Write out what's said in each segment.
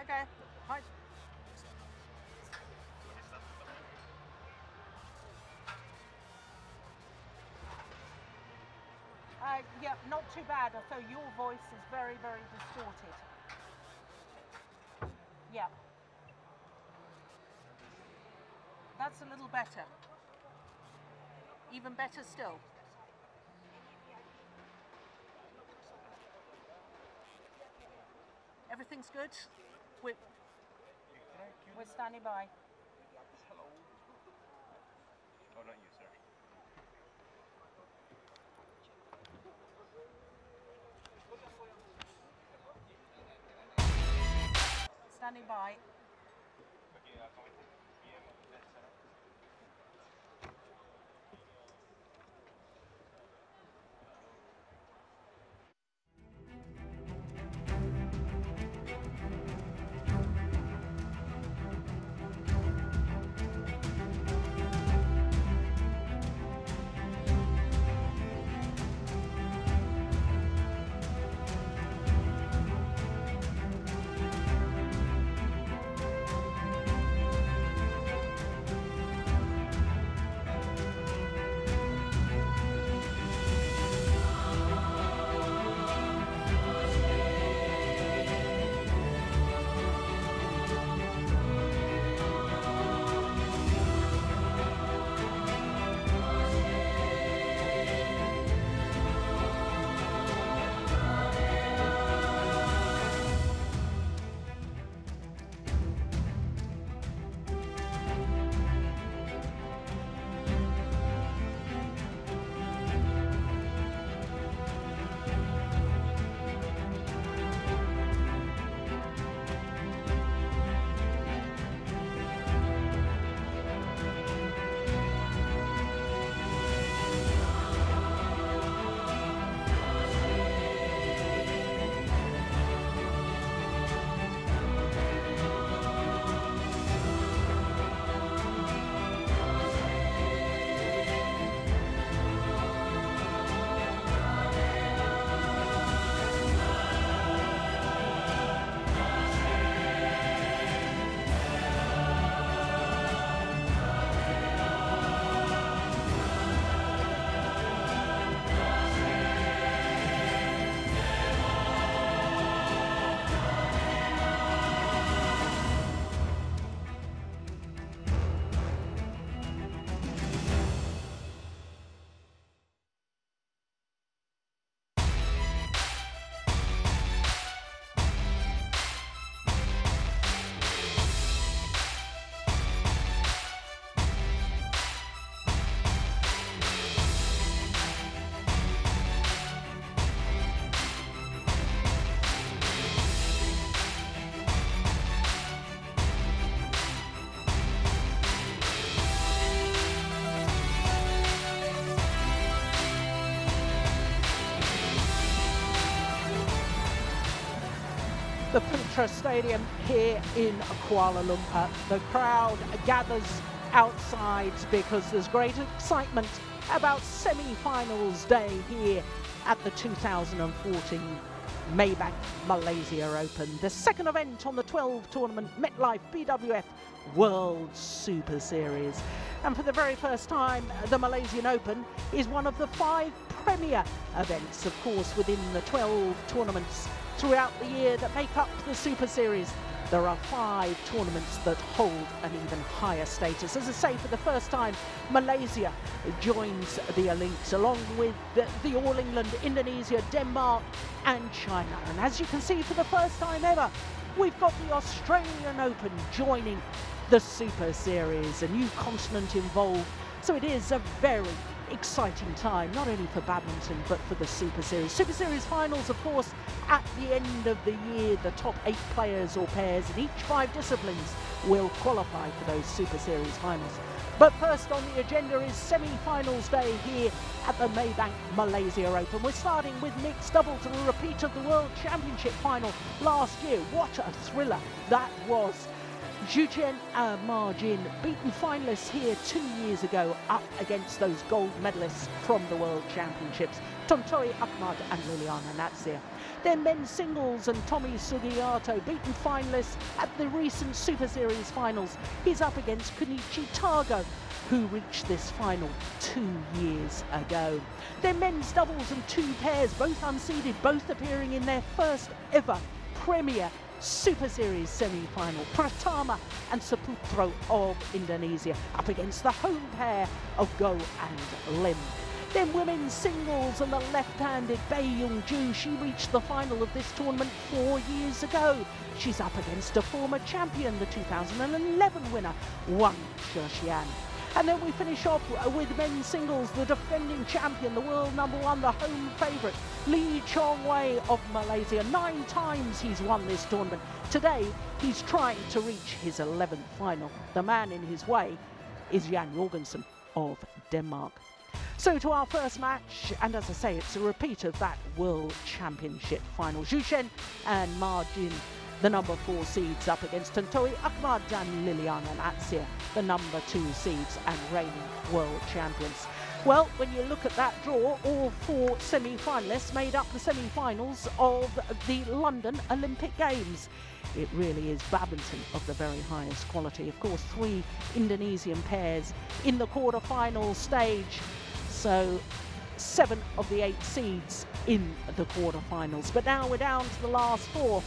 Okay. Hi. Yeah, not too bad. So your voice is very, very distorted. Yeah. That's a little better. Even better still. Everything's good? We're standing by. Hello. Oh, not you, sir. Standing by. The Putra Stadium here in Kuala Lumpur. The crowd gathers outside because there's great excitement about semi-finals day here at the 2014 Maybank Malaysia Open, the second event on the 12 tournament MetLife BWF World Super Series. And for the very first time, the Malaysian Open is one of the 5 premier events, of course, within the 12 tournaments throughout the year that make up the Super Series. There are 5 tournaments that hold an even higher status. As I say, for the first time, Malaysia joins the Elites, along with the All England, Indonesia, Denmark and China. And as you can see, for the first time ever, we've got the Australian Open joining the Super Series, a new continent involved. So it is a very exciting time, not only for badminton, but for the Super Series. Super Series finals, of course, at the end of the year, the top 8 players or pairs in each 5 disciplines will qualify for those Super Series finals. But first on the agenda is semi-finals day here at the Maybank Malaysia Open. We're starting with mixed doubles, and a repeat of the World Championship final last year. What a thriller that was. Zhu Chen and Ma Jin, beaten finalists here 2 years ago, up against those gold medalists from the World Championships. Tontowi Ahmad and Liliana Natsir. Then men's singles, and Tommy Sugiyato, beaten finalist at the recent Super Series finals. He's up against Kunichi Tago, who reached this final 2 years ago. Then men's doubles and two pairs, both unseeded, both appearing in their first ever Premier Super Series semi-final. Pratama and Saputro of Indonesia up against the home pair of Go and Lim. Then women's singles, and the left-handed Bae Young-ju, she reached the final of this tournament 4 years ago. She's up against a former champion, the 2011 winner, Wang Zhexian. And then we finish off with men's singles, the defending champion, the world #1, the home favourite, Lee Chong-wei of Malaysia. 9 times he's won this tournament. Today, he's trying to reach his 11th final. The man in his way is Jan Jorgensen of Denmark. So to our first match, and as I say, it's a repeat of that World Championship final. Zhu Shen and Ma Jin, the #4 seeds, up against Tontowi Ahmad and Liliana Natsir, the #2 seeds and reigning world champions. Well, when you look at that draw, all 4 semi-finalists made up the semi-finals of the London Olympic Games. It really is badminton of the very highest quality. Of course, 3 Indonesian pairs in the quarter-final stage. So 7 of the 8 seeds in the quarter-finals. But now we're down to the last 4.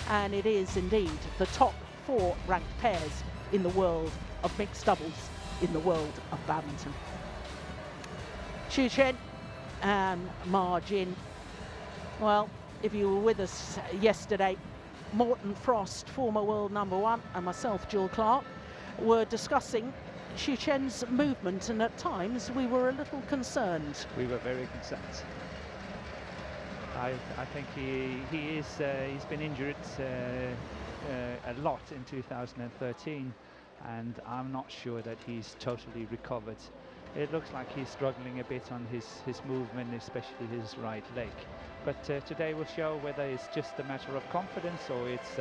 And it is indeed the top 4 ranked pairs in the world of mixed doubles, in the world of badminton. Zhu Shen and Ma Jin. Well, if you were with us yesterday, Morten Frost, former world #1, and myself, Jill Clark, were discussing Zhu Shen's movement, and at times we were a little concerned. We were very concerned. I think he's been injured a lot in 2013, and I'm not sure that he's totally recovered. It looks like he's struggling a bit on his movement, especially his right leg. But today will show whether it's just a matter of confidence or it's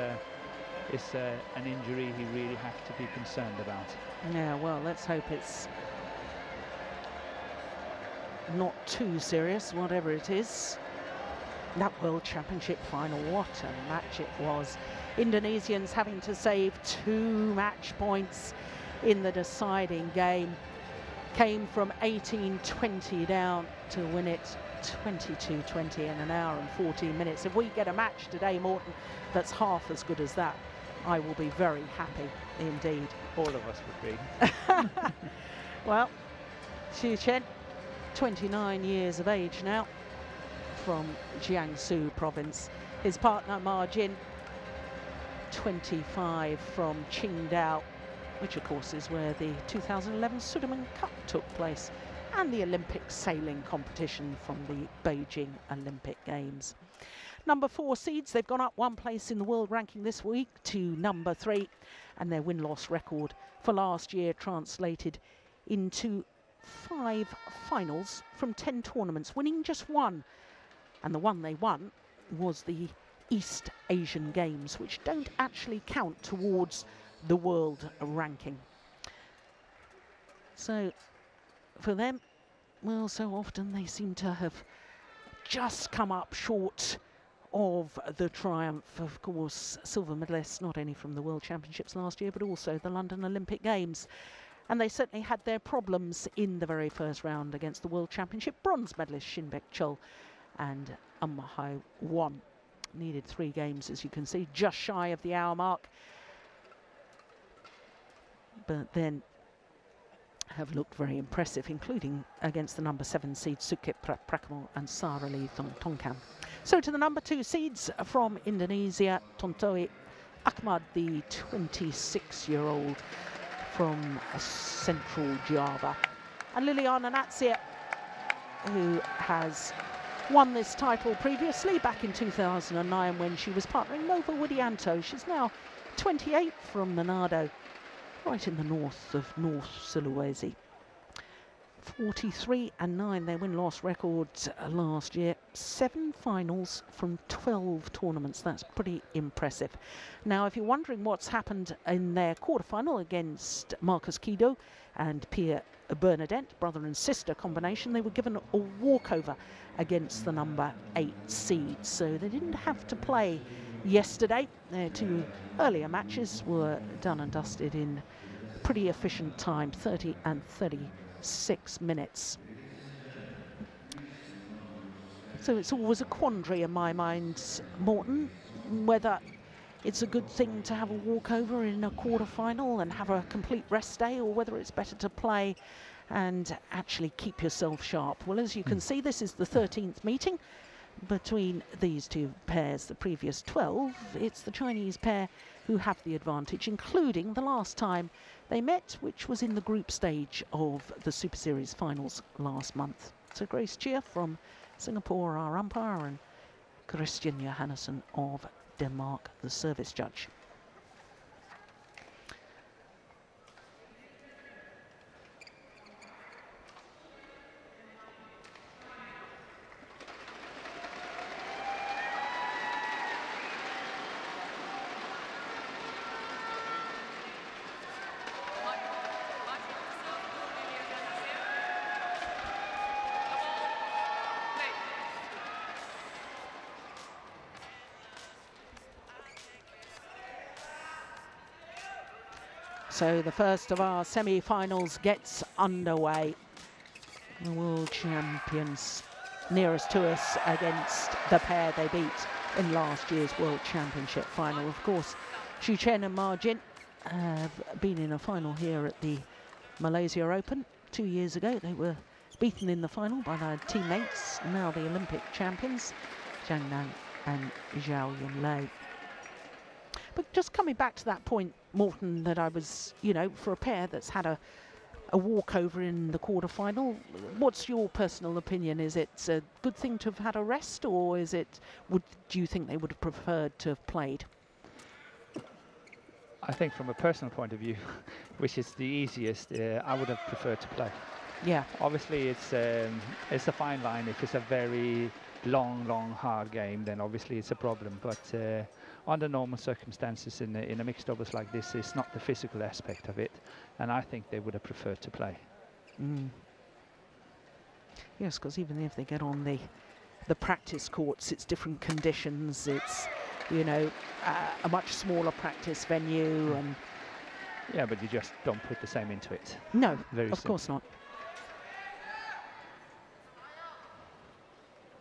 an injury he really has to be concerned about. Yeah, well, let's hope it's not too serious, whatever it is. That World Championship final, what a match it was. Indonesians having to save 2 match points in the deciding game. Came from 18-20 down to win it 22-20 in an hour and 14 minutes. If we get a match today, Morten, that's half as good as that, I will be very happy indeed. All of us would be. Well, Zhu Shen, 29 years of age now, from Jiangsu province. His partner Ma Jin, 25, from Qingdao, which of course is where the 2011 Sudirman Cup took place, and the Olympic sailing competition from the Beijing Olympic Games. #4 seeds, they've gone up 1 place in the world ranking this week to #3, and their win-loss record for last year translated into 5 finals from 10 tournaments, winning just 1. And the one they won was the East Asian Games, which don't actually count towards the world ranking. So for them, well, so often they seem to have just come up short of the triumph. Of course, silver medalists not only from the World Championships last year, but also the London Olympic Games. And they certainly had their problems in the very first round against the World Championship bronze medalist Shinbek Chul and Hai Won. Needed 3 games, as you can see, just shy of the hour mark. But then have looked very impressive, including against the #7 seed Sukip Prakmo and Sarali Tongkam. So to the #2 seeds from Indonesia, Tontowi Ahmad, the 26-year-old from Central Java, and Liliana Natsir, who has won this title previously back in 2009 when she was partnering Nova Widianto. She's now 28 from Manado, right in the north of North Sulawesi. 43-9, their win-loss record last year. 7 finals from 12 tournaments. That's pretty impressive. Now, if you're wondering what's happened in their quarterfinal against Marcus Kido and Pierre Bernadette, brother and sister combination, they were given a walkover against the number 8 seed. So they didn't have to play yesterday. Their 2 earlier matches were done and dusted in pretty efficient time, 30 and 36 minutes. So it's always a quandary in my mind, Morton, whether it's a good thing to have a walkover in a quarter-final and have a complete rest day, or whether it's better to play and actually keep yourself sharp. Well, as you can see, this is the 13th meeting between these 2 pairs. The previous 12, it's the Chinese pair who have the advantage, including the last time they met, which was in the group stage of the Super Series finals last month. So Grace Chia from Singapore, our umpire, and Christian Johannesson of Denmark, the service judge. So the first of our semi-finals gets underway. The world champions nearest to us against the pair they beat in last year's World Championship final. Of course, Xu Chen and Ma Jin have been in a final here at the Malaysia Open 2 years ago. They were beaten in the final by their teammates, now the Olympic champions, Zhang Nan and Zhao Yunlei. But just coming back to that point, Morton, that I was, you know, for a pair that's had a walkover in the quarterfinal, what's your personal opinion? Is it a good thing to have had a rest, or is it, do you think they would have preferred to have played? I think from a personal point of view, which is the easiest, I would have preferred to play. Yeah. Obviously, it's a fine line. If it's a very long, hard game, then obviously it's a problem. But under normal circumstances in a mixed doubles like this, it's not the physical aspect of it, and I think they would have preferred to play. Yes, because even if they get on the practice courts, it's different conditions. It's, you know, a much smaller practice venue, and yeah, but you just don't put the same into it. No, Very of simple. course not.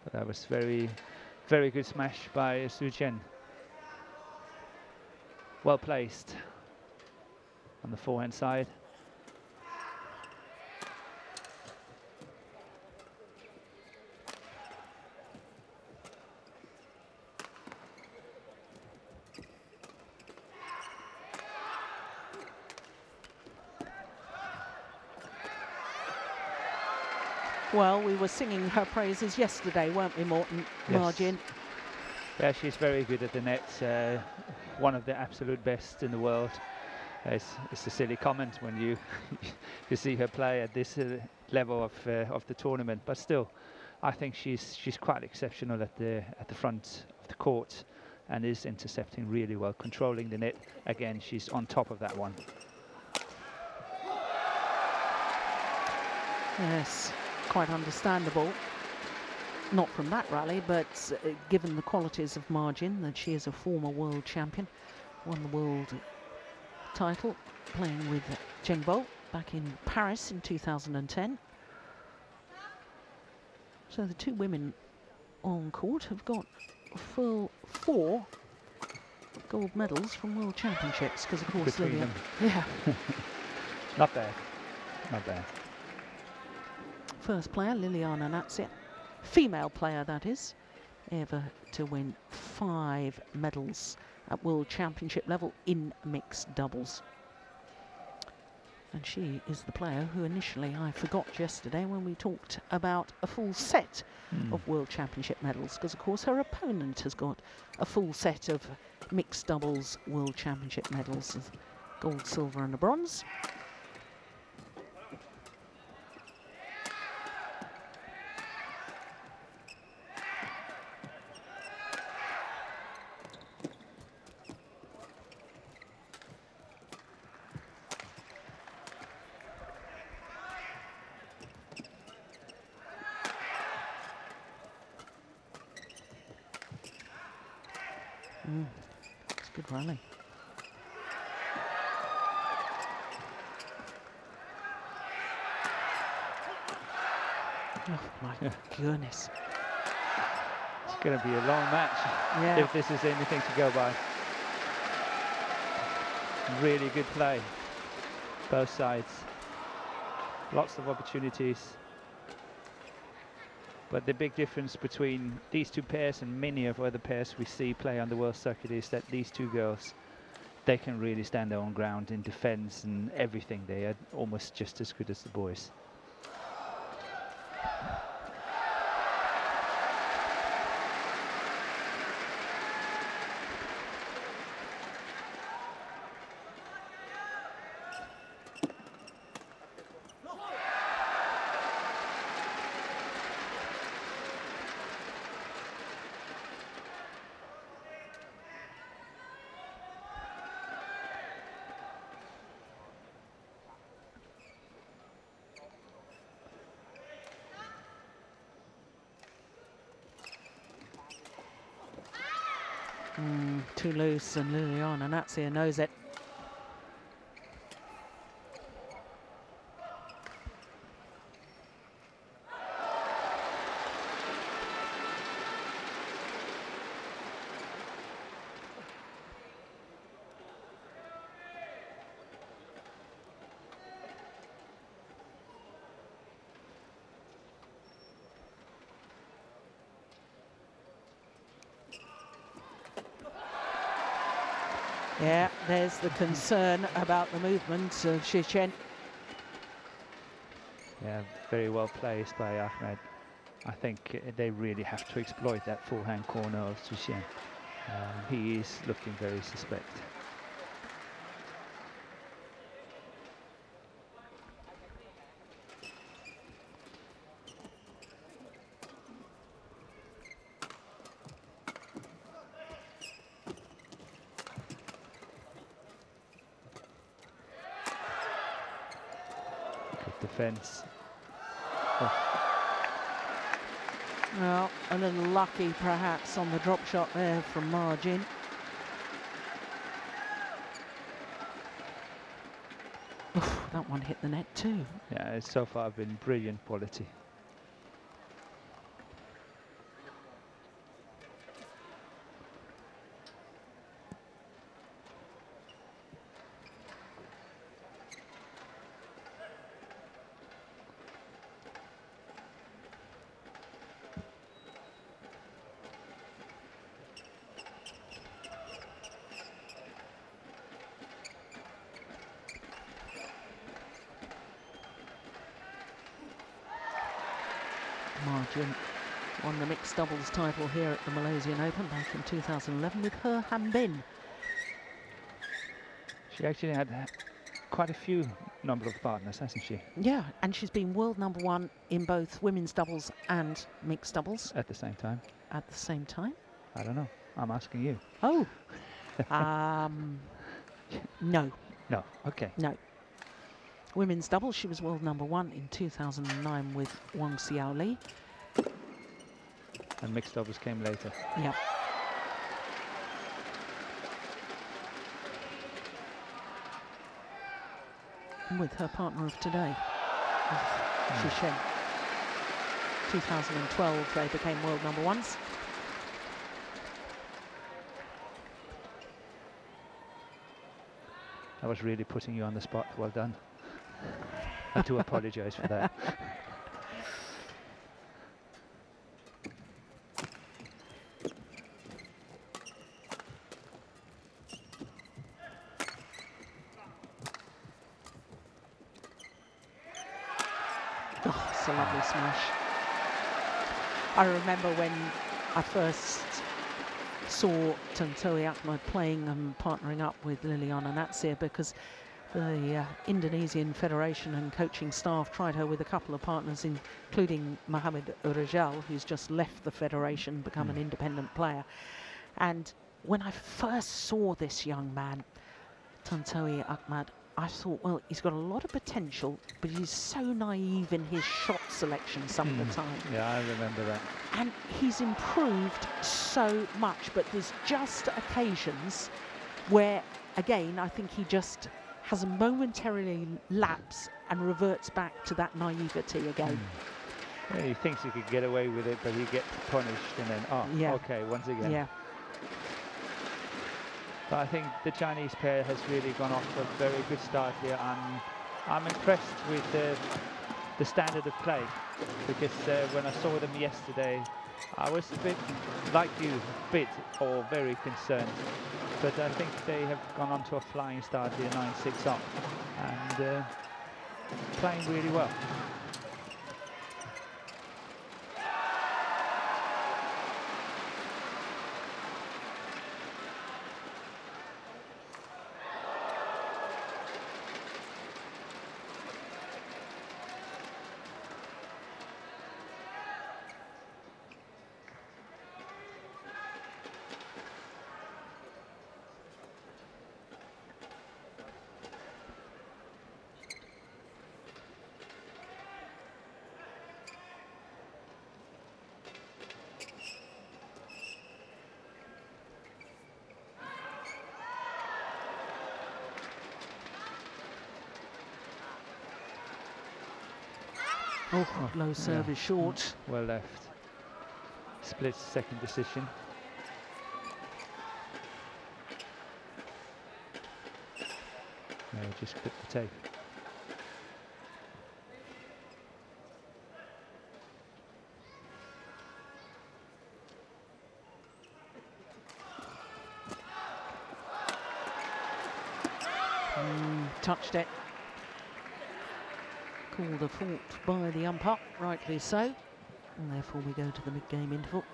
But that was very good smash by Xu Chen. Well placed on the forehand side. Well, we were singing her praises yesterday, weren't we, Morton? Yes. Ma Jin. Yeah, she's very good at the net. One of the absolute best in the world. It's a silly comment when you you see her play at this level of the tournament, but still, I think she's quite exceptional at the front of the court, and is intercepting really well, controlling the net. Again, she's on top of that one. Yes, quite understandable. Not from that rally, but given the qualities of Ma Jin, that she is a former world champion, won the world title playing with Zheng Bo back in Paris in 2010. So the 2 women on court have got full 4 gold medals from World Championships, because of course between them. Yeah. Not bad, not bad. First player, Liliana Natsia, female player that is, ever to win 5 medals at World Championship level in mixed doubles. And she is the player who initially I forgot yesterday when we talked about a full set of World Championship medals, because of course her opponent has got a full set of mixed doubles World Championship medals, gold, silver and a bronze. It's a good rally. Oh my goodness. It's going to be a long match if this is anything to go by. Really good play, both sides. Lots of opportunities. But the big difference between these two pairs and many of other pairs we see play on the world circuit is that these two girls, they can really stand their own ground in defense and everything. They are almost just as good as the boys. Too loose, and Liliana Natsir knows it. Yeah, there's the concern about the movement of Shichen. Yeah, very well placed by Ahmed. I think they really have to exploit that forehand corner of Shichen. He is looking very suspect. Defense. Well, a little lucky perhaps on the drop shot there from Margin. Oof, that one hit the net too. Yeah, it's so far been brilliant quality. Margin won the mixed doubles title here at the Malaysian Open back in 2011 with He Han Bin. She actually had quite a few number of partners, hasn't she? Yeah, and she's been world #1 in both women's doubles and mixed doubles. At the same time? At the same time? I don't know. I'm asking you. Oh. No. No, okay. No. Women's doubles, she was world #1 in 2009 with Wang Xiao Li. And mixed doubles came later. Yeah. With her partner of today, Shichen. 2012, they became world #1s. I was really putting you on the spot. Well done. I do apologize for that. Oh, it's a lovely smash. I remember when I first saw Tantowi Ahmad playing and partnering up with Liliana Natsir, because the Indonesian Federation and coaching staff tried her with a couple of partners, including Mohamed Urajal, who's just left the federation, become an independent player. And when I first saw this young man, Tantowi Ahmad, I thought, well, he's got a lot of potential, but he's so naive in his shot selection some of the time. Yeah, I remember that. And he's improved so much, but there's just occasions where, again, I think he just has a momentarily lapse and reverts back to that naivety again. Yeah, he thinks he could get away with it, but he gets punished, and then, oh, Yeah. okay, once again. Yeah. But I think the Chinese pair has really gone off a very good start here. I'm impressed with the standard of play, because when I saw them yesterday, I was a bit, like you, or very concerned. But I think they have gone on to a flying start here, 9-6 up, and playing really well. Oh, low serve is short. Well left. Split second decision. No, just clip the tape. Touched it. Called a fault by the umpire, rightly so. And therefore we go to the mid-game interval.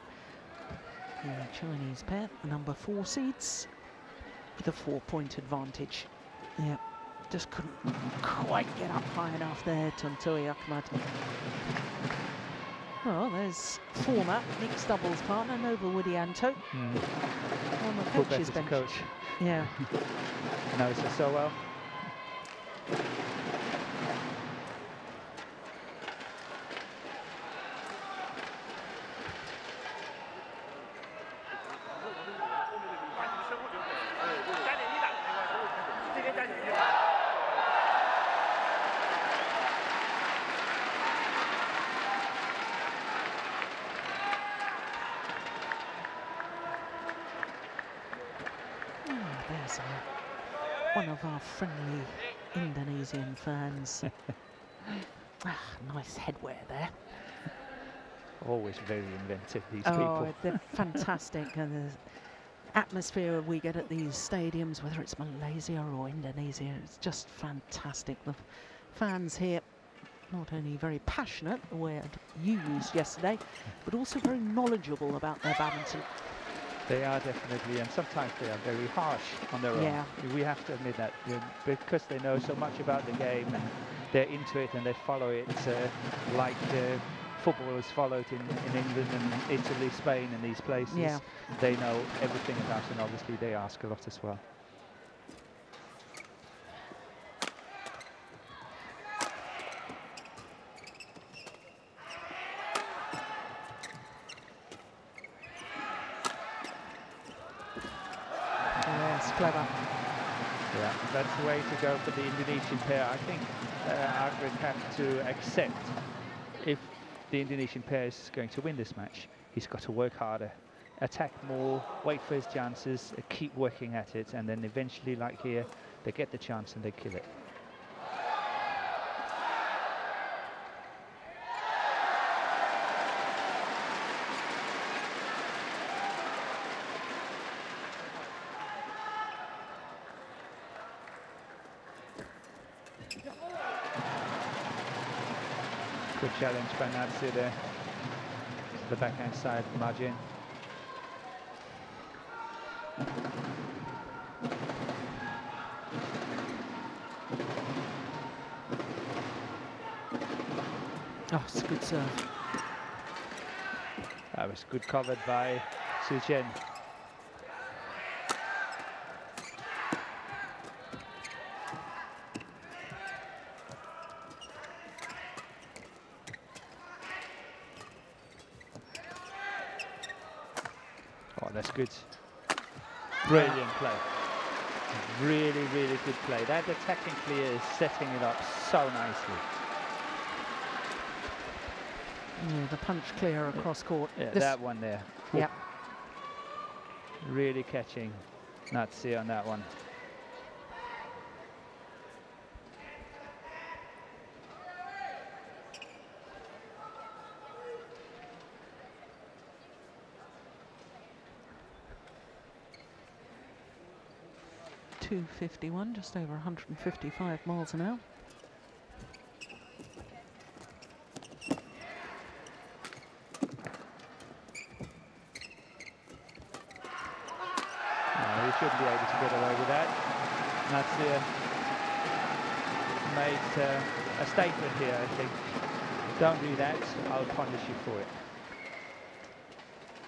The Chinese pair, the number 4 seeds, with a 4-point advantage. Yeah, just couldn't quite get up high enough there, Tontowi Ahmad. Oh, there's former mixed doubles partner Nova Widianto on the coach's bench. Coach. Yeah. Knows it so well. There's one of our friendly Indonesian fans. Nice headwear there. Always very inventive, these Oh, people. they're fantastic. And the atmosphere we get at these stadiums, whether it's Malaysia or Indonesia, it's just fantastic. The fans here, not only very passionate, the word you used yesterday, but also very knowledgeable about their badminton. They are definitely, and sometimes they are very harsh on their Yeah. own. We have to admit that, because they know so much about the game and they're into it and they follow it like football is followed in England and Italy, Spain and these places. Yeah. They know everything about it, and obviously they ask a lot as well. Yes, clever. Yeah, that's the way to go for the Indonesian pair. I think Agrid have to accept, if the Indonesian pair is going to win this match, he's got to work harder, attack more, wait for his chances, keep working at it, and then eventually, like here, they get the chance and they kill it. Good challenge by Natsu there. The backhand side margin. Oh, it's a good serve. That was good covered by Su Chen. Oh, that's good. Brilliant play. Really, really good play. That attacking clear is setting it up so nicely. Yeah, the punch clear across court. Yeah, that one there. Yeah. Really catching Natsia on that one. .251, just over 155 miles an hour. He shouldn't be able to get away with that. Natsia made a statement here, I think. Don't do that, I'll punish you for it.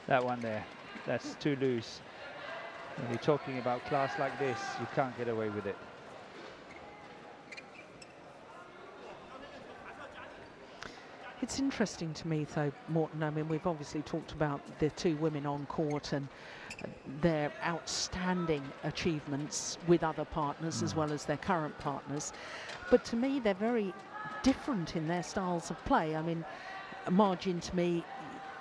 That one there, that's too loose. When you're talking about class like this, you can't get away with it. It's interesting to me, though, Morton. I mean, we've obviously talked about the two women on court and their outstanding achievements with other partners as well as their current partners. But to me, they're very different in their styles of play. I mean, Margin, to me,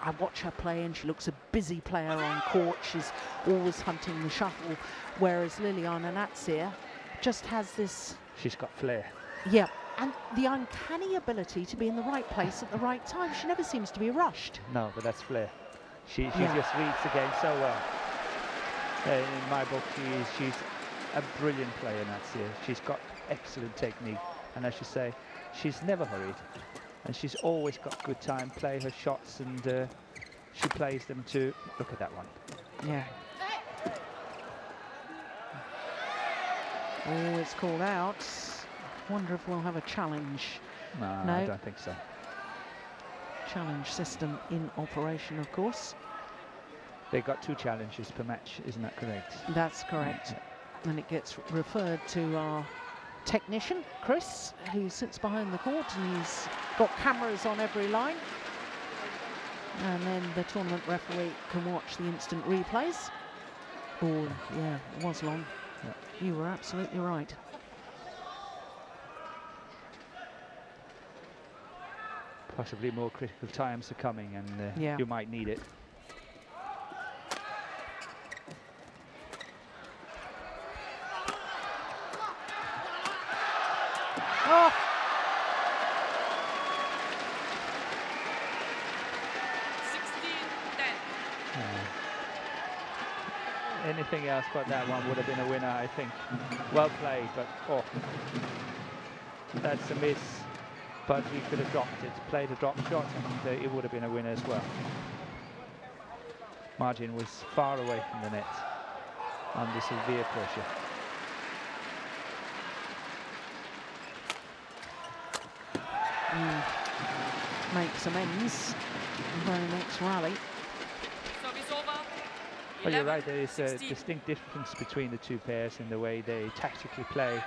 I watch her play and she looks a busy player on court. She's always hunting the shuttle, whereas Liliana Natsia just has this... She's got flair. Yeah, and the uncanny ability to be in the right place at the right time. She never seems to be rushed. No, but that's flair. She just reads the game so well. In my book, she's a brilliant player, Natsia. She's got excellent technique, and as you say, she's never hurried. And she's always got good time, play her shots, and she plays them to... Look at that one. Yeah. Oh, it's called out. Wonder if we'll have a challenge. No, I don't think so. Challenge system in operation, of course. They've got 2 challenges per match, isn't that correct? That's correct. And it gets referred to our technician, Chris, who sits behind the court, and he's got cameras on every line. And then the tournament referee can watch the instant replays. Oh, yeah, it was long. Yeah. You were absolutely right. Possibly more critical times are coming, and you might need it. Oh! Anything else but that one would have been a winner, I think. Well played, but oh, that's a miss. But he could have dropped it, played a drop shot, and it would have been a winner as well. Margin was far away from the net under severe pressure. Makes amends in the very next rally. Well, you're right, there is a distinct difference between the two pairs in the way they tactically play.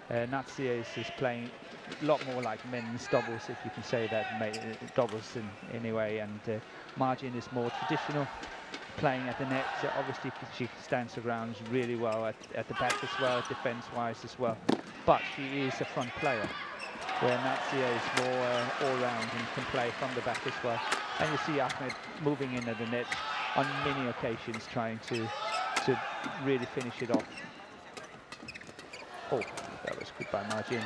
Natsia is playing a lot more like men's doubles, if you can say that, doubles in any way, and Margin is more traditional, playing at the net. Obviously, she stands her ground really well at the back as well, defense-wise as well. But she is a front player, where Natsia is more all-round and can play from the back as well. And you see Ahmed moving in at the net on many occasions, trying to really finish it off. Oh, that was good by Margin.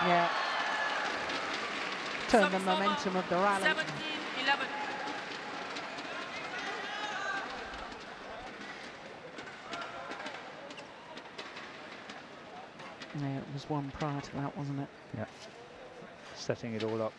Yeah. Turn the momentum of the rally. 17-11. Yeah, it was one prior to that, wasn't it? Yeah. Setting it all up.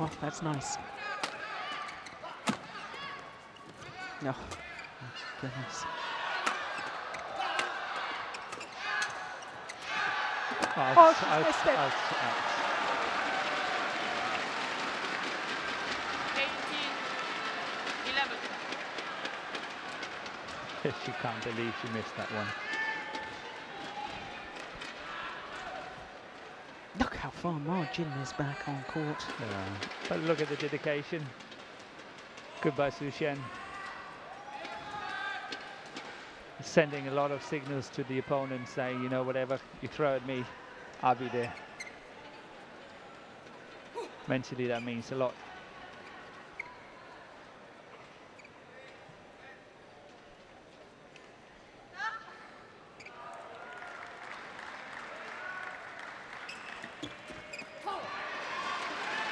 Oh, that's nice. No. Oh, goodness. Out, she's out, missed it. out. 18-11. She can't believe she missed that one. Look how far Margin is back on court. Yeah. But look at the dedication. Goodbye, Su Shen. Sending a lot of signals to the opponent saying, you know, whatever you throw at me, I'll be there. Mentally, that means a lot.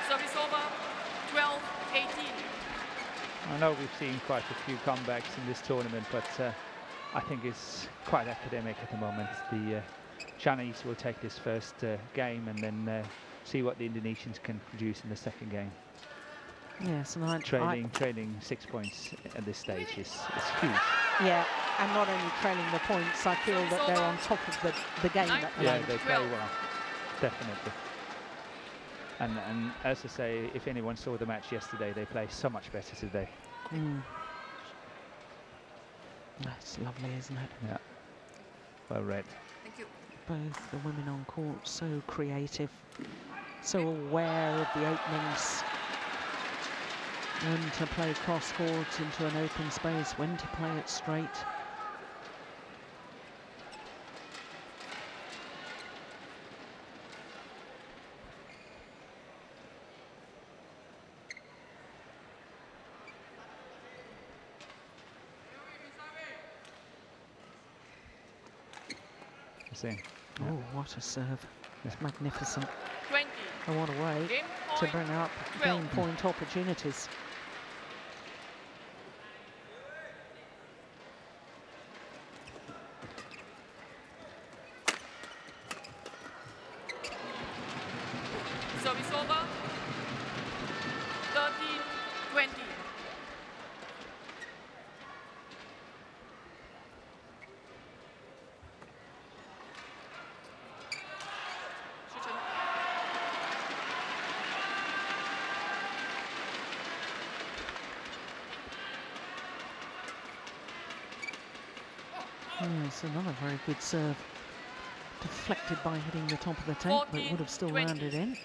Service over, 12-18. I know we've seen quite a few comebacks in this tournament, but I think it's quite academic at the moment. The Chinese will take this first game and then see what the Indonesians can produce in the second game. Yes, and Trailing 6 points at this stage is huge. yeah, and not only trailing the points, I feel that they're on top of the game at the Yeah, moment. they play well, definitely. And as I say, if anyone saw the match yesterday, they play so much better today. Mm. That's lovely, isn't it? Yeah, well read. Thank you. Both the women on court so creative, so aware of the openings. When to play cross court into an open space, when to play it straight. See. Oh, what a serve. It's magnificent. 20. And what a way Game to point. bring up 12. game point opportunities. Service over, 13-20. Yes, another very good serve. Deflected by hitting the top of the tape, but would have still 14-20. landed in.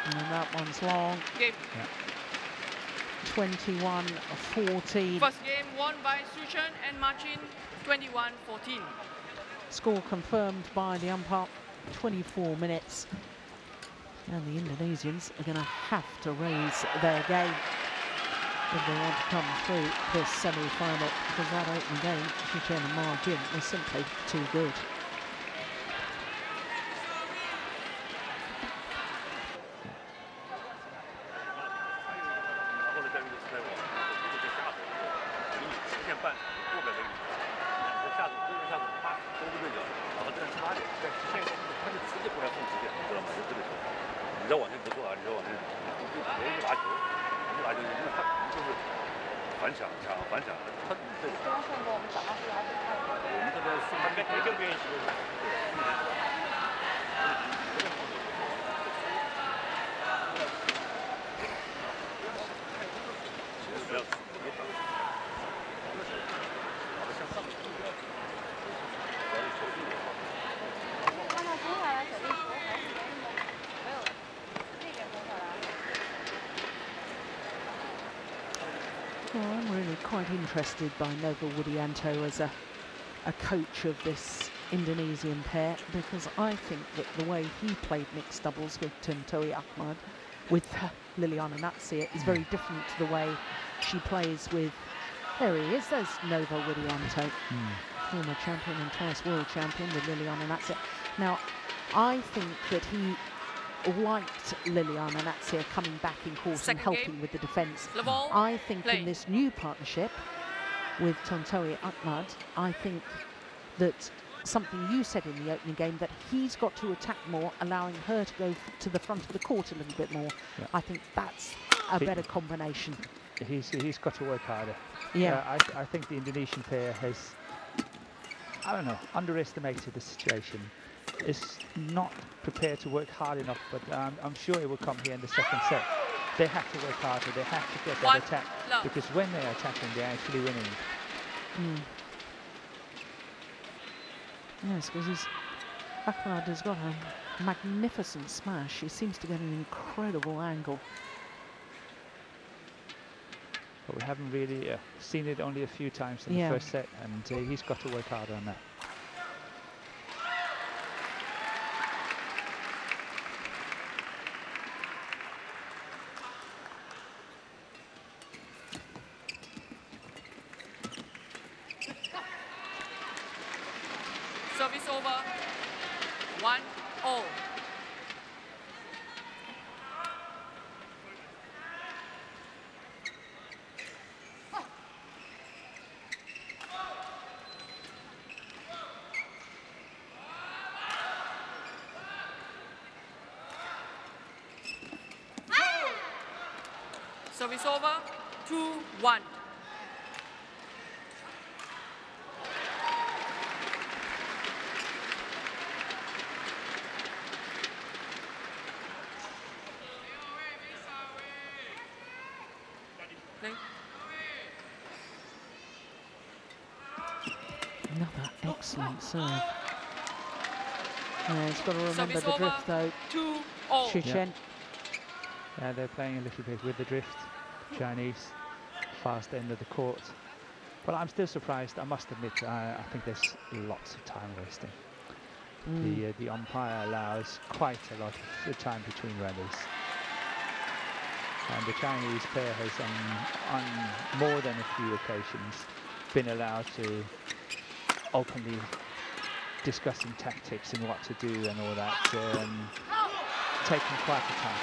And that one's long. Game. 21-14. First game won by Sushan and Marcin, 21-14. Score confirmed by the umpire. 24 minutes. And the Indonesians are going to have to raise their game if they want to come through this semi-final, because that opening game, Sushan and Margin, was simply too good. Well, I'm really quite interested by Nova Widianto as a coach of this Indonesian pair, because I think that the way he played mixed doubles with Tontowi Ahmad, with Liliana Natsir, is very different to the way she plays with, there he is, there's Nova Widianto, former champion and twice world champion with Liliana Natsir. Now, I think that he liked Liliana Natsir coming back in court and helping with the defence. I think in this new partnership, with Tontowi Ahmad. I think that something you said in the opening game, that he's got to attack more, allowing her to go to the front of the court a little bit more. Yeah. I think that's a better combination. He's got to work harder. Yeah. I think the Indonesian pair has, I don't know, underestimated the situation. Is not prepared to work hard enough, but I'm sure it will come here in the second set. They have to work harder. They have to get that attack, because when they're attacking, they're actually winning. Yes, because Ahmad has got a magnificent smash. He seems to get an incredible angle. But we haven't really seen it only a few times in the first set, and he's got to work harder on that. Service over. 1-0. Service over. 2-1. Another excellent serve. Yeah, he's got to remember the drift though. 2-0. Shishen. Yeah, they're playing a little bit with the drift. Chinese, fast end of the court. But I'm still surprised, I must admit. I think there's lots of time wasting. The umpire allows quite a lot of time between rallies. And the Chinese pair has, on more than a few occasions, been allowed to openly discussing tactics and what to do and all that, taking quite a time.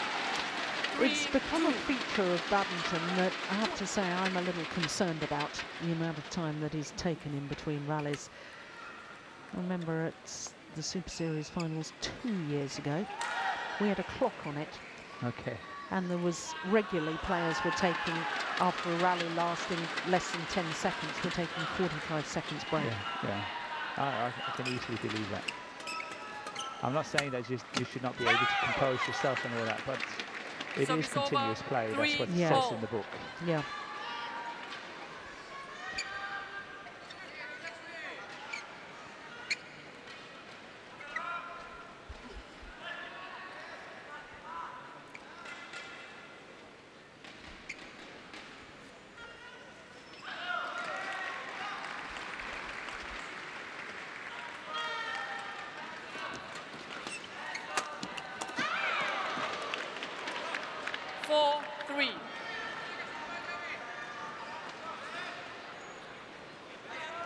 It's become a feature of badminton that I have to say I'm a little concerned about, the amount of time that is taken in between rallies. I remember at the Super Series finals 2 years ago, we had a clock on it. Okay. And there was regularly players were taking, after a rally lasting less than 10 seconds, were taking 45 seconds break. Yeah. I can easily believe that. I'm not saying that you should not be able to compose yourself and all that, but it is continuous play. That's what it says in the book. Yeah.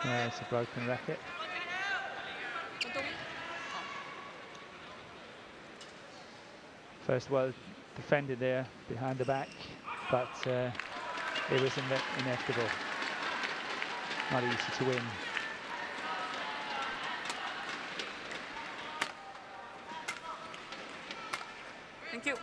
Yeah, it's a broken racket. First well defended there behind the back, but it was inevitable. Not easy to win. Thank you.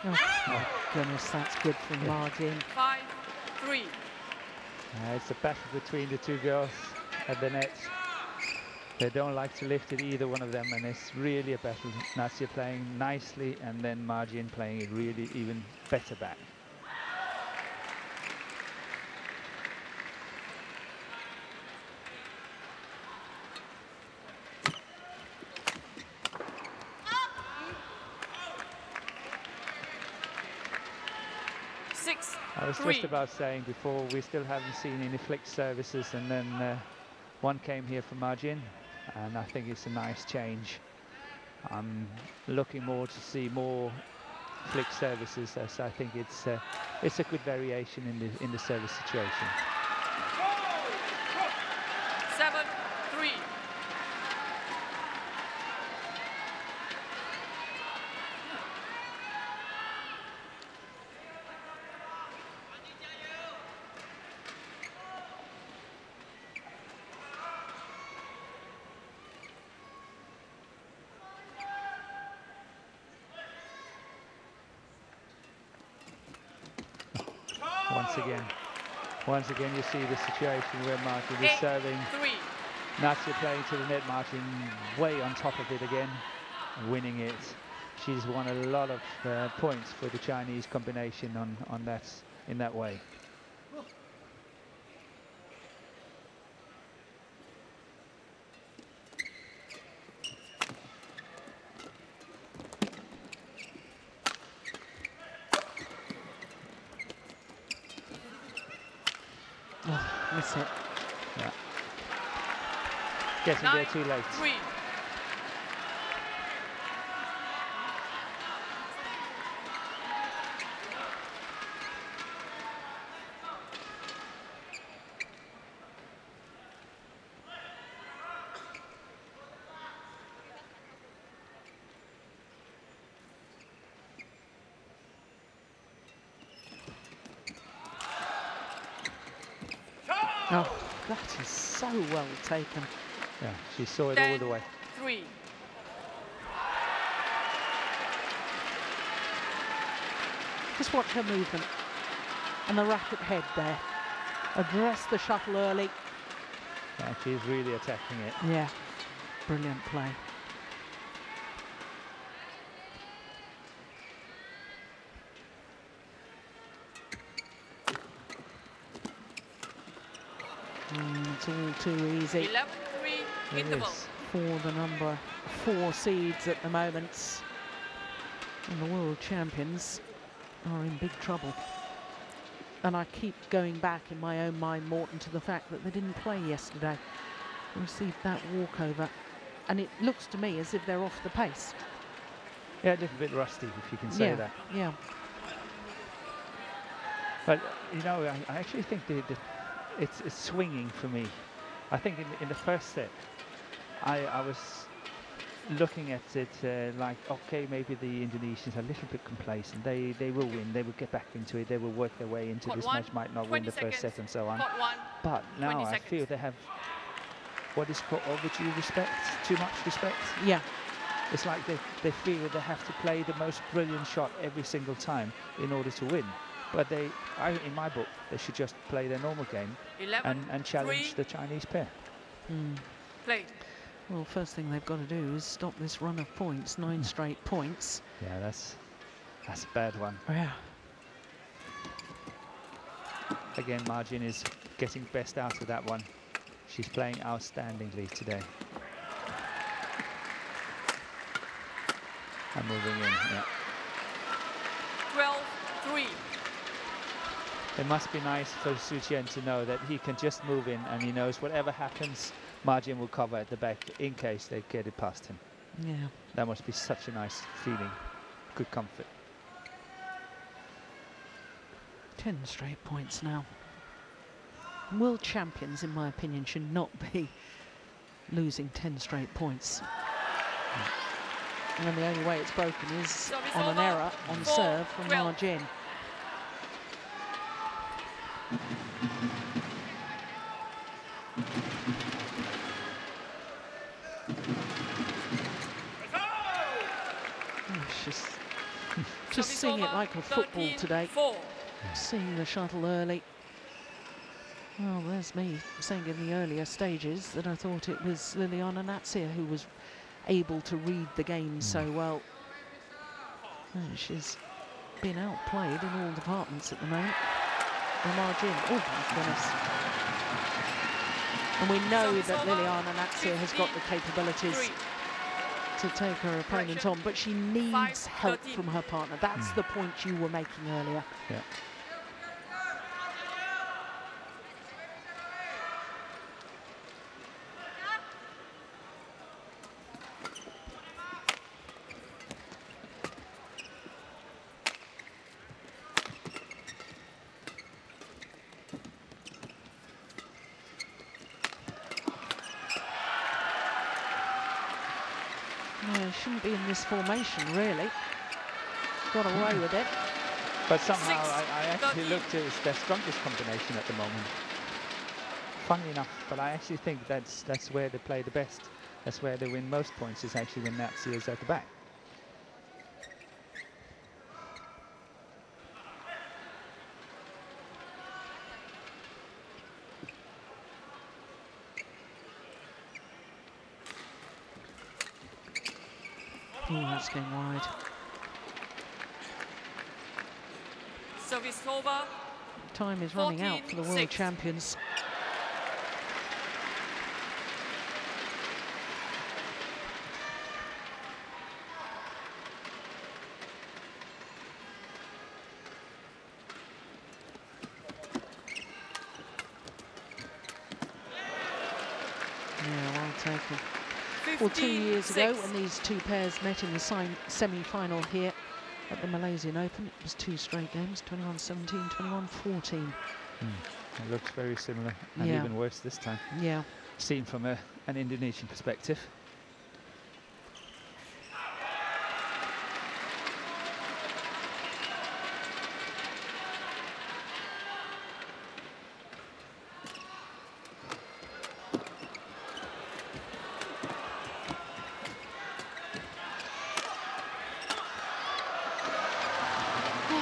Oh goodness, that's good from Margin. 5-3. It's a battle between the two girls at the net. They don't like to lift it, either one of them, and it's really a battle. Nasia playing nicely, and then Margin playing it really even better back. I was just about saying before, we still haven't seen any flick services, and then one came here from Margin, and I think it's a nice change. I'm looking more to see more flick services, as I think it's a good variation in the service situation. 7-3. Once again, you see the situation where Martin is serving. Natsia playing to the net, Martin way on top of it again, winning it. She's won a lot of points for the Chinese combination on that in that way. Miss it. Yeah. Getting there too late. 9-3. Oh, that is so well taken. Yeah, she saw it all the way. 10-3. Just watch her movement and the racket head there. Address the shuttle early. Yeah, she's really attacking it. Yeah, brilliant play. It's all too easy 11-3 interval. for the number 4 seeds at the moment. And the world champions are in big trouble. And I keep going back in my own mind, Morton, to the fact that they didn't play yesterday. They received that walkover. And it looks to me as if they're off the pace. Yeah, a little bit rusty, if you can say that. Yeah. But, you know, I actually think it's swinging for me. I think in the first set, I was looking at it like, okay, maybe the Indonesians are a little bit complacent. They will win. They will get back into it. They will work their way into this match. Might not win the first set and so on. But now I feel they have what is called overdue respect. Too much respect. Yeah. It's like they feel that they have to play the most brilliant shot every single time in order to win. But in my book, they should just play their normal game and challenge the Chinese pair. Played. Well, first thing they've got to do is stop this run of points, 9 straight points. Yeah, that's a bad one. Yeah. Again, Margin is getting best out of that one. She's playing outstandingly today. And moving in, yeah. 12-3. It must be nice for Su Qian to know that he can just move in and he knows whatever happens, Margin will cover at the back in case they get it past him. Yeah. That must be such a nice feeling. Good comfort. 10 straight points now. World champions, in my opinion, should not be losing 10 straight points. And the only way it's broken is on an error on serve from Margin. She's just seeing it like a football today. Seeing the shuttle early. Well, there's me saying in the earlier stages that I thought it was Liliana Natsia who was able to read the game so well. And she's been outplayed in all departments at the moment. The Margin, oh my goodness. And we know that Liliana Natsia has got the capabilities to take her opponent on, but she needs help from her partner. That's the point you were making earlier. Yeah. shouldn't be in this formation, really. Got away with it. But somehow I actually looked at it as their strongest combination at the moment. Funny enough, but I actually think that's where they play the best. That's where they win most points, is actually when Nazi is at the back. Oh, that's going wide. Service over. Time is running out for the world 14-6. champions. Yeah, well taken. Well, 2 years ago, when these two pairs met in the semi-final here at the Malaysian Open, it was 2 straight games, 21-17, 21-14. It looks very similar, and Yeah. even worse this time. Yeah. Seen from an Indonesian perspective.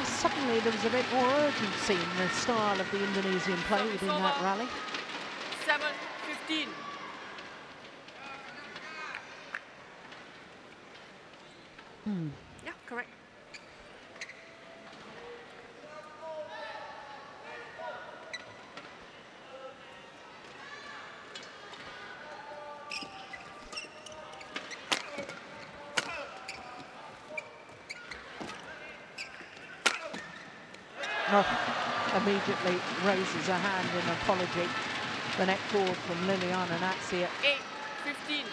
Suddenly there was a bit more urgency in the style of the Indonesian play within that rally. 7-15. Yeah, correct. Immediately raises a hand in apology. The net ball from Liliana Natsir. 8-15.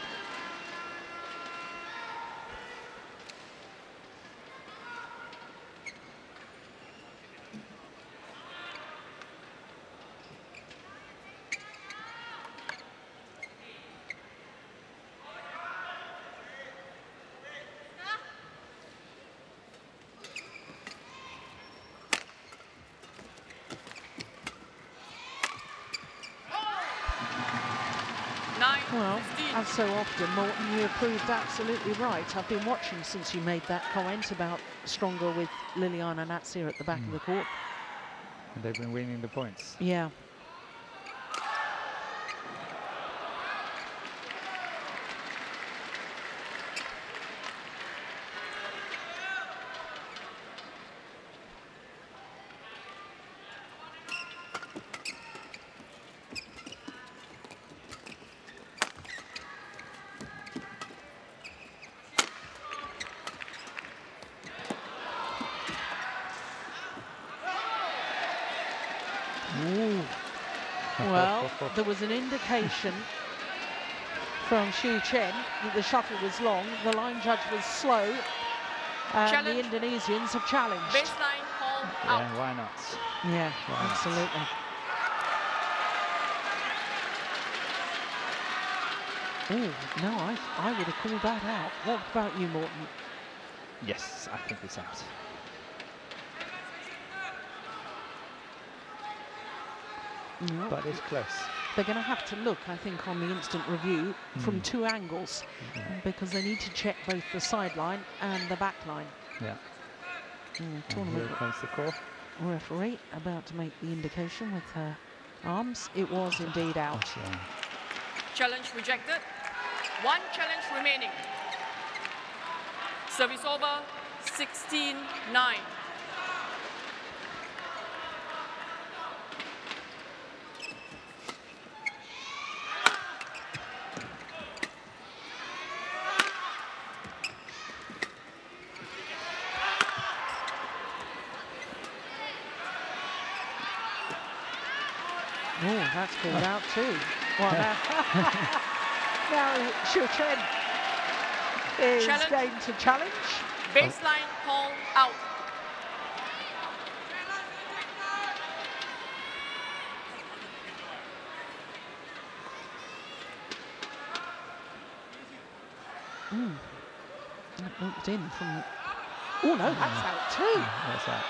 Well, as so often, Morten, you proved absolutely right. I've been watching since you made that comment about stronger with Liliana Natsir at the back of the court. And they've been winning the points. Yeah. Well, there was an indication from Xu Chen that the shuttle was long, the line judge was slow, and the Indonesians have challenged. Baseline call out. Yeah, why not? Yeah, Why not? absolutely. Oh, no, I would have called that out. What about you, Morten? Yes, I think it's out. No. But it's close. They're going to have to look, I think, on the instant review from 2 angles because they need to check both the sideline and the back line. Yeah. Tournament Here comes the call. referee about to make the indication with her arms. It was indeed out. Yeah. Challenge rejected. 1 challenge remaining. Service over. 16-9. Oh, that's called out too. Well, now Xu Chen is going to challenge. Baseline call out. Looked in from... Oh, no, that's out too. That's out.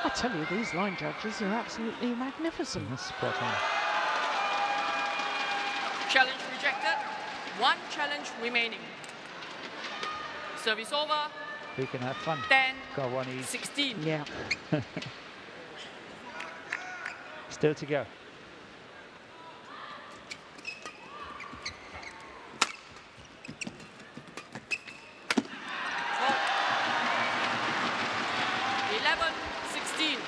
I tell you, these line judges are absolutely magnificent. That's spot on. Challenge rejected. One challenge remaining. Service over. We can have fun. 10, Got one each. 16. Yeah. Still to go. Oh. 11, 16.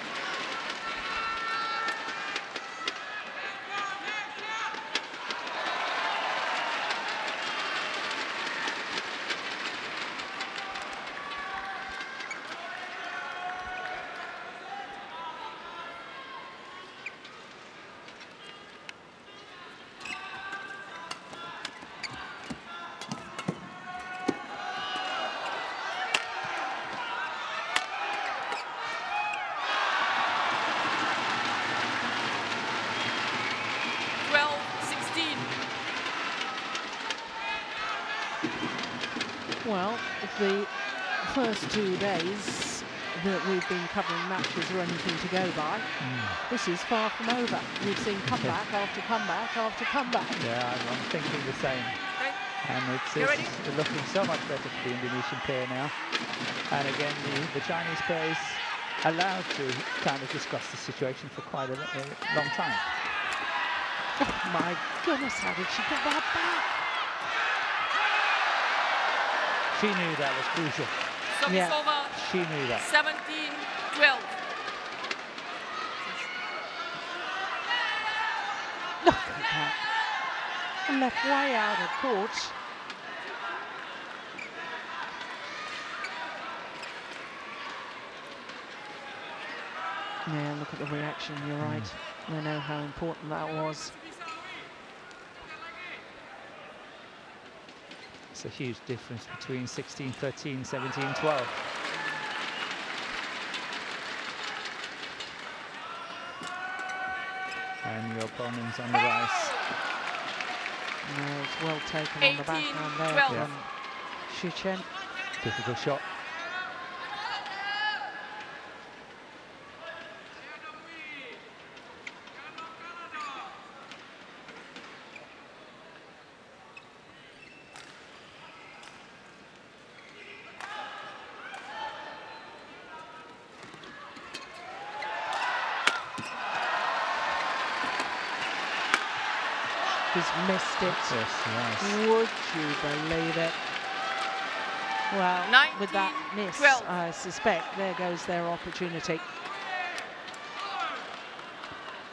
Well, the first 2 days that we've been covering matches are anything to go by. This is far from over. We've seen comeback after comeback after comeback. Yeah, I'm thinking the same. Okay. And it's looking so much better for the Indonesian pair now. And again, the Chinese pair is allowed to kind of discuss the situation for quite a long time. Oh my goodness, how did she get that back? She knew that was crucial. Service over. She knew that. 17, 12. Look at that. And left way out of court. Yeah, look at the reaction, you're right. I know how important that was. It's a huge difference between 16-13, 17-12. And your opponent's on the rise. No, it's well taken 18, on the backhand there 12. from Xu Chen. Difficult shot. He's missed it. Yes, yes. Would you believe it? Well, 19, with that miss, 12. I suspect there goes their opportunity.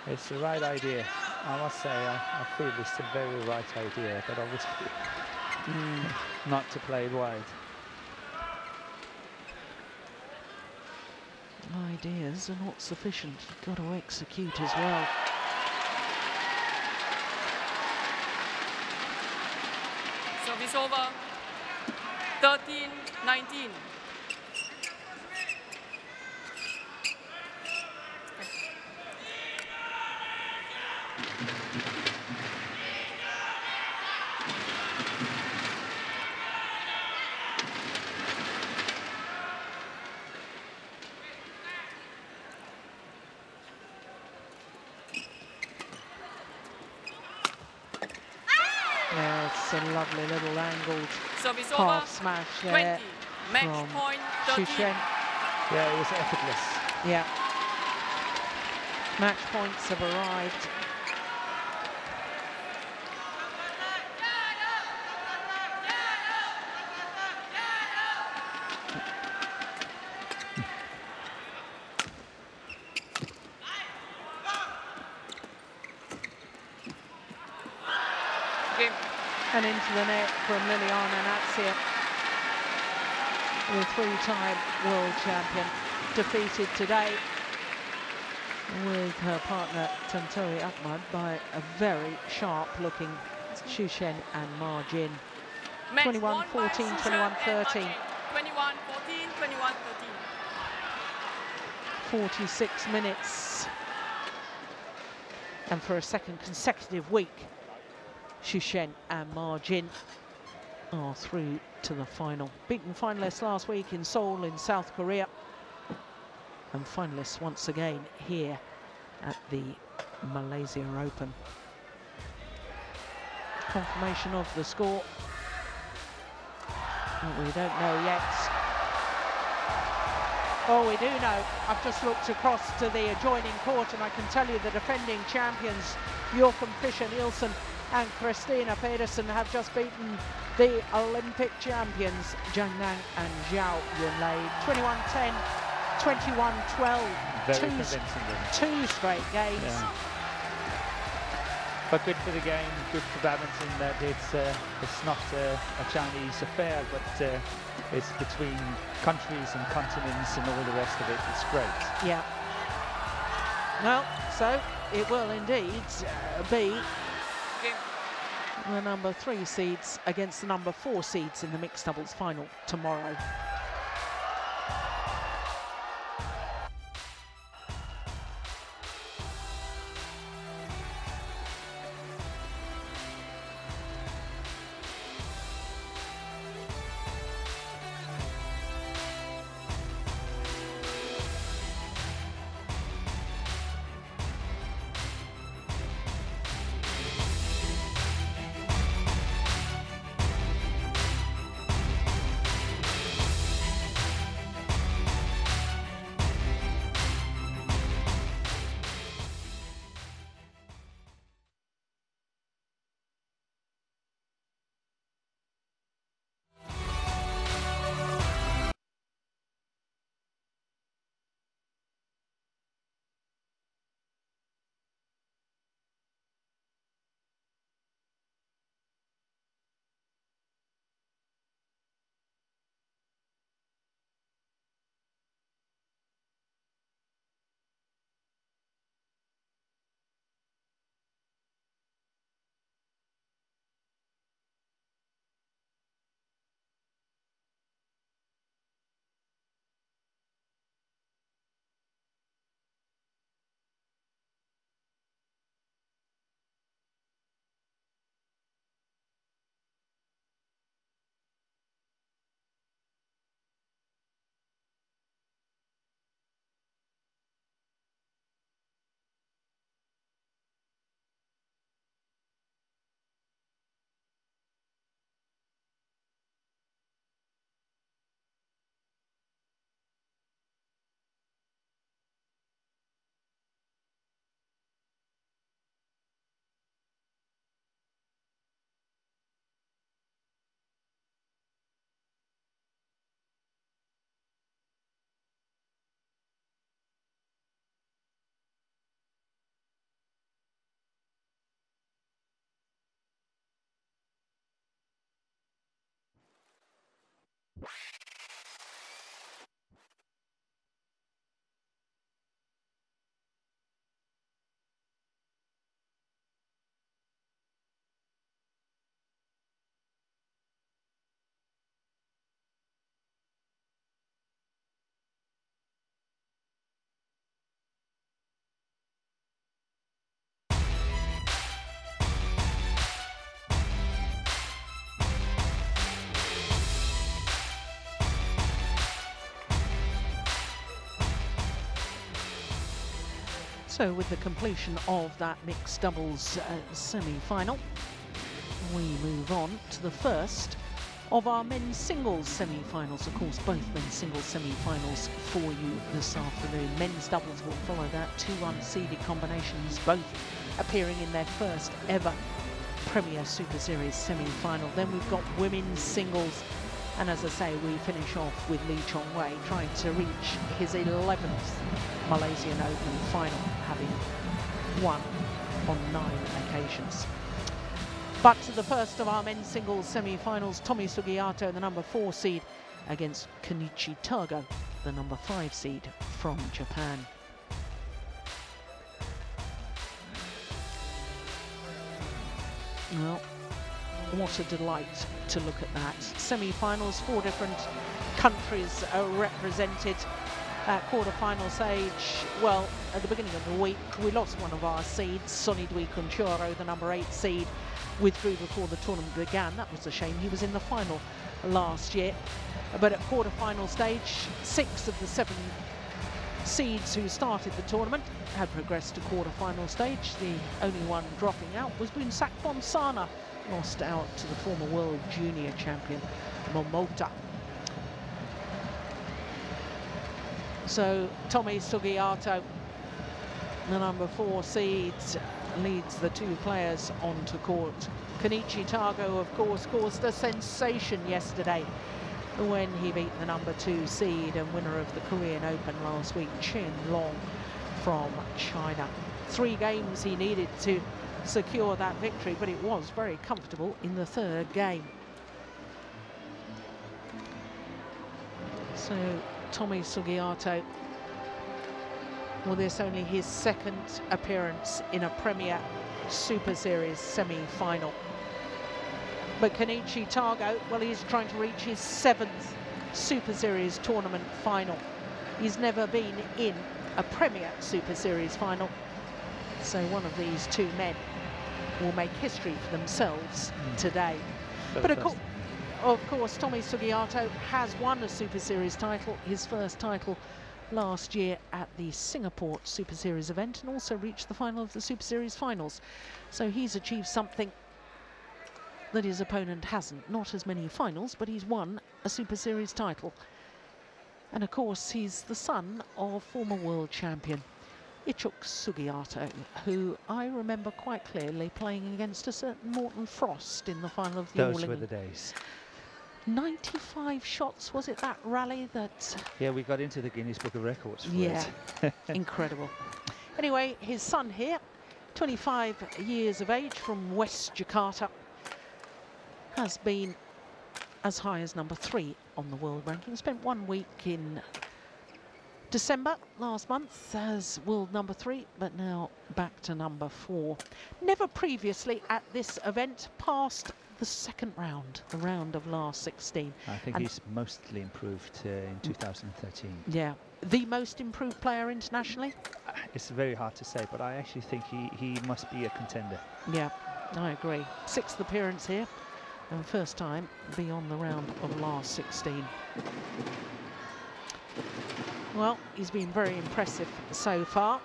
It's the right idea. I must say, I feel it's the very right idea, but obviously not to play it wide. Ideas are not sufficient. You've got to execute as well. Service over. 13, 19. Yeah, it's a lovely little angled Service half over. smash 20. there. Match from point Xu 13. Chen. Yeah, it was effortless. Yeah. Match points have arrived. Game. And into the net from Liliana Natsir, the three-time world champion, defeated today with her partner Tantowi Ahmad by a very sharp-looking Xu Chen and Ma Jin. Match 21-14, won by Xu Chen and 21-13. 21-14, 21-13. 46 minutes. And for a second consecutive week, Xu Chen and Ma Jin are through to the final. Beaten finalists last week in Seoul in South Korea, and finalists once again here at the Malaysia Open. Confirmation of the score. Oh, we don't know yet. Oh, we do know. I've just looked across to the adjoining court and I can tell you the defending champions, Joachim Fischer-Nielsen and Christina Pedersen, have just beaten the Olympic champions, Zhang Nan and Zhao Yunlei. 21-10, 21-12. Very convincing. Two straight games. Yeah. But good for the game, good for badminton that it's not a Chinese affair, but it's between countries and continents and all the rest of it. It's great. Yeah. Well, so it will indeed be the number 3 seeds against the number 4 seeds in the mixed doubles final tomorrow. So with the completion of that mixed doubles semi-final, we move on to the first of our men's singles semi-finals. Of course, both men's singles semi-finals for you this afternoon. Men's doubles will follow that, 2 unseeded combinations, both appearing in their first ever Premier Super Series semi-final. Then we've got women's singles, and as I say, we finish off with Lee Chong-wei trying to reach his 11th Malaysian Open final, having won on 9 occasions. But to the first of our men's singles semi-finals, Tomi Sugiyato, the number 4 seed, against Kenichi Tago, the number 5 seed from Japan. Well, what a delight to look at that. Semi-finals, 4 different countries are represented. At quarter-final stage, well, at the beginning of the week, we lost one of our seeds, Sonny Dwi Kunchoro, the number 8 seed, withdrew before the tournament began. That was a shame. He was in the final last year. But at quarter-final stage, 6 of the 7 seeds who started the tournament had progressed to quarter-final stage. The only one dropping out was Bunsak Bonsana, lost out to the former world junior champion Momota. So Tommy Sugiyato, the number 4 seed, leads the 2 players onto court. Kenichi Tago, of course, caused a sensation yesterday when he beat the number 2 seed and winner of the Korean Open last week, Chen Long from China. 3 games he needed to secure that victory, but it was very comfortable in the 3rd game. So Tommy Sugiyato, well, this only his 2nd appearance in a Premier Super Series semi-final. But Kenichi Tago, well, he's trying to reach his 7th Super Series tournament final. He's never been in a Premier Super Series final. So one of these 2 men will make history for themselves today. But of course, Tommy Sugiyato has won a Super Series title, his first title last year at the Singapore Super Series event, and also reached the final of the Super Series finals. So he's achieved something that his opponent hasn't. Not as many finals, but he's won a Super Series title. And of course, he's the son of former world champion Ichuk Sugiyato, who I remember quite clearly playing against a certain Morton Frost in the final of the All England. Those were the days. 95 shots, was it that rally that... Yeah, we got into the Guinness Book of Records for yeah, it. incredible. Anyway, his son here, 25 years of age, from West Jakarta, has been as high as number 3 on the world ranking. Spent 1 week in December last month as world number 3, but now back to number 4. Never previously at this event passed the 2nd round, the round of last 16. I think he's mostly improved in 2013. Yeah, the most improved player internationally? It's very hard to say, but I actually think he must be a contender. Yeah, I agree. 6th appearance here, and first time beyond the round of last 16. Well, he's been very impressive so far.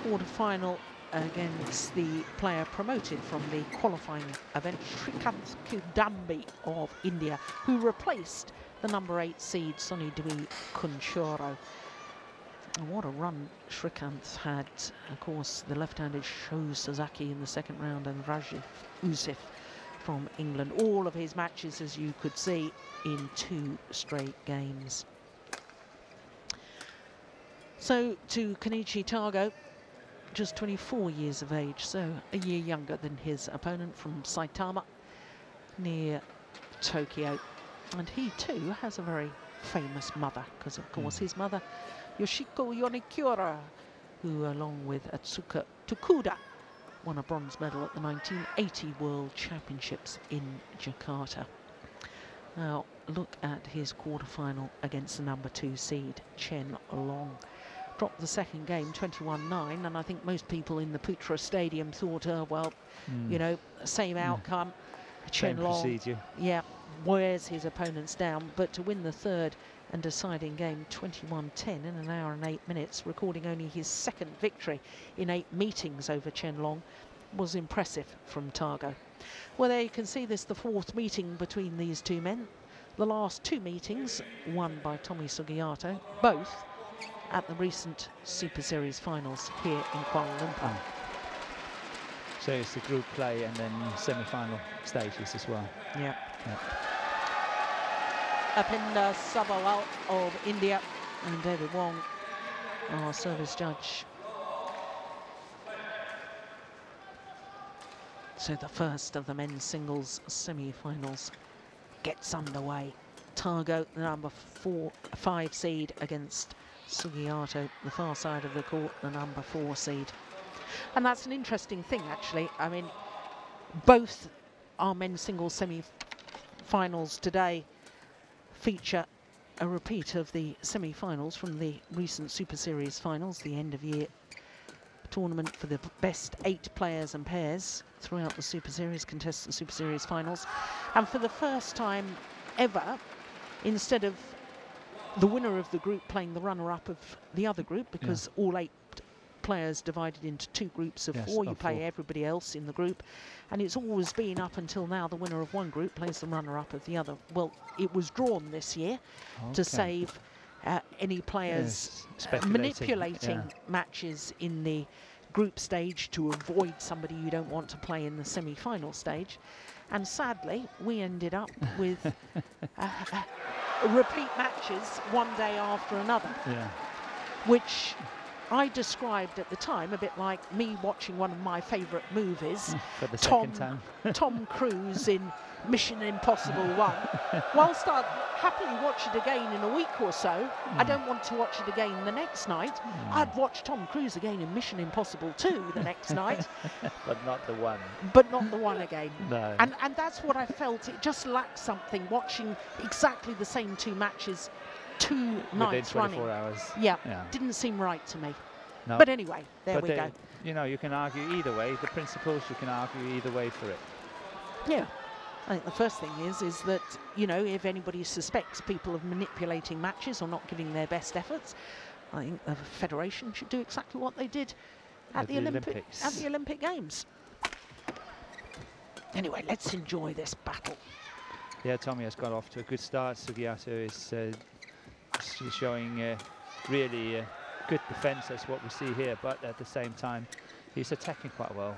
Quarter-final against the player promoted from the qualifying event, Srikanth Kudambi of India, who replaced the number 8 seed Sonny Dwi Kunchoro. And what a run Srikanth had. Of course, the left-handed Sho Sasaki in the 2nd round, and Rajiv Usif from England. All of his matches, as you could see, in 2 straight games. So to Kenichi Tago, just 24 years of age, so a year younger than his opponent from Saitama near Tokyo. And he too has a very famous mother, because of course his mother, Yoshiko Yonikyura, who along with Atsuka Tokuda won a bronze medal at the 1980 World Championships in Jakarta. Now look at his quarter-final against the number 2 seed, Chen Long. Dropped the 2nd game 21-9, and I think most people in the Putra Stadium thought, oh, well, you know, same outcome. Chen Long, procedure. Yeah, wears his opponents down, but to win the 3rd and deciding game 21-10 in an hour and 8 minutes, recording only his 2nd victory in 8 meetings over Chen Long, was impressive from Tago. Well, there you can see this, the 4th meeting between these 2 men. The last 2 meetings won by Tommy Sugiyato, both at the recent Super Series finals here in Kuala Lumpur. So it's the group play and then semi-final stages as well. Yeah. Apinda Sabawal of India and David Wong, our service judge. So the first of the men's singles semi-finals gets underway. Tago, the number 5 seed, against Sugiyato, the far side of the court, the number 4 seed. And that's an interesting thing, actually. I mean, both our men's singles semi-finals today feature a repeat of the semi-finals from the recent Super Series finals, the end of year tournament for the best 8 players and pairs throughout the Super Series, contestant Super Series finals. And for the first time ever, instead of the winner of the group playing the runner-up of the other group, because all 8 players divided into 2 groups of 4, you play everybody else in the group, and it's always been up until now the winner of one group plays the runner-up of the other. Well, it was drawn this year to save any players manipulating matches in the group stage to avoid somebody you don't want to play in the semi-final stage. And sadly, we ended up with repeat matches one day after another, which I described at the time a bit like me watching one of my favourite movies, for the second time. Tom Cruise in Mission Impossible 1. Whilst I'd happily watch it again in a week or so, I don't want to watch it again the next night. I'd watch Tom Cruise again in Mission Impossible 2 the next night. But not the one. But not the one again. No. And that's what I felt. It just lacked something, watching exactly the same 2 matches 2 nights running. Within 24 hours. Yeah, didn't seem right to me. No. But anyway, there we go. You know, you can argue either way. The principles, you can argue either way for it. Yeah. I think the first thing is that, you know, if anybody suspects people of manipulating matches or not giving their best efforts, I think the Federation should do exactly what they did at the Olympics. At the Olympic Games. Anyway, let's enjoy this battle. Yeah, Tommy has got off to a good start. Sugiyato is showing really good defence. That's what we see here, but at the same time, he's attacking quite well.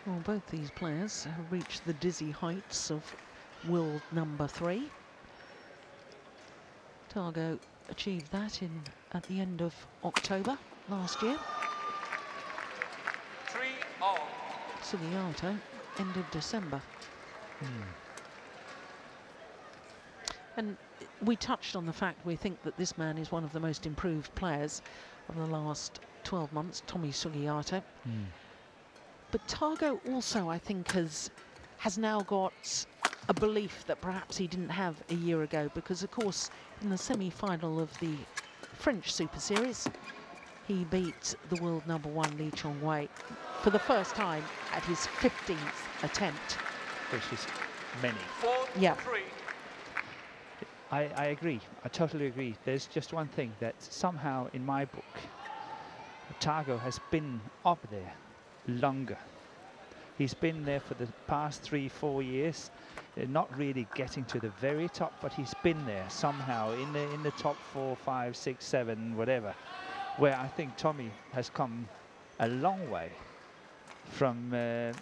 Well, both these players have reached the dizzy heights of world number 3. Targo achieved that at the end of October last year. 3-all. Sugiyato, end of December. And we touched on the fact we think that this man is one of the most improved players of the last 12 months, Tommy Sugiyato. But Targo also, I think, has now got a belief that perhaps he didn't have a year ago, because, of course, in the semi-final of the French Super Series, he beat the world number 1 Lee Chong-wei for the first time at his 15th attempt. Which is many. 4-3. I agree. I totally agree. There's just one thing that somehow in my book, Targo has been up there longer. He's been there for the past 3-4 years, not really getting to the very top, but he's been there somehow in the top 4, 5, 6, 7, whatever. Where I think Tommy has come a long way from,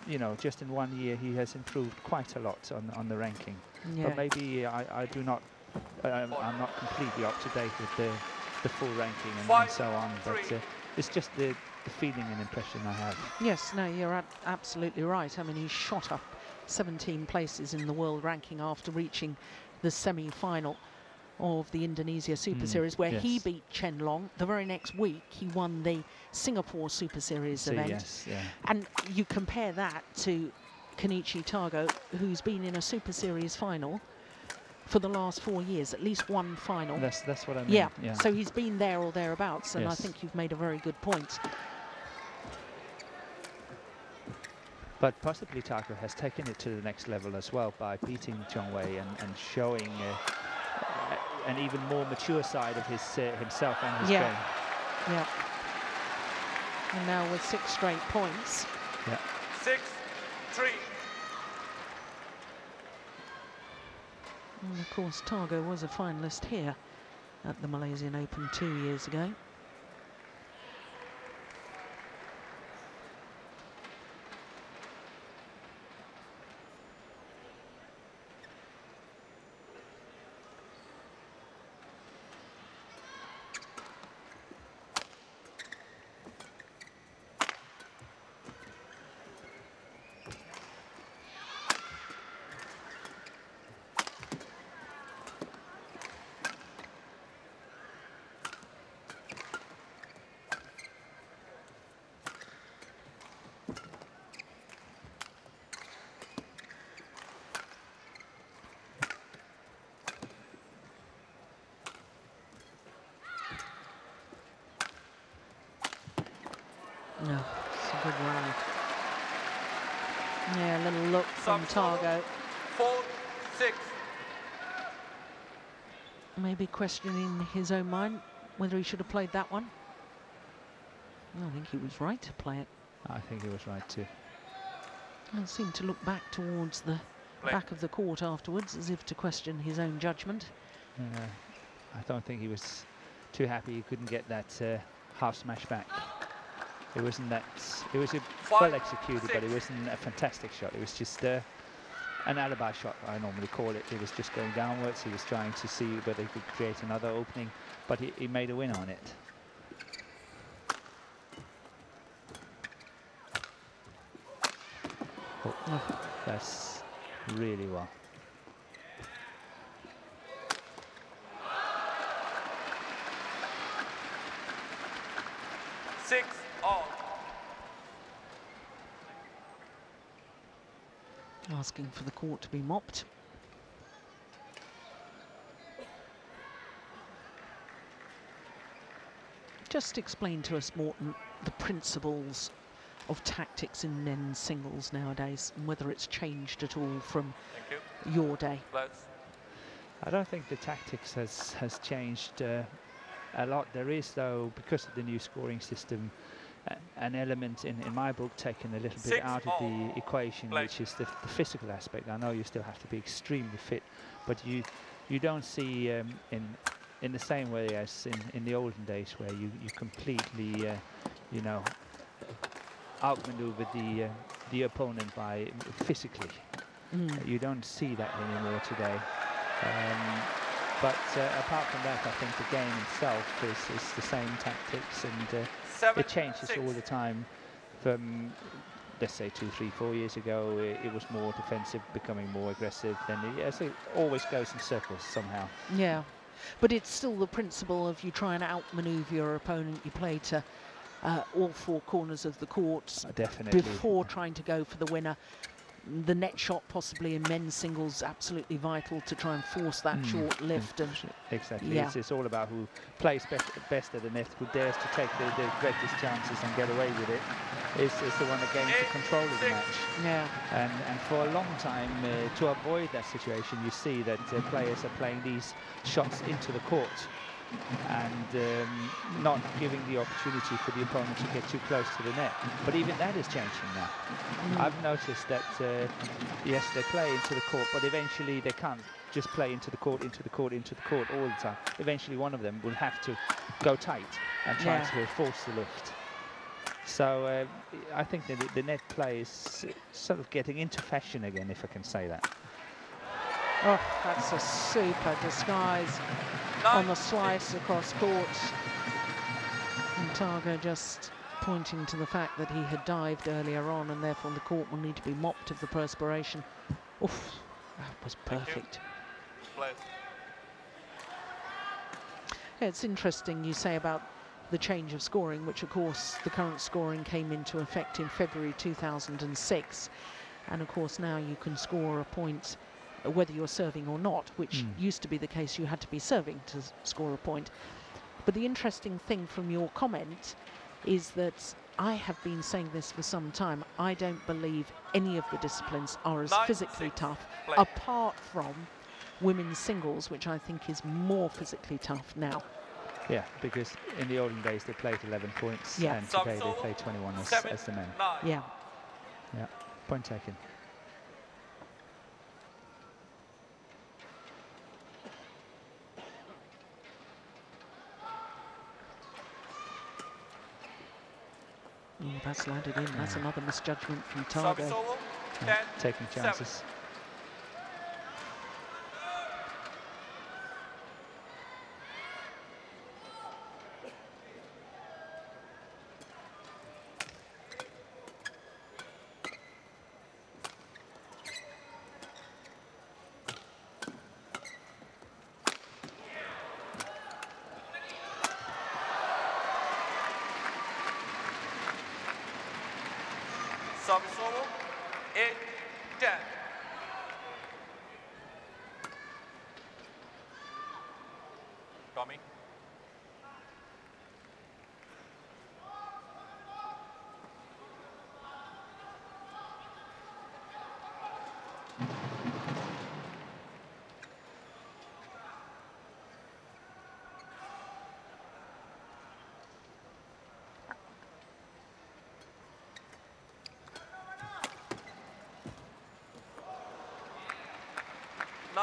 you know, just in 1 year he has improved quite a lot on the ranking. But maybe I'm not completely up to date with the full ranking and so on. But it's just the feeling and impression I have. Yes, no, you're absolutely right. I mean, he shot up 17 places in the world ranking after reaching the semi-final of the Indonesia Super Series, where he beat Chen Long. The very next week, he won the Singapore Super Series event. And you compare that to Kenichi Targo, who's been in a Super Series final for the last 4 years, at least one final. That's what I mean. Yeah, so he's been there or thereabouts, and I think you've made a very good point. But possibly Targo has taken it to the next level as well by beating Chong-wei and showing an even more mature side of his himself and his game. Yeah. And now with 6 straight points. 6-3. And of course, Targo was a finalist here at the Malaysian Open 2 years ago. Yeah, a little look from Targo. 4-6. Maybe questioning his own mind whether he should have played that one. I think he was right to play it. I think he was right too. He seemed to look back towards the back of the court afterwards, as if to question his own judgment. I don't think he was too happy he couldn't get that half smash back. It wasn't that. It was well executed, but it wasn't a fantastic shot. It was just an alibi shot, I normally call it. It was just going downwards. He was trying to see whether he could create another opening, but he made a win on it. Oh, that's really well. Six all. Asking for the court to be mopped. Just explain to us, Morten, the principles of tactics in men's singles nowadays, and whether it's changed at all from your day. I don't think the tactics has changed a lot. There is, though, because of the new scoring system, an element in my book taken a little bit out of the equation, which is the physical aspect. I know you still have to be extremely fit, but you don't see in the same way as in the olden days, where you completely you know, outmaneuver the opponent by physically. You don't see that anymore today. But apart from that, I think the game itself is the same tactics, and it changes all the time. From, let's say, 2, 3, 4 years ago, it was more defensive, becoming more aggressive. Then it always goes in circles somehow. Yeah, but it's still the principle of you try and outmaneuver your opponent. You play to all four corners of the court definitely before trying to go for the winner. The net shot, possibly in men's singles, absolutely vital to try and force that short lift. And exactly, yeah. it's all about who plays best at the net, who dares to take the greatest chances and get away with it. Is the one that gains the control of the match. Yeah. And for a long time, to avoid that situation, you see that players are playing these shots into the court and not giving the opportunity for the opponent to get too close to the net. But even that is changing now. I've noticed that, yes, they play into the court, but eventually they can't just play into the court, into the court, into the court all the time. Eventually one of them will have to go tight and try to force the lift. So I think that the net play is sort of getting into fashion again, if I can say that. Oh, that's a super disguise on the slice across court. And Targo just pointing to the fact that he had dived earlier on, and therefore the court will need to be mopped of the perspiration. Oof, that was perfect. Yeah, it's interesting you say about the change of scoring, which of course the current scoring came into effect in February 2006. And of course now you can score a point whether you're serving or not, which used to be the case. You had to be serving to score a point. But the interesting thing from your comment is that I have been saying this for some time. I don't believe any of the disciplines are as physically tough, apart from women's singles, which I think is more physically tough now. Yeah, because in the olden days they played 11 points, and today they play 21 as the men. Yeah. Yeah, point taken. Oh, that's landed in. That's another misjudgment from Targo. Taking chances. Service over, 8-10. Tommy.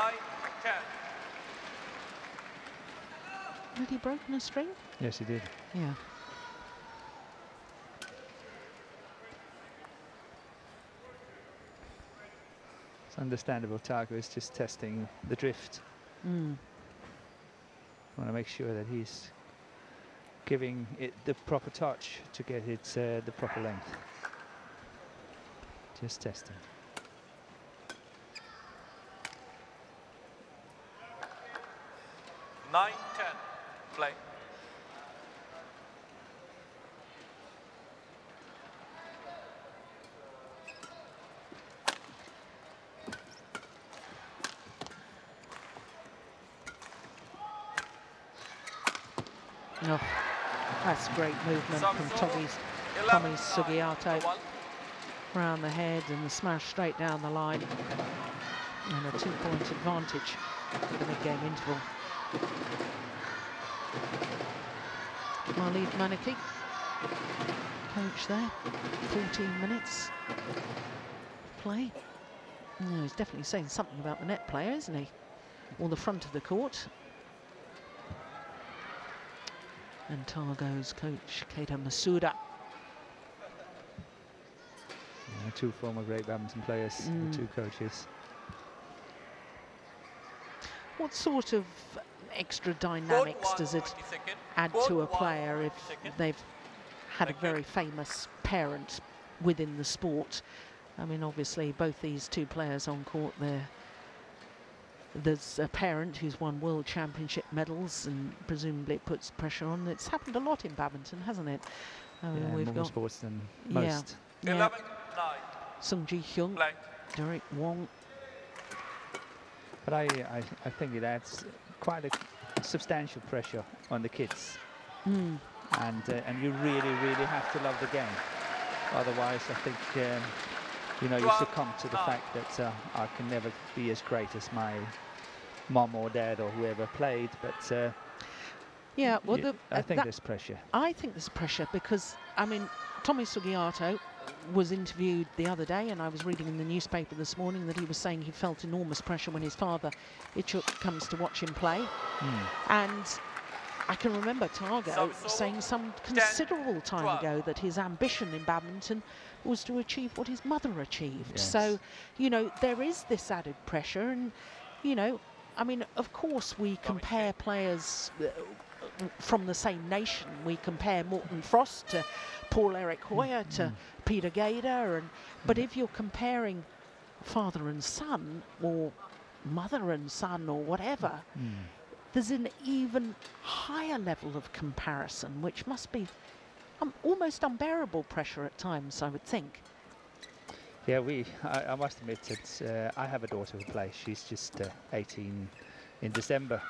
9-10. Had he broken a string? Yes, he did. Yeah. It's understandable. Targo is just testing the drift. Mm. Want to make sure that he's giving it the proper touch to get it the proper length. Just testing. 9-10. Play. Oh, that's great movement from Tommy Sugiato. Round the head and the smash straight down the line. And a 2-point advantage for the mid-game interval. Walid Manaki, coach there, 14 minutes play. Oh, he's definitely saying something about the net player, isn't he? Or the front of the court. And Targo's coach, Keita Masuda. Yeah, two former great badminton players, the two coaches. What sort of extra dynamics does it add to a player if they've had a very famous parent within the sport? I mean, obviously, both these two players on court there. There's a parent who's won World Championship medals, and presumably it puts pressure on. It's happened a lot in badminton, hasn't it? I mean, Yeah, we've more got sports than most. Yeah. 11-9. Sung Ji Hyun, Play. Derek Wong. But I think it adds quite a substantial pressure on the kids. And you really have to love the game. Otherwise, I think you know, you succumb to the fact that I can never be as great as my mom or dad or whoever played. But Yeah, well, yeah, I think there's pressure. I think there's pressure because, I mean, Tommy Sugiato was interviewed the other day, and I was reading in the newspaper this morning that he was saying he felt enormous pressure when his father, Ichuk, comes to watch him play. And I can remember Targo saying some considerable time ago that his ambition in badminton was to achieve what his mother achieved. Yes. So, you know, there is this added pressure, and, you know, I mean, of course we compare players from the same nation. We compare Morten Frost to Paul-Erik Hoyer to Peter Gader, and but if you're comparing father and son or mother and son or whatever, there's an even higher level of comparison, which must be almost unbearable pressure at times, I would think. Yeah, I must admit that I have a daughter who plays. She's just 18 in December,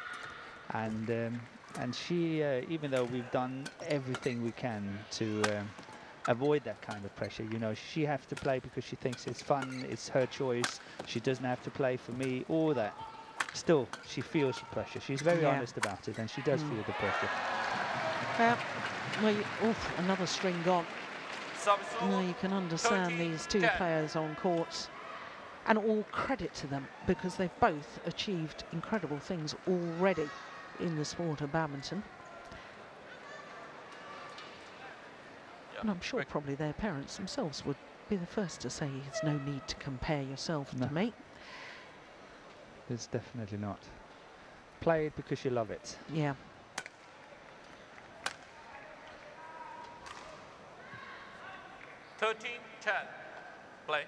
and she, even though we've done everything we can to avoid that kind of pressure, you know, she has to play because she thinks it's fun, it's her choice. She doesn't have to play for me, all that. Still, she feels the pressure. She's very honest about it, and she does feel the pressure. Well, another string gone. Now you can understand these two players on court, and all credit to them because they've both achieved incredible things already in the sport of badminton. And I'm sure probably their parents themselves would be the first to say there's no need to compare yourself to me. It's definitely not. Play it because you love it. Yeah. Thirteen, 10. Play.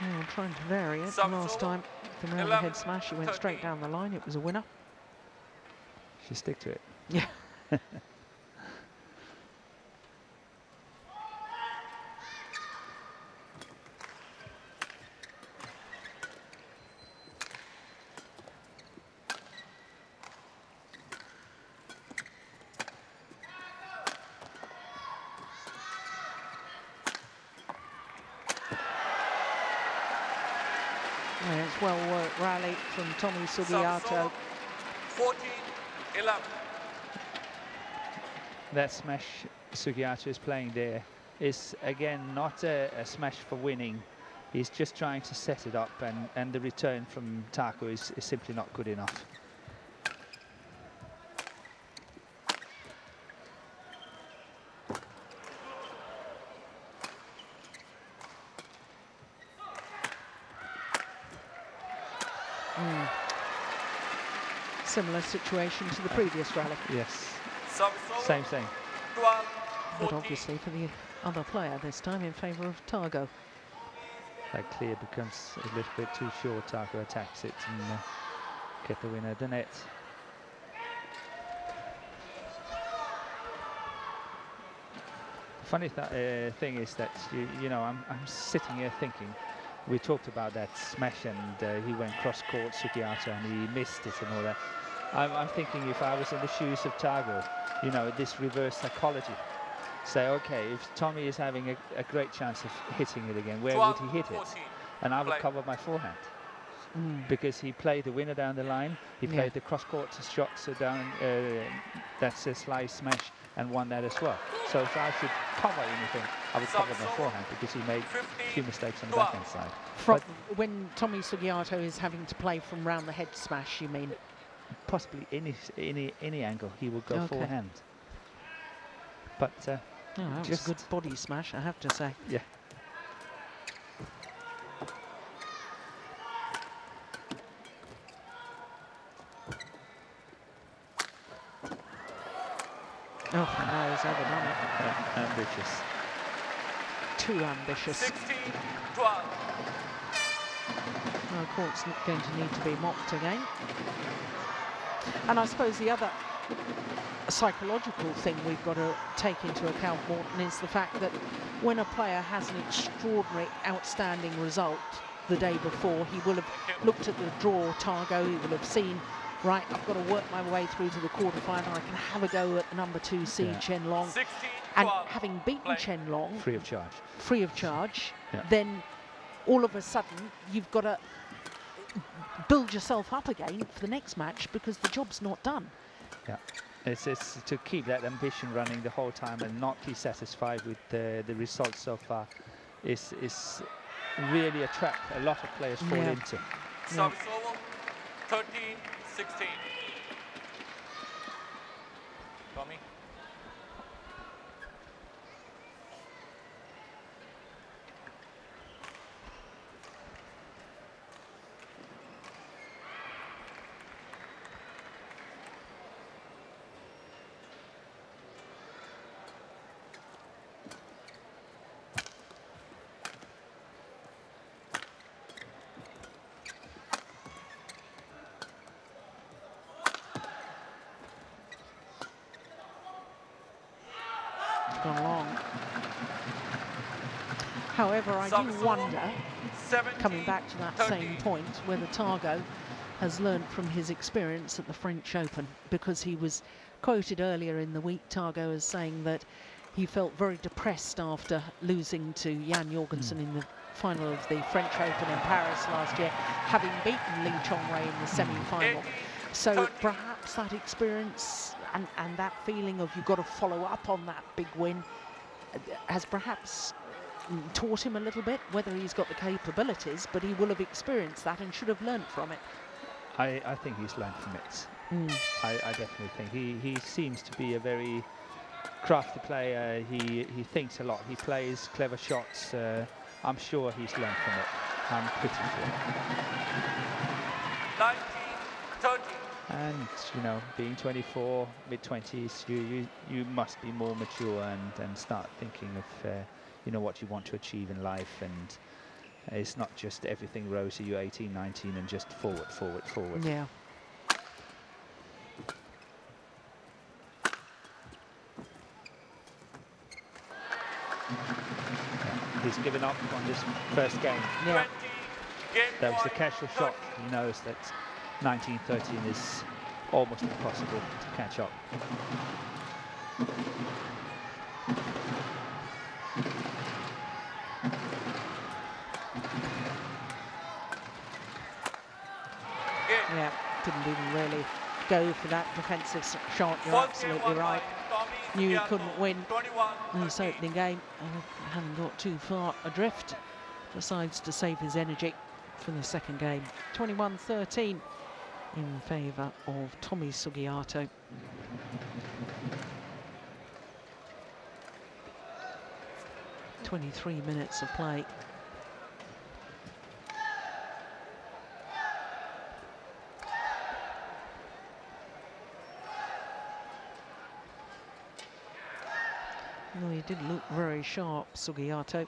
Oh, trying to vary it. Last time, the round-the-head smash, he went straight down the line. It was a winner. She stick to it. Yeah. Yeah, it's well worked rally from Tommy Sugiato. 14-11. That smash Sugiato is playing there is again not a smash for winning. He's just trying to set it up, and the return from Taco is simply not good enough. Similar situation to the previous rally. Yes, Service over. same thing. 12, But 14. obviously for the other player this time in favour of Targo. That clear becomes a little bit too short. Taco attacks it and get the winner at the net. Funny thing is that you know I'm sitting here thinking, we talked about that smash and he went cross court Sugiyato and he missed it and all that. I'm thinking if I was in the shoes of Tago, you know, this reverse psychology. Say, okay, if Tommy is having a great chance of hitting it again, where 12, would he hit it? 14. And I would Play. cover my forehand. Because he played the winner down the line, he played the cross-court shots down, that's a slice smash, and won that as well. So if I should cover anything, I would cover my forehand because he made a few mistakes on the backhand side. From when Tommy Sugiyato is having to play from round the head smash, you mean? Possibly any angle, he will go forehand. But that was a good body smash, I have to say. Yeah. Oh, no, he's overdone it. Ambitious. Too ambitious. 16, 12. Well, the court's going to need to be mopped again. And I suppose the other psychological thing we've got to take into account, Morton, is the fact that when a player has an extraordinary, outstanding result the day before, he will have looked at the draw Targo, he will have seen, right, I've got to work my way through to the quarterfinal, I can have a go at the number 2 seed Chen Long. 16, And 12. having beaten Chen Long Free of charge. free of charge, then all of a sudden you've got to build yourself up again for the next match because the job's not done. Yeah, it's to keep that ambition running the whole time and not be satisfied with the results so far is really a trap a lot of players fall into. Service over. 13, 16. Tommy. Gone long. However, I do wonder, coming back to that same point, whether Targo has learned from his experience at the French Open, because he was quoted earlier in the week, Targo, as saying that he felt very depressed after losing to Jan Jorgensen in the final of the French Open in Paris last year, having beaten Lee Chong-wei in the semi-final. So perhaps that experience and that feeling of you've got to follow up on that big win has perhaps taught him a little bit, whether he's got the capabilities, but he will have experienced that and should have learned from it. I think he's learned from it. I definitely think he seems to be a very crafty player. He thinks a lot. He plays clever shots. I'm sure he's learned from it. I'm pretty sure. 19, 30. And you know, being 24, mid-20s, you must be more mature and start thinking of you know, what you want to achieve in life, and it's not just everything rosy. You're 18, 19, and just forward, forward, forward. Yeah. He's given up on this first game. Yeah. That was a casual shot. He knows that 19-13 is almost impossible to catch up. Yeah, didn't even really go for that defensive shot. You're absolutely right. Knew he couldn't win in this opening game. Hadn't got too far adrift. Decides to save his energy for the second game. 21-13 in favour of Tommy Sugiyato. "23 minutes of play. Well, he did look very sharp, Sugiyato.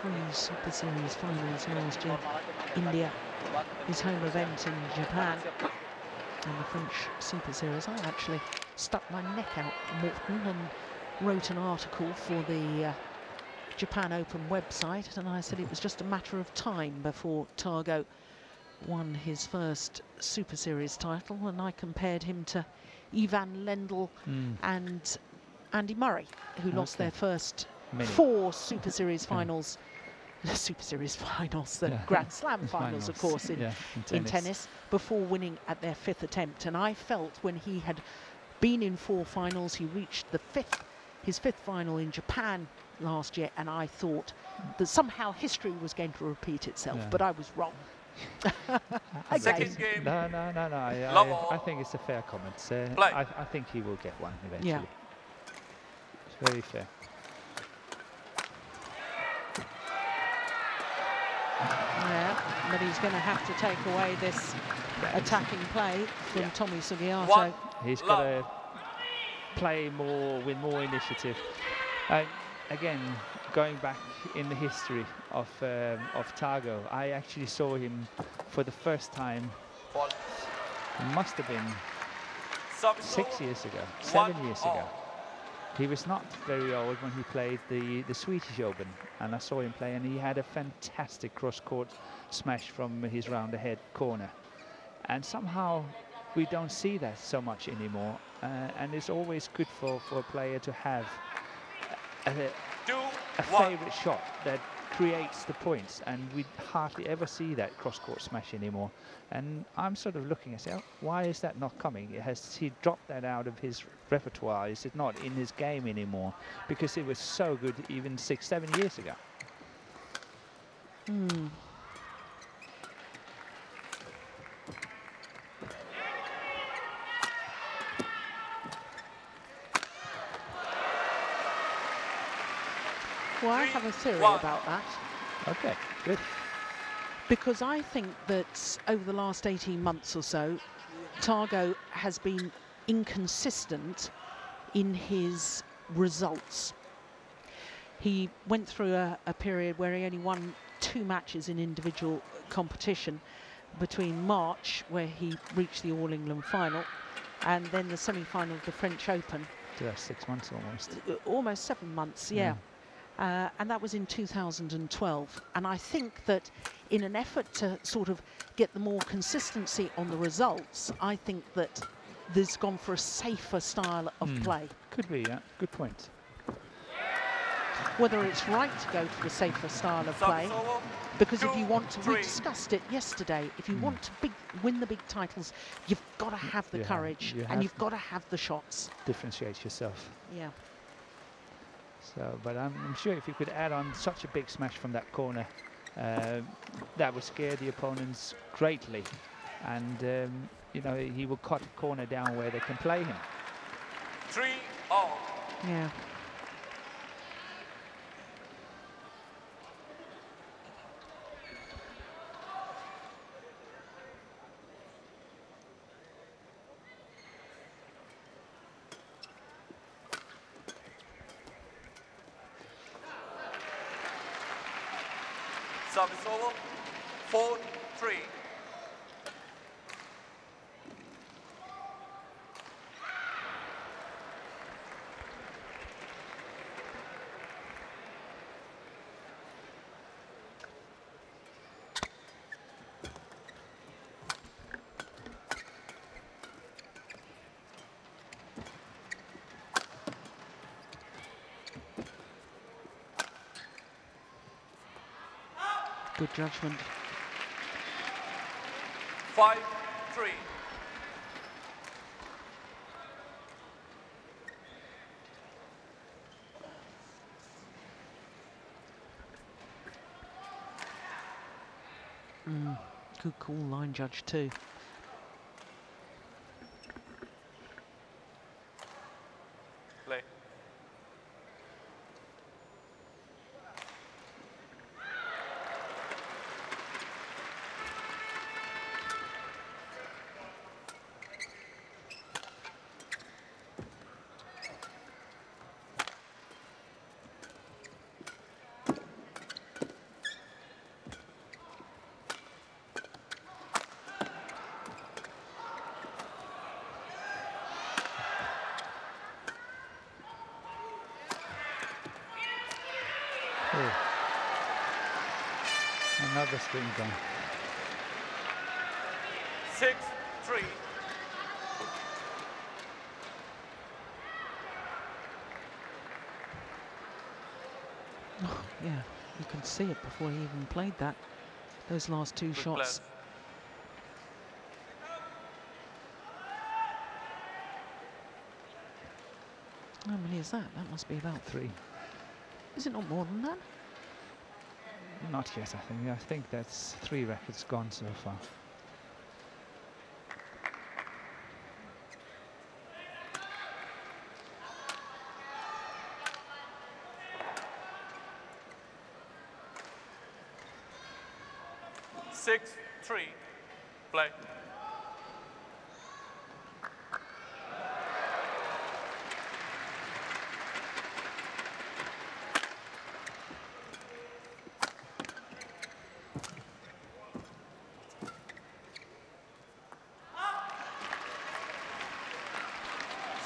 Three Super Series finals last year. India, his home event in Japan, and the French Super Series. I actually stuck my neck out, Morton, and wrote an article for the Japan Open website, and I said it was just a matter of time before Targo won his first Super Series title, and I compared him to Ivan Lendl and Andy Murray, who lost their first 4 Super Series finals. Super Series finals, the Grand Slam finals, of course, in tennis, before winning at their 5th attempt. And I felt when he had been in 4 finals, he reached his 5th final in Japan last year, and I thought that somehow history was going to repeat itself, but I was wrong. Second game. No. I think it's a fair comment. I think he will get one eventually. Yeah. It's very fair. Yeah, but he's going to have to take away this attacking play from Tommy Sugiyato. He's got to play more with more initiative. Again, going back in the history of Targo, I actually saw him for the first time. It must have been 6 years ago, 7 years ago. He was not very old when he played the Swedish Open, and I saw him play, and he had a fantastic cross-court smash from his round-ahead corner. And somehow we don't see that so much anymore, and it's always good for a player to have a favourite shot that creates the points, and we hardly ever see that cross-court smash anymore. And I'm sort of looking and saying, why is that not coming? Has he dropped that out of his repertoire? Is it not in his game anymore? Because it was so good even 6-7 years ago. Well, I have a theory about that. Okay, good. Because I think that over the last 18 months or so, Targo has been inconsistent in his results. He went through a period where he only won 2 matches in individual competition, between March, where he reached the All England final, and then the semi-final of the French Open. So that's 6 months almost. Almost 7 months, yeah. And that was in 2012. And I think that in an effort to sort of get the more consistency on the results, I think that there's gone for a safer style of play. Could be, yeah. Good point. Whether it's right to go for the safer style of play, because if you want to, we discussed it yesterday, if you want to win the big titles, you've got to have the courage, and you've got to have the shots. Differentiate yourself. Yeah. So, but I'm sure if you could add on such a big smash from that corner, that would scare the opponents greatly, and you know, he will cut the corner down where they can play him. 3-all. Yeah. Service over. 4-3. Good judgment. 5-3. Good call, line judge too. Play. Oh. Another string gone. 6-3. Oh, yeah, you can see it before he even played that. Those last two shots. How many is that? That must be about 3. Is it not more than that? Not yet, I think. I think that's 3 records gone so far. Six, 3. Play.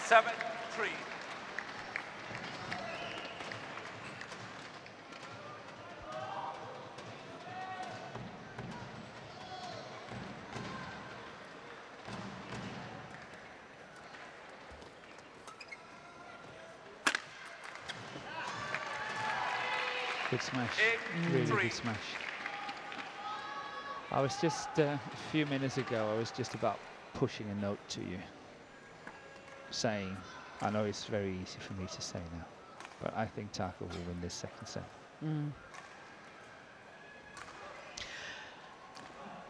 Seven, 3. Good smash. 8-3. Really good smash. I was just, a few minutes ago, I was just about pushing a note to you, saying, I know it's very easy for me to say now, but I think Taka will win this second set.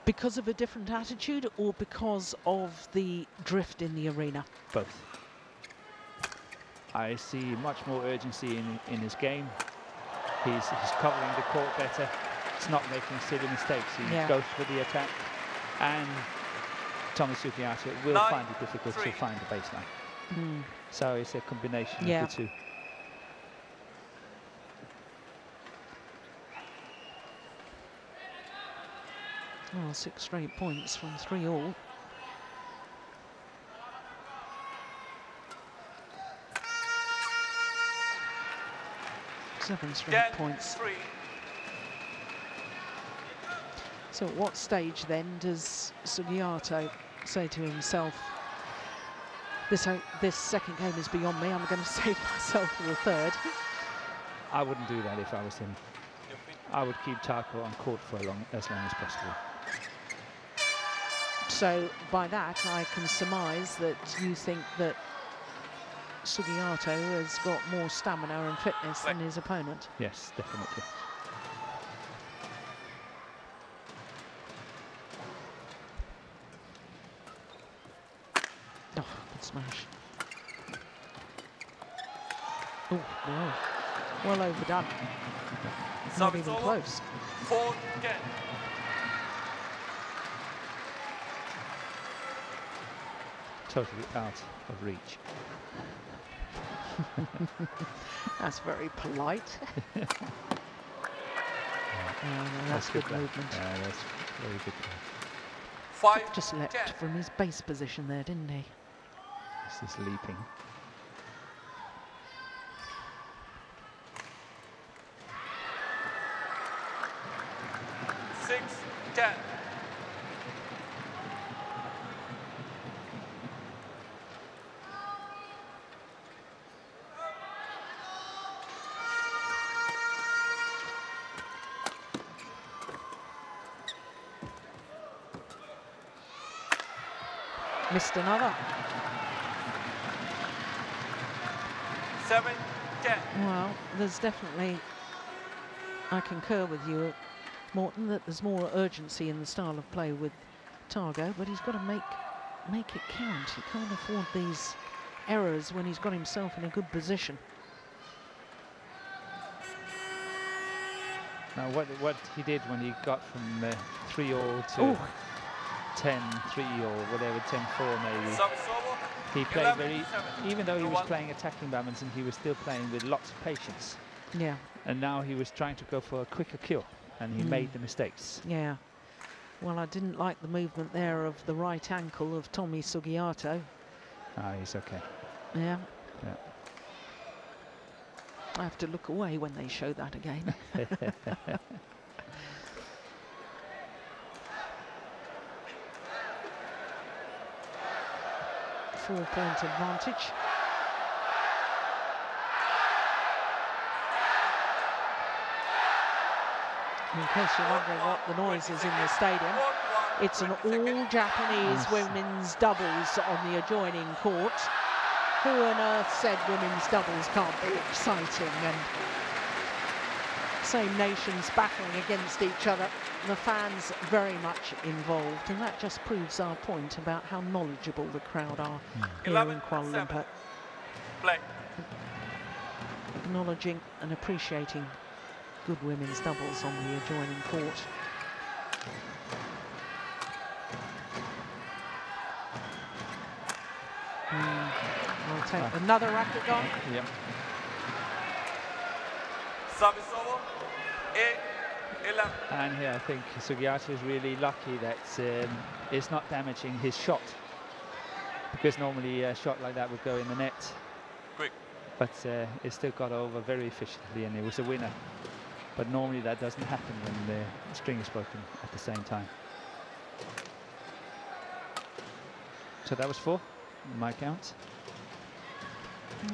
Because of a different attitude or because of the drift in the arena? Both. I see much more urgency in his game. He's covering the court better. He's not making silly mistakes. He goes for the attack. And Thomas Sugiyato will find it difficult to find the baseline. So it's a combination of the two. Well, 6 straight points from 3 all. Seven straight points. 3. So at what stage then does Sugiyato say to himself, this second game is beyond me, I'm going to save myself for the third? I wouldn't do that if I was him. I would keep Taka on court for as long as possible. So by that I can surmise that you think that Sugiyato has got more stamina and fitness than his opponent. Yes, definitely. Oh, good smash. Oh, wow. Well overdone. Not even close. 4-10. Totally out of reach. That's very polite. That's good movement. Yeah, that's very good. 5, Just leapt 10. from his base position there, didn't he? This is leaping. Six, 10. Missed another. 7-10. Well, there's definitely, I concur with you, Morton, that there's more urgency in the style of play with Targo, but he's got to make it count. He can't afford these errors when he's got himself in a good position. Now, what he did when he got from 3-all to 10-3 or whatever, 10-4 maybe. He played very, even though he was playing attacking badminton, he was still playing with lots of patience. Yeah. And now he was trying to go for a quicker kill, and he made the mistakes. Yeah. Well, I didn't like the movement there of the right ankle of Tommy Sugiato. Ah, he's okay. Yeah. Yeah. I have to look away when they show that again. 4-point advantage. In case you're wondering what the noise is in the stadium, it's an all-Japanese women's doubles on the adjoining court. Who on earth said women's doubles can't be exciting? And same nations battling against each other, the fans very much involved, and that just proves our point about how knowledgeable the crowd are here in Kuala Lumpur. Play. Acknowledging and appreciating good women's doubles on the adjoining court. We'll take another racket gone. Yep. Service over. 8-11. And here I think Sugiato is really lucky that it's not damaging his shot, because normally a shot like that would go in the net. Quick. But it still got over very efficiently, and it was a winner. But normally that doesn't happen when the string is broken at the same time. So that was 4, in my count.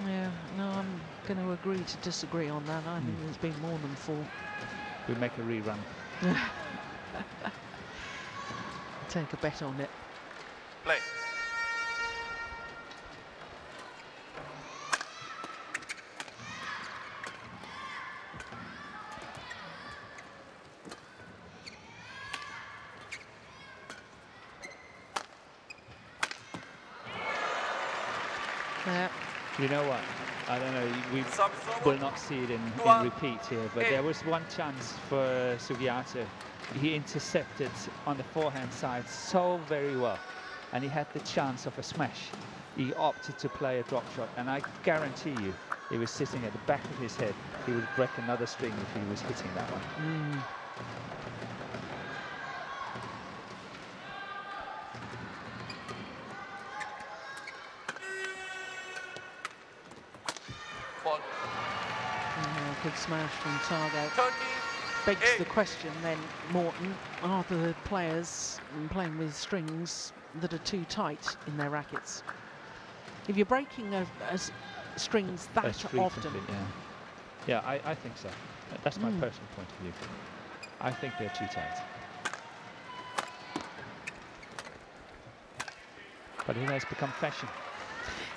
Yeah, no, I'm going to agree to disagree on that. I think there's been more than 4. We make a rerun. Take a bet on it. Play. Yeah. You know what? I don't know, we will not see it in repeat here, but there was one chance for Sugiato. He intercepted on the forehand side so very well, and he had the chance of a smash. He opted to play a drop shot, and I guarantee you, he was sitting at the back of his head. He would break another string if he was hitting that one. Good smash from Targo. 30. Begs the question then, Morton, are the players playing with strings that are too tight in their rackets? If you're breaking strings that often. Yeah, I think so. That's my personal point of view. I think they're too tight. But it has become fashion.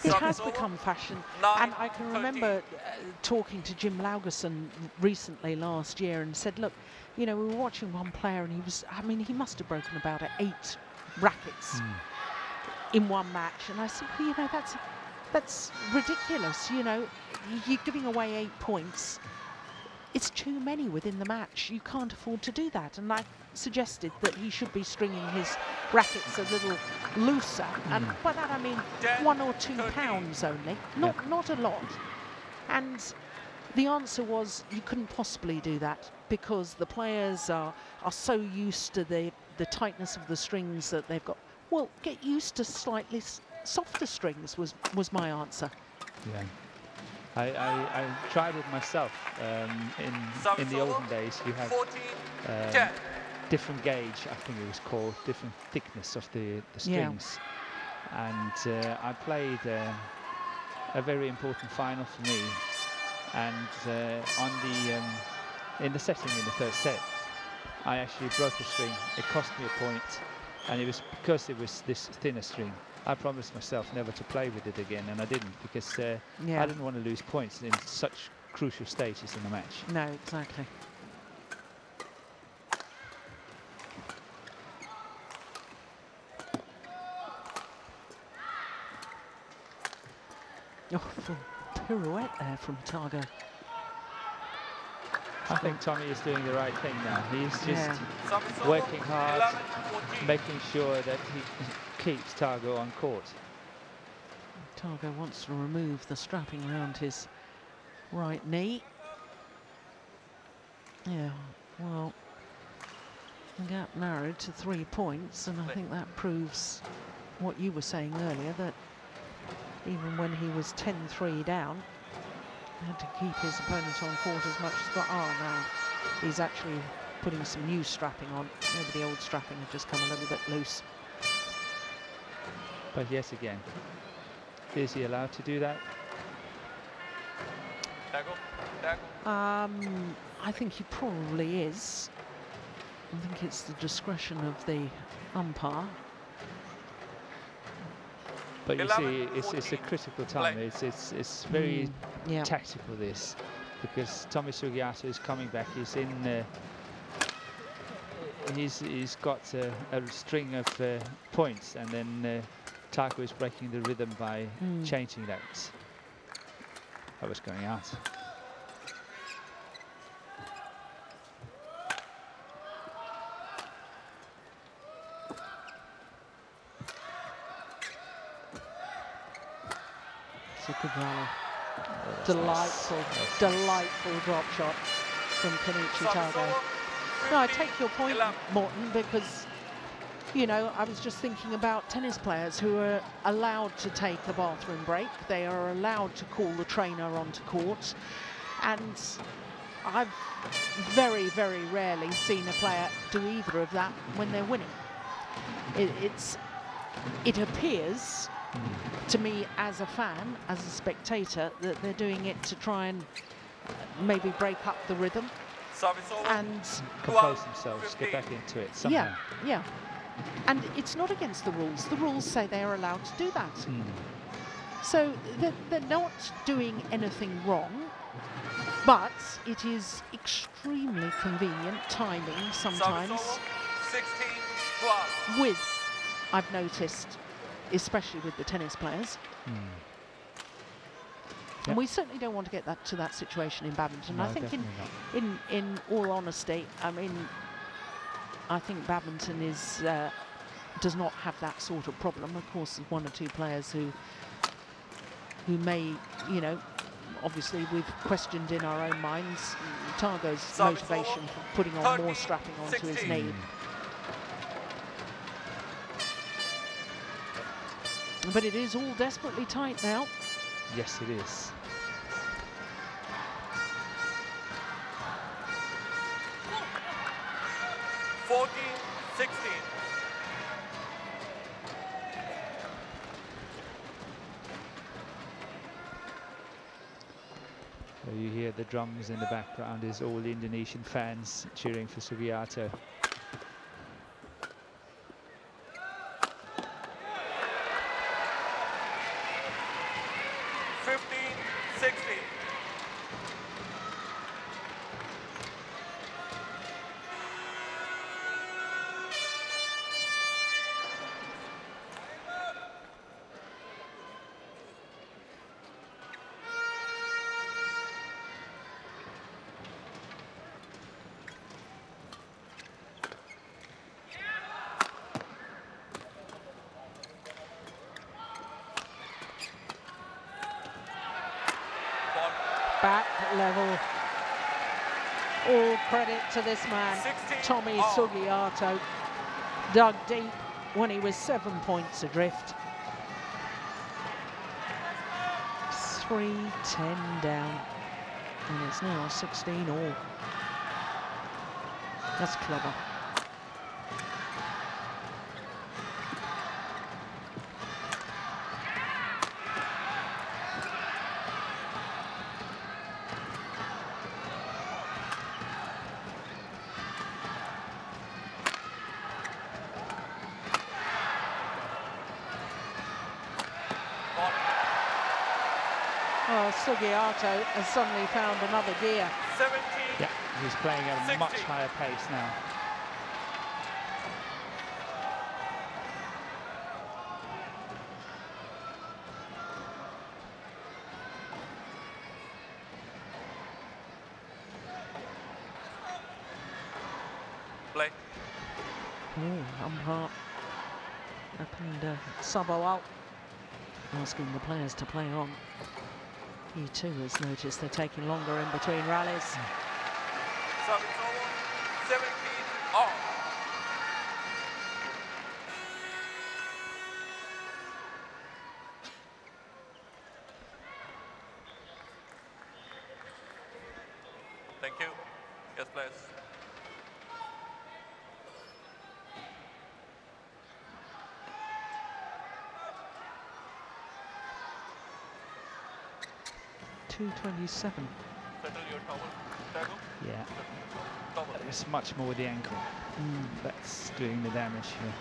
It has become fashion, and I can remember talking to Jim Laugerson recently last year and said, look, you know, we were watching one player and he was, I mean, he must have broken about 8 rackets in one match. And I said, well, you know, that's ridiculous, you know, you're giving away 8 points. It's too many within the match. You can't afford to do that. And I suggested that he should be stringing his rackets a little looser. And by that I mean 1 or 2 pounds only, not a lot. And the answer was you couldn't possibly do that because the players are so used to the tightness of the strings that they've got. Well, get used to slightly softer strings was my answer. Yeah. I tried it myself. In the olden days, you have different gauge, I think it was called, different thickness of the strings. And I played a very important final for me. And in the setting in the 3rd set, I actually broke a string. It cost me a point, and it was because it was this thinner string. I promised myself never to play with it again, and I didn't, because I didn't want to lose points in such crucial stages in the match. No, exactly. Oh, full pirouette there from Targo. I think Tommy is doing the right thing now. He's just working hard, making sure that he keeps Targo on court. Targo wants to remove the strapping around his right knee. Yeah, well, the gap narrowed to 3 points, and I think that proves what you were saying earlier, that even when he was 10-3 down, he had to keep his opponent on court as much as now he's actually putting some new strapping on. Maybe the old strapping had just come a little bit loose. But yes, again, is he allowed to do that? I think he probably is. I think it's the discretion of the umpire. But you see, it's a critical time. It's very tactical, this, because Tommy Sugiyato is coming back. He's in. He's got a string of points, and then Targo is breaking the rhythm by changing that. That was going out. It's a good rally. Delightful, delightful drop shot from Kenichi Targo. No, I take your point, Morton, because, you know, I was just thinking about tennis players who are allowed to take a bathroom break. They are allowed to call the trainer onto court. And I've very, very rarely seen a player do either of that when they're winning. It appears to me, as a fan, as a spectator, that they're doing it to try and maybe break up the rhythm and compose themselves, get back into it somehow. Yeah. And it's not against the rules. The rules say they are allowed to do that. So they're not doing anything wrong, but it is extremely convenient timing sometimes with, I've noticed, especially with the tennis players. And we certainly don't want to get to that situation in badminton. No, I think in all honesty, I mean, I think badminton does not have that sort of problem. Of course, there's one or two players who may, you know, obviously we've questioned in our own minds Targo's motivation for putting on more strapping onto his knee. But it is all desperately tight now. Yes, it is. So you hear the drums in the background, is all the Indonesian fans cheering for Sugiyato. Back level. All credit to this man, Tommy Sugiyato. Dug deep when he was 7 points adrift. 3-10 down. And it's now 16 all. That's clever. Now Sugiarto has suddenly found another gear. 17. Yeah, he's playing at a 60. much higher pace now. Play. Oh, umpire opened Sabo out, asking the players to play on. He too has noticed they're taking longer in between rallies. Service over. 17 all. Thank you. Yes, please. .227. Settle your towel. Tago. Yeah, Towel. it's much more with the ankle. That's doing the damage here.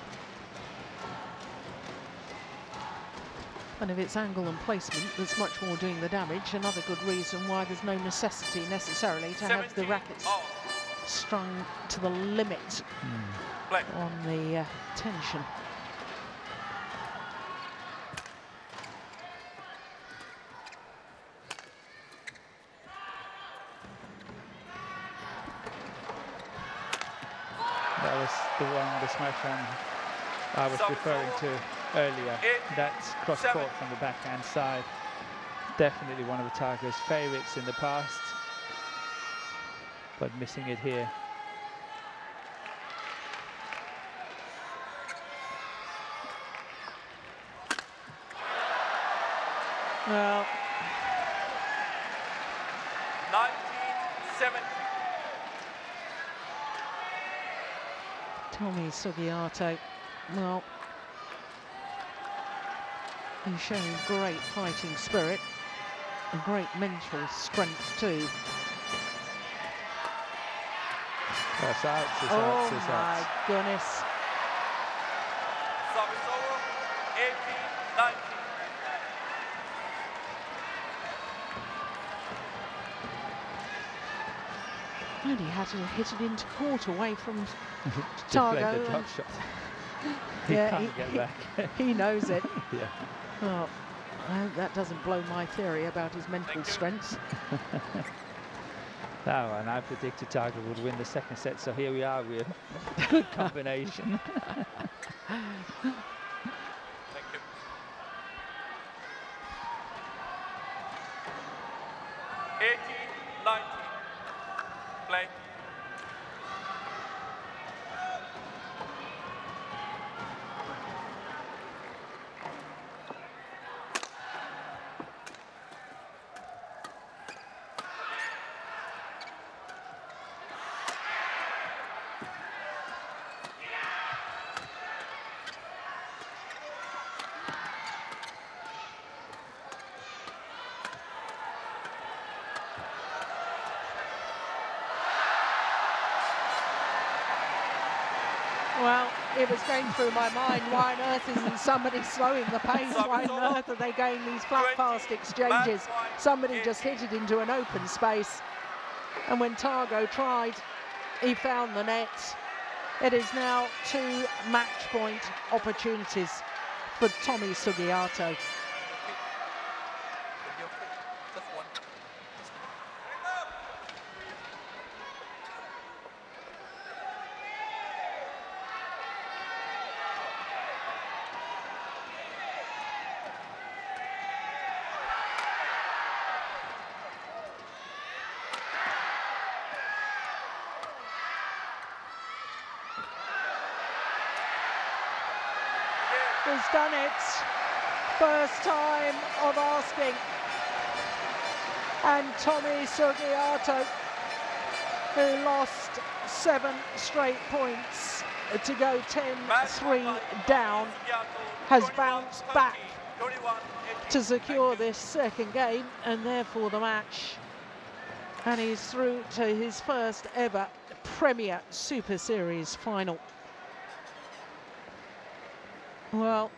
And if it's angle and placement that's much more doing the damage, another good reason why there's no necessity necessarily to have the 17 rackets all. strung to the limit Play. on the tension. That was the one, the smash hand I was referring to earlier. That's cross court from the backhand side. Definitely one of the Targo's favourites in the past, but missing it here. Well, 19-17. Tommy Sugiarto, well, he's showing great fighting spirit and great mental strength too. That's out, it's Oh out, it's my out. goodness. Service over. 18-19. And he had to hit it into court away from Deflect Targo. the drop shot. He Yeah, can't get back. he knows it. Yeah. Well, I hope that doesn't blow my theory about his mental strength. Oh, and I predicted Targo would win the second set, so here we are with a good combination. Thank you. Play. Well, it was going through my mind, why on earth isn't somebody slowing the pace? Why on earth are they going these flat fast exchanges? Somebody just hit it into an open space. And when Targo tried, he found the net. It is now 2 match point opportunities for Tommy Sugiarto. Just one. Has done it. First time of asking. And Tommy Sugiarto, who lost 7 straight points to go 10-3 down, has bounced back to secure this second game and therefore the match. And he's through to his first ever Premier Super Series final. Well,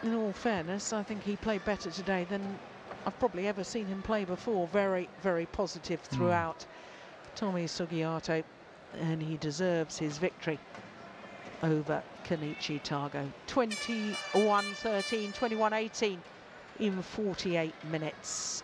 in all fairness, I think he played better today than I've probably ever seen him play before. Very, very positive throughout. Tommy Sugiato, and he deserves his victory over Kenichi Tago. 21-13, 21-18 in 48 minutes.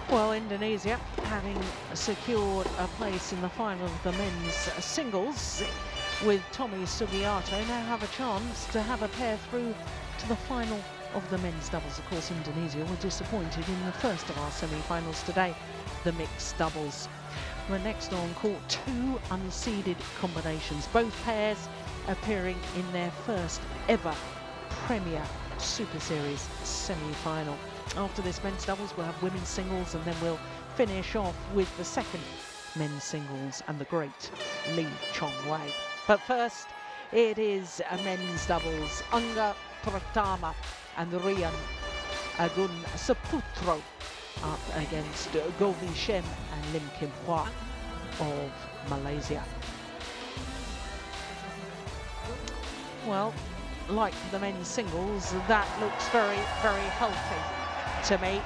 Well, Indonesia, having secured a place in the final of the men's singles with Tommy Sugiarto, now have a chance to have a pair through to the final of the men's doubles. Of course, Indonesia were disappointed in the first of our semi-finals today, the mixed doubles. We're next on court, two unseeded combinations, both pairs appearing in their first ever Premier Super Series semi-final. After this men's doubles, we'll have women's singles, and then we'll finish off with the second men's singles and the great Lee Chong-wei. But first, it is a men's doubles. Angga Pratama and Rian Agun Saputro up against Govi Shem and Lim Kim Hwa of Malaysia. Well, like the men's singles, that looks very, very healthy to me,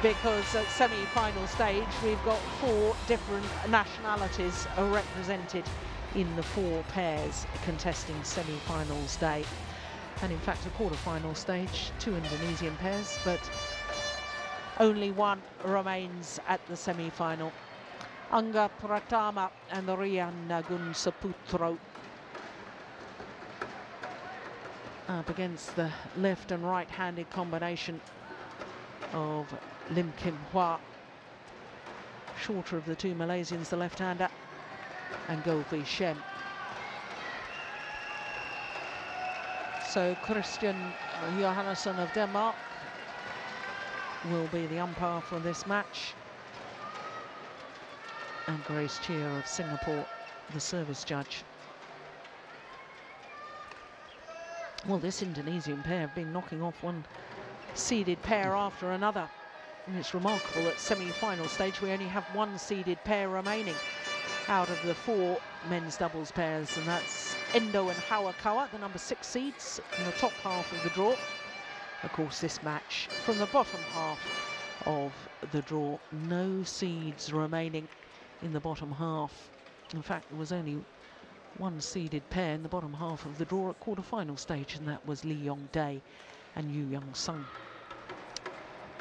because at semi-final stage we've got 4 different nationalities represented in the 4 pairs contesting semi-finals day, and in fact a quarter-final stage, 2 Indonesian pairs, but only 1 remains at the semi-final. Angga Pratama and Rian Agun Saputro up against the left and right-handed combination of Lim Kim Hwa. Shorter of the 2 Malaysians, the left-hander. and Go V Shem. So Christian Johannesson of Denmark will be the umpire for this match, and Grace Chia of Singapore the service judge. Well, this Indonesian pair have been knocking off one seeded pair after another, and it's remarkable at semi-final stage we only have one seeded pair remaining out of the 4 men's doubles pairs, and that's Endo and Hawakawa, the number 6 seeds in the top half of the draw. Of course, this match from the bottom half of the draw, no seeds remaining in the bottom half. In fact, there was only one seeded pair in the bottom half of the draw at quarter-final stage, and that was Lee Yong-dae and Yu Young-sung.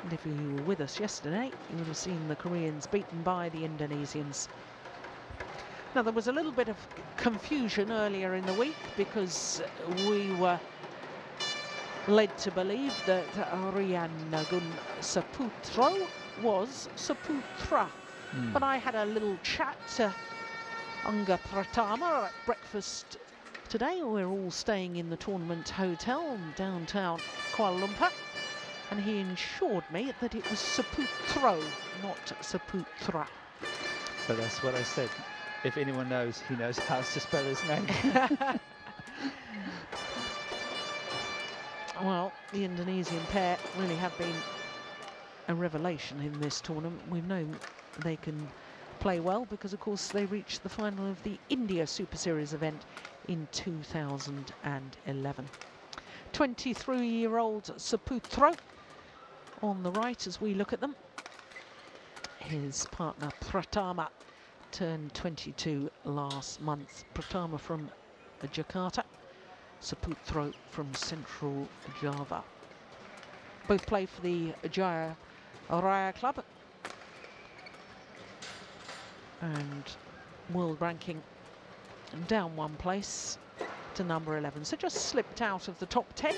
And if you were with us yesterday, you would have seen the Koreans beaten by the Indonesians. Now, there was a little bit of confusion earlier in the week because we were led to believe that Rianagun Saputro was Saputra. But I had a little chat to Angga Pratama at breakfast today. We're all staying in the tournament hotel in downtown Kuala Lumpur, and he assured me that it was Saputro, not Saputra. But that's what I said. If anyone knows, he knows how to spell his name. Well, the Indonesian pair really have been a revelation in this tournament. We've known they can play well because, of course, they reached the final of the India Super Series event in 2011. 23-year-old Saputro on the right as we look at them. His partner Pratama turned 22 last month. Pratama from Jakarta, Saputro from Central Java. Both play for the Jaya Raya Club, and world ranking down 1 place to number 11, so just slipped out of the top 10.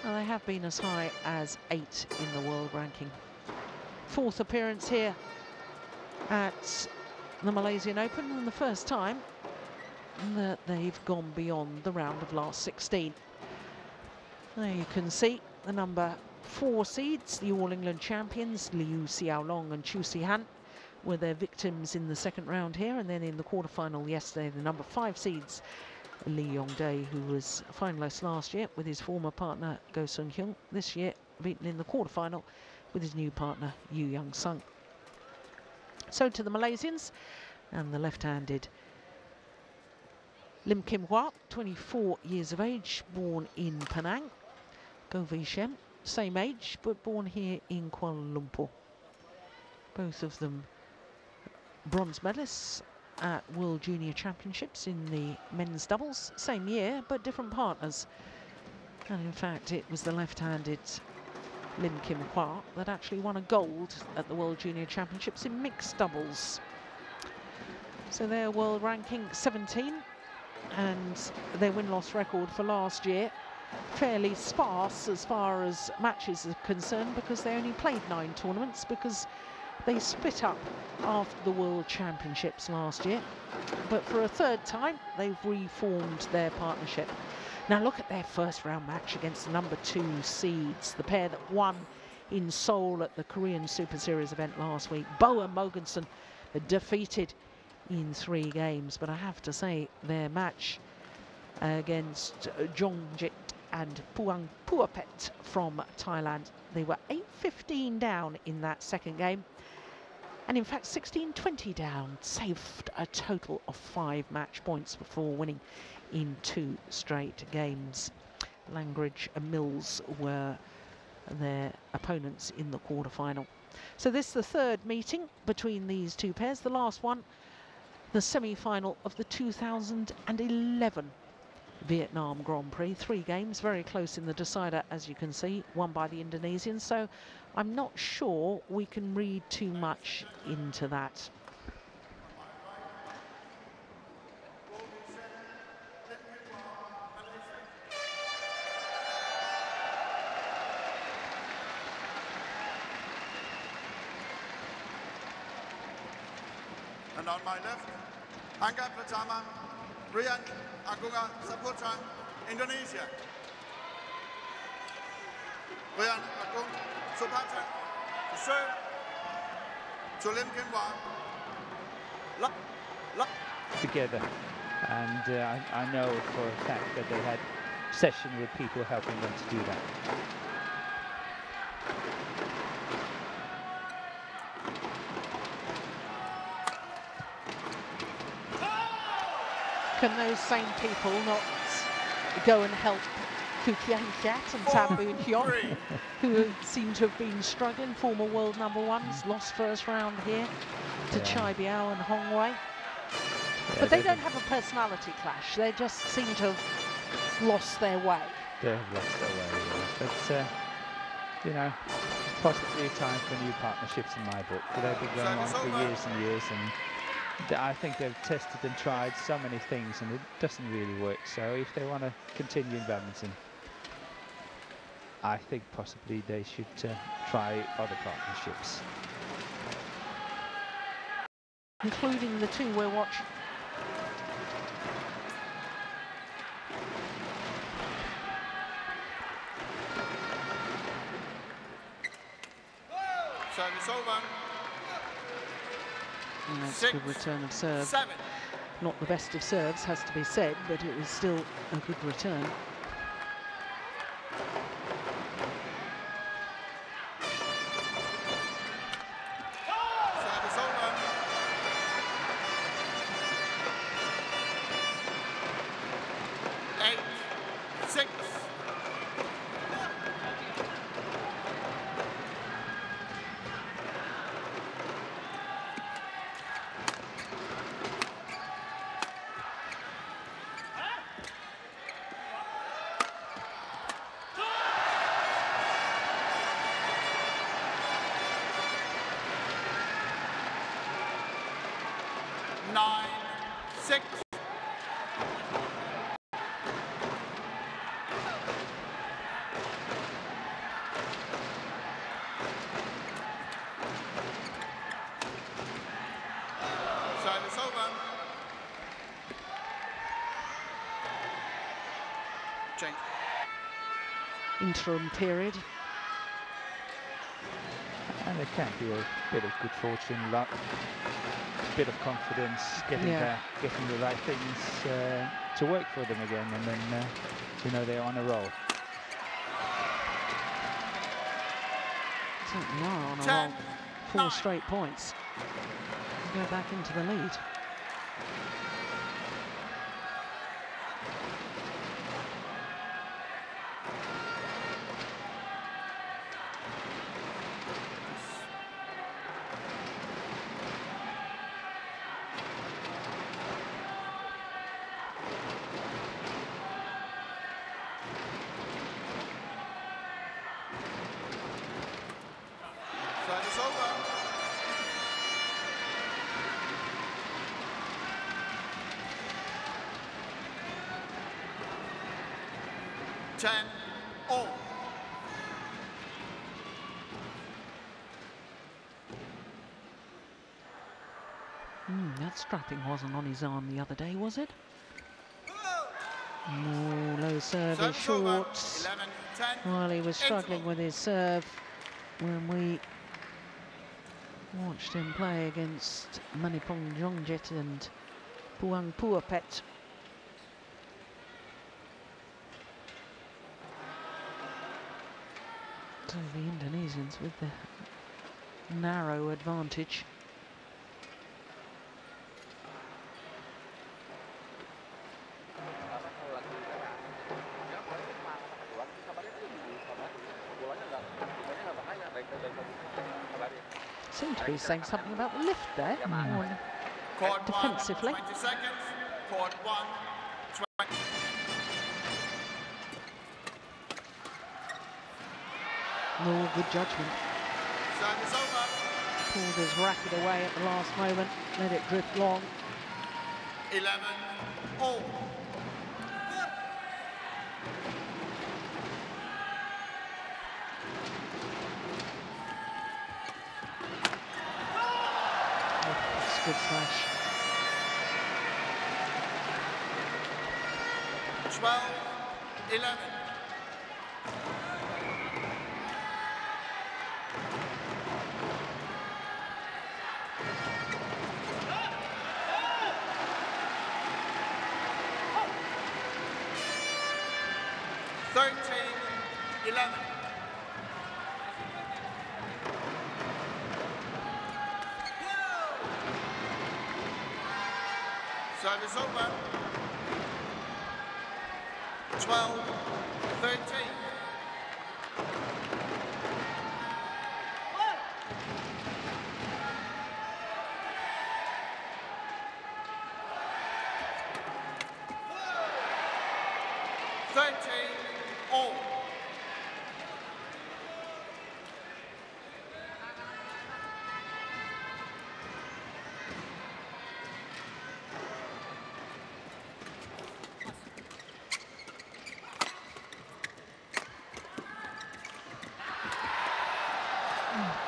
And they have been as high as 8 in the world ranking. 4th appearance here at the Malaysian Open, and the first time that they've gone beyond the round of last 16. There you can see the number 4 seeds, the All England champions, Liu Xiaolong and Chu Si-han, were their victims in the second round here, and then in the quarterfinal yesterday, the number 5 seeds, Lee Yong-dae, who was a finalist last year with his former partner Go Sung-hyun, this year beaten in the quarterfinal with his new partner Yu Young-sung. So to the Malaysians, and the left-handed Lim Kim Hwa, 24 years of age, born in Penang. Go V Shem, same age, but born here in Kuala Lumpur. Both of them bronze medalists at World Junior Championships in the men's doubles, same year, but different partners. And in fact, it was the left-handed Lim Kim Hwa that actually won a gold at the World Junior Championships in mixed doubles. So their world ranking 17, and their win-loss record for last year fairly sparse as far as matches are concerned, because they only played 9 tournaments, because they split up after the World Championships last year. But for a 3rd time, they've reformed their partnership. Now look at their first round match against the number 2 seeds, the pair that won in Seoul at the Korean Super Series event last week. Bo and Mogensen defeated in 3 games, but I have to say their match against Jongjit and Puang Puapet from Thailand, they were 8-15 down in that second game, and in fact 16-20 down, saved a total of 5 match points before winning in 2 straight games. Langridge and Mills were their opponents in the quarterfinal. So this is the 3rd meeting between these 2 pairs, the last one the semi-final of the 2011 Vietnam Grand Prix. 3 games, very close in the decider, as you can see, won by the Indonesians. So I'm not sure we can read too much into that. And on my left, Angga Pratama, Rian Agunga Saputra, Indonesia. Rian Agung Saputra, to serve to Lim Kinwa. Together, and I know for a fact that they had session with people helping them to do that. Can those same people not go and help Kukian Kiat and Tam Boon Hyun, who seem to have been struggling, former world #1s, lost first round here to Chai Biao and Hong Wei. But they don't have a personality clash, they just seem to have lost their way. They have lost their way, yeah. But, you know, possibly time for new partnerships in my book. They've been going on for years and years, and I think they've tested and tried so many things and it doesn't really work. So if they want to continue in badminton, I think possibly they should try other partnerships. Including the two we're watching. Service over. And that's a good return of serve. 7. Not the best of serves, has to be said, but it was still a good return. Service over. 8-6. Nine, 6. Service over. Change. Interim period. And it can be a bit of good fortune, luck, a bit of confidence, getting the right things to work for them again, and then you know they're on a roll. Certainly are on a 10, roll. 4 9. straight points. Go back into the lead. Service over. 10-all. That strapping wasn't on his arm the other day, was it? Oh, low serve is short. 11-10. While he was struggling with his serve when we watched him play against Manipong Jongjet and Puang Puapet. So the Indonesians with the narrow advantage. Seem to be saying something about the lift there, Court defensively. 1, 20 seconds. Court 1, 20. No good judgment. Service over. Pulled his racket away at the last moment, let it drift long. 11-all. Good smash. 12-11. Service over. 12-13. All.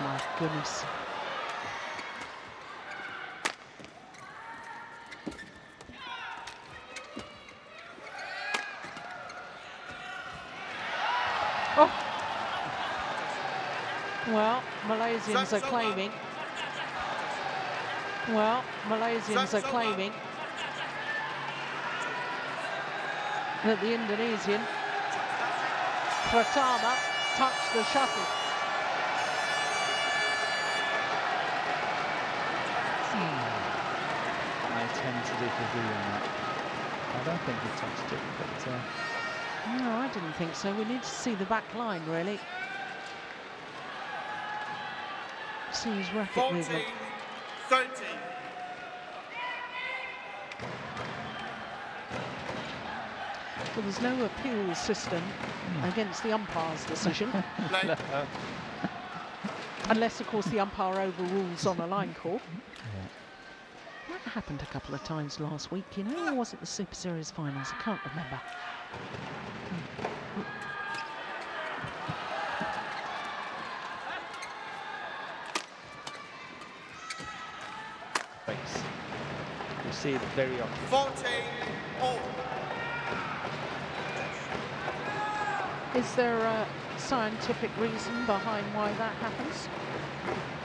My goodness. Oh. Well, Malaysians are claiming. Well, Malaysians are claiming that the Indonesian, Pratama, touched the shuttle. I tend to disagree on that. I don't think he touched it, but... No, I didn't think so. We need to see the back line, really. See his racket movement. 14-13. Well, there's no appeal system against the umpire's decision. No. Unless, of course, the umpire overrules on a line call. That happened a couple of times last week, you know, or was it the Super Series finals? I can't remember. Breaks. You see it very often. 14-all. Is there a scientific reason behind why that happens?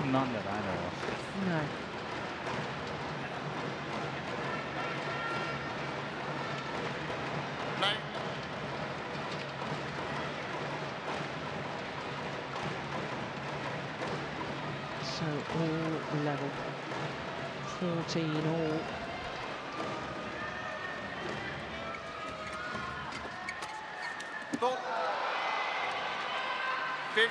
None that I know of. No. Play. So all level. 14 all. Ball. 15-14.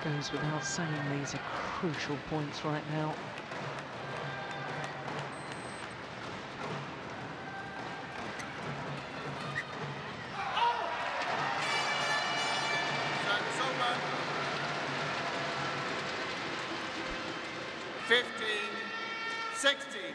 Goes without saying, these are crucial points right now. Service over. 15-16.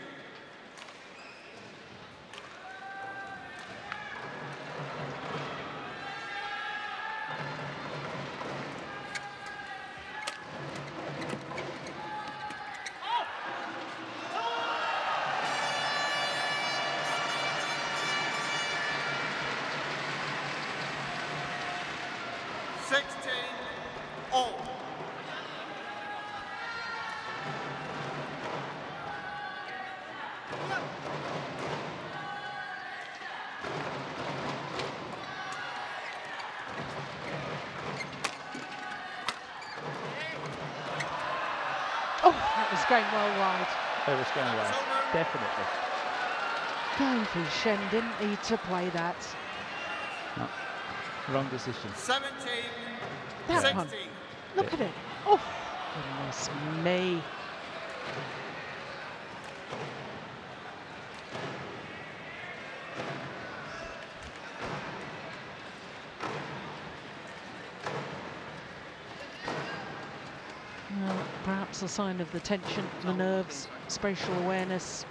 All. Oh, that was going well wide. It was going well, definitely. Davy Shen didn't need to play that. No. Wrong decision. 17-15. That one. 16. Look at it. Oh, goodness me. Well, perhaps a sign of the tension, the nerves, spatial awareness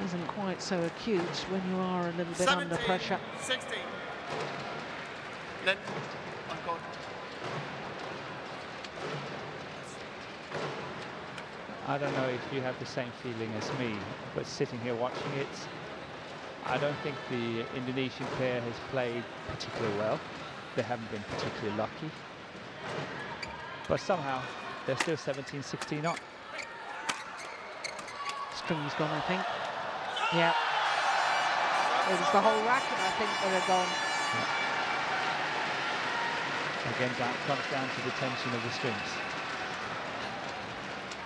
isn't quite so acute when you are a little bit under pressure. 16. Let on court. I don't know if you have the same feeling as me, but sitting here watching it, I don't think the Indonesian pair has played particularly well. They haven't been particularly lucky. But somehow, they're still 17-16 up. String's gone, I think. Yeah. It was the whole racket, I think, that had gone. Again, that comes down to the tension of the strings.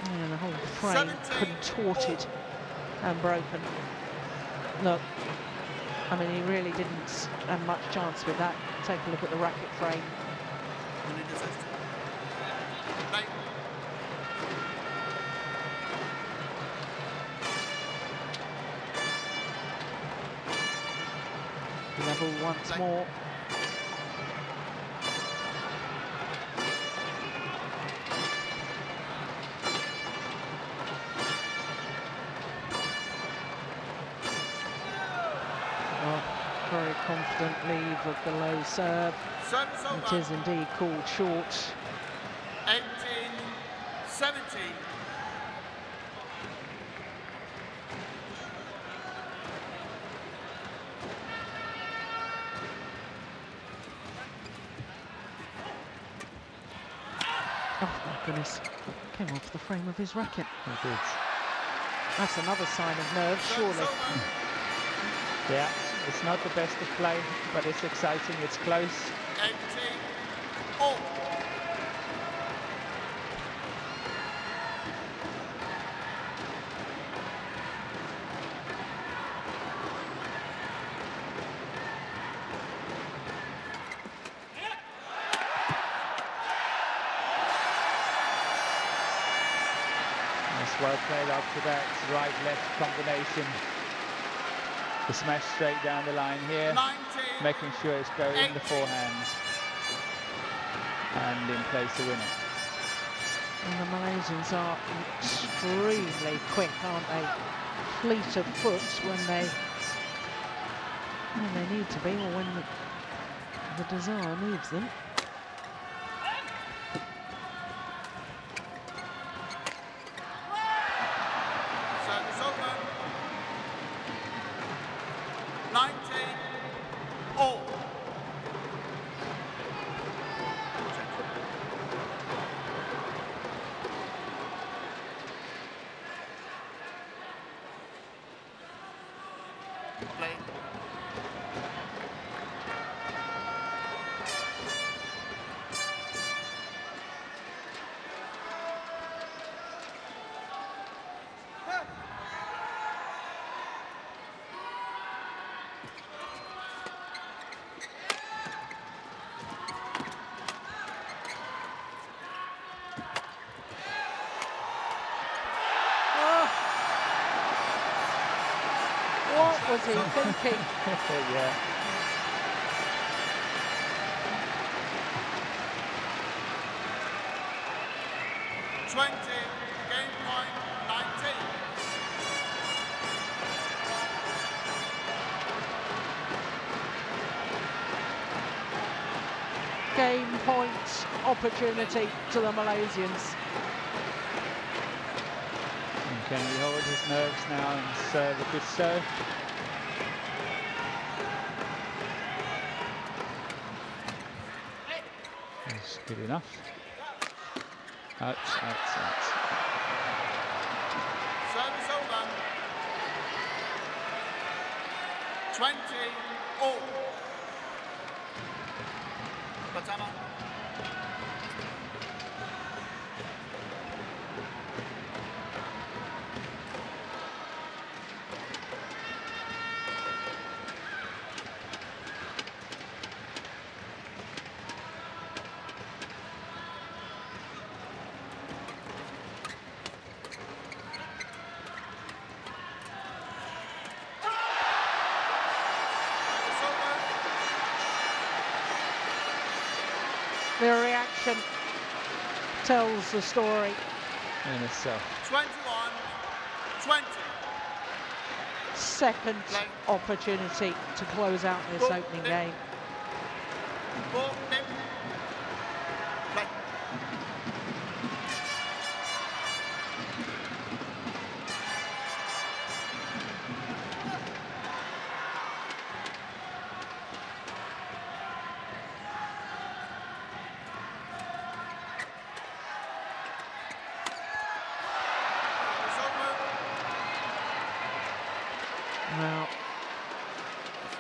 Yeah, the whole frame contorted and broken. Look, I mean, he really didn't have much chance with that. Take a look at the racket frame. Level once more. Very confident leave of the low serve. It is indeed called short. 18-17. Oh my goodness, came off the frame of his racket. It did. That's another sign of nerves, surely. Yeah, it's not the best of play, but it's exciting, it's close. 18-all. That's well played up to that right-left combination. The smash straight down the line here, 19, making sure it's going in the forehand and in place the winner. And the Malaysians are extremely quick, aren't they? Fleet of foot when they need to be, or when the desire moves them. service over. 19-all. Play. What was he thinking? Yeah. Game point 19. Game point opportunity to the Malaysians. And can he hold his nerves now and serve a good serve? That's good enough. Out. Service over. 20-all. Pertama. The reaction tells the story. In itself. 21-20. Second opportunity to close out this opening game. Ball, nip. Play. Well,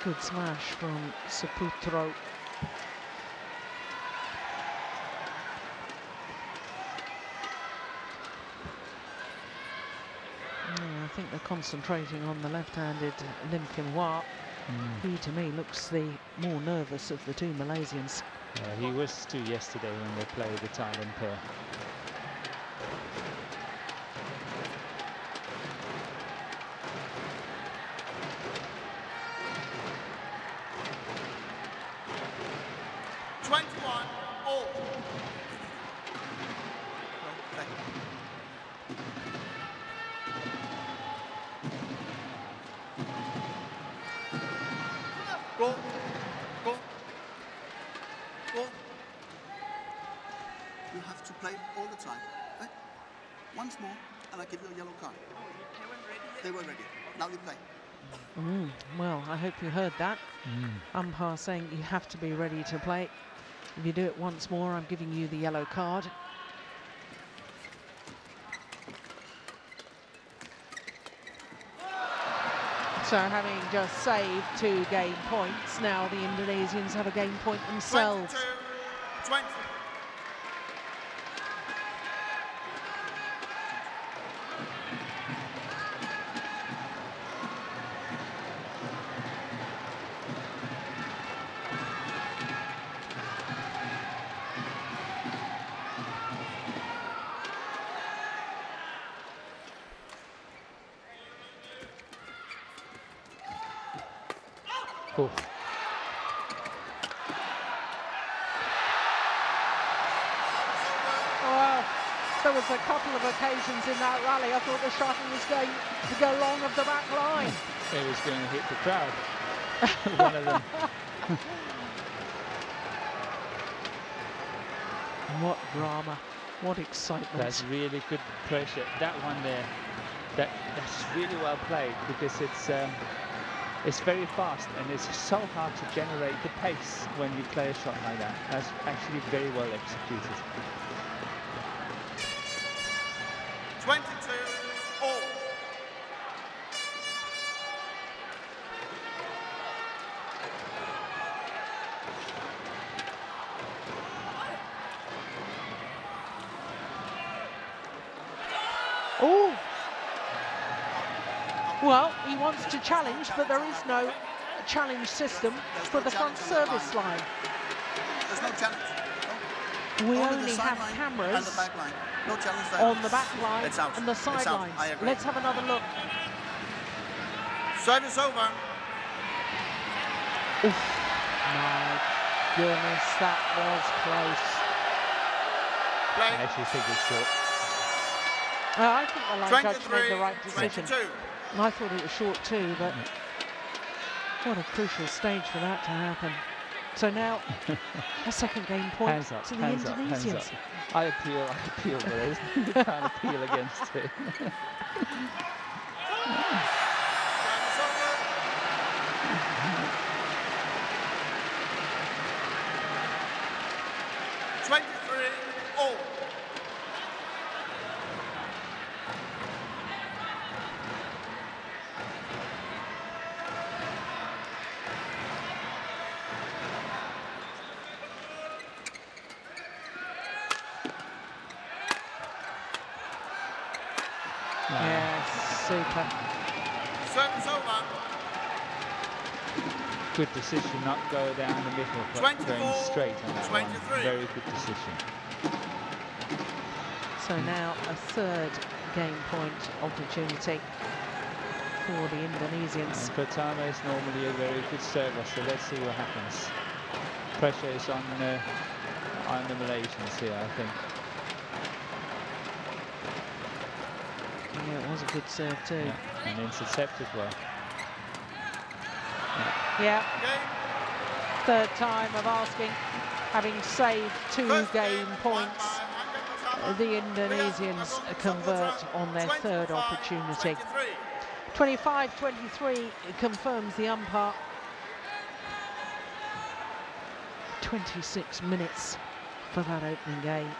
good smash from Saputro. I think they're concentrating on the left-handed Lim Kim Hwa. He, to me, looks the more nervous of the two Malaysians. He was too yesterday when they played the Thailand pair. Go. Go. Go. You have to play all the time. Right? Once more, and I give you a yellow card. They were ready. Now you play. Well, I hope you heard that. Umpire saying you have to be ready to play. If you do it once more, I'm giving you the yellow card. So having just saved 2 game points, now the Indonesians have a game point themselves. 22-20. Cool. Well, there was a couple of occasions in that rally I thought the shuttle was going to go long of the back line. It was going to hit the crowd. One of them. What drama, what excitement. That's really good pressure. That one there, that's really well played because it's very fast and it's so hard to generate the pace when you play a shot like that. That's actually very well executed. 22-all. Oh! Well, he wants to challenge, but there is no challenge system for the front service line. There's no challenge. No. We Only only the have side line cameras and the back line. No challenge there. on the back line It's out. and the It's out. sidelines. I agree. Let's have another look. Service over. Oof. My goodness, that was close. Play. I actually think it's short. I think the line judge made the right 23, decision. 22. And I thought it was short too, but what a crucial stage for that to happen. So now, a second game point Hands up, to the hands up, hands Indonesians. up. I appeal, but there's you can't appeal against it. Service over. 23-all. Yes, super. Service over. Good decision, not go down the middle, but 24, going straight on that 23. one. Very good decision. So now a third game point opportunity for the Indonesians. And Pratama is normally a very good server, so let's see what happens. Pressure is on on the Malaysians here, I think. Yeah, it was a good serve too. Yeah, and intercepted well. Yeah. Third time of asking, having saved 2 game points, the Indonesians convert on their third opportunity. 25-23 confirms the umpire. 26 minutes for that opening game.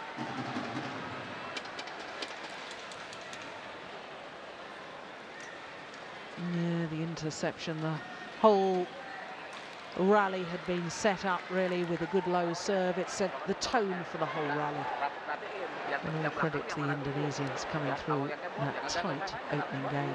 Yeah, the interception, the whole rally had been set up really with a good low serve. It set the tone for the whole rally. And all credit to the Indonesians coming through that tight opening game.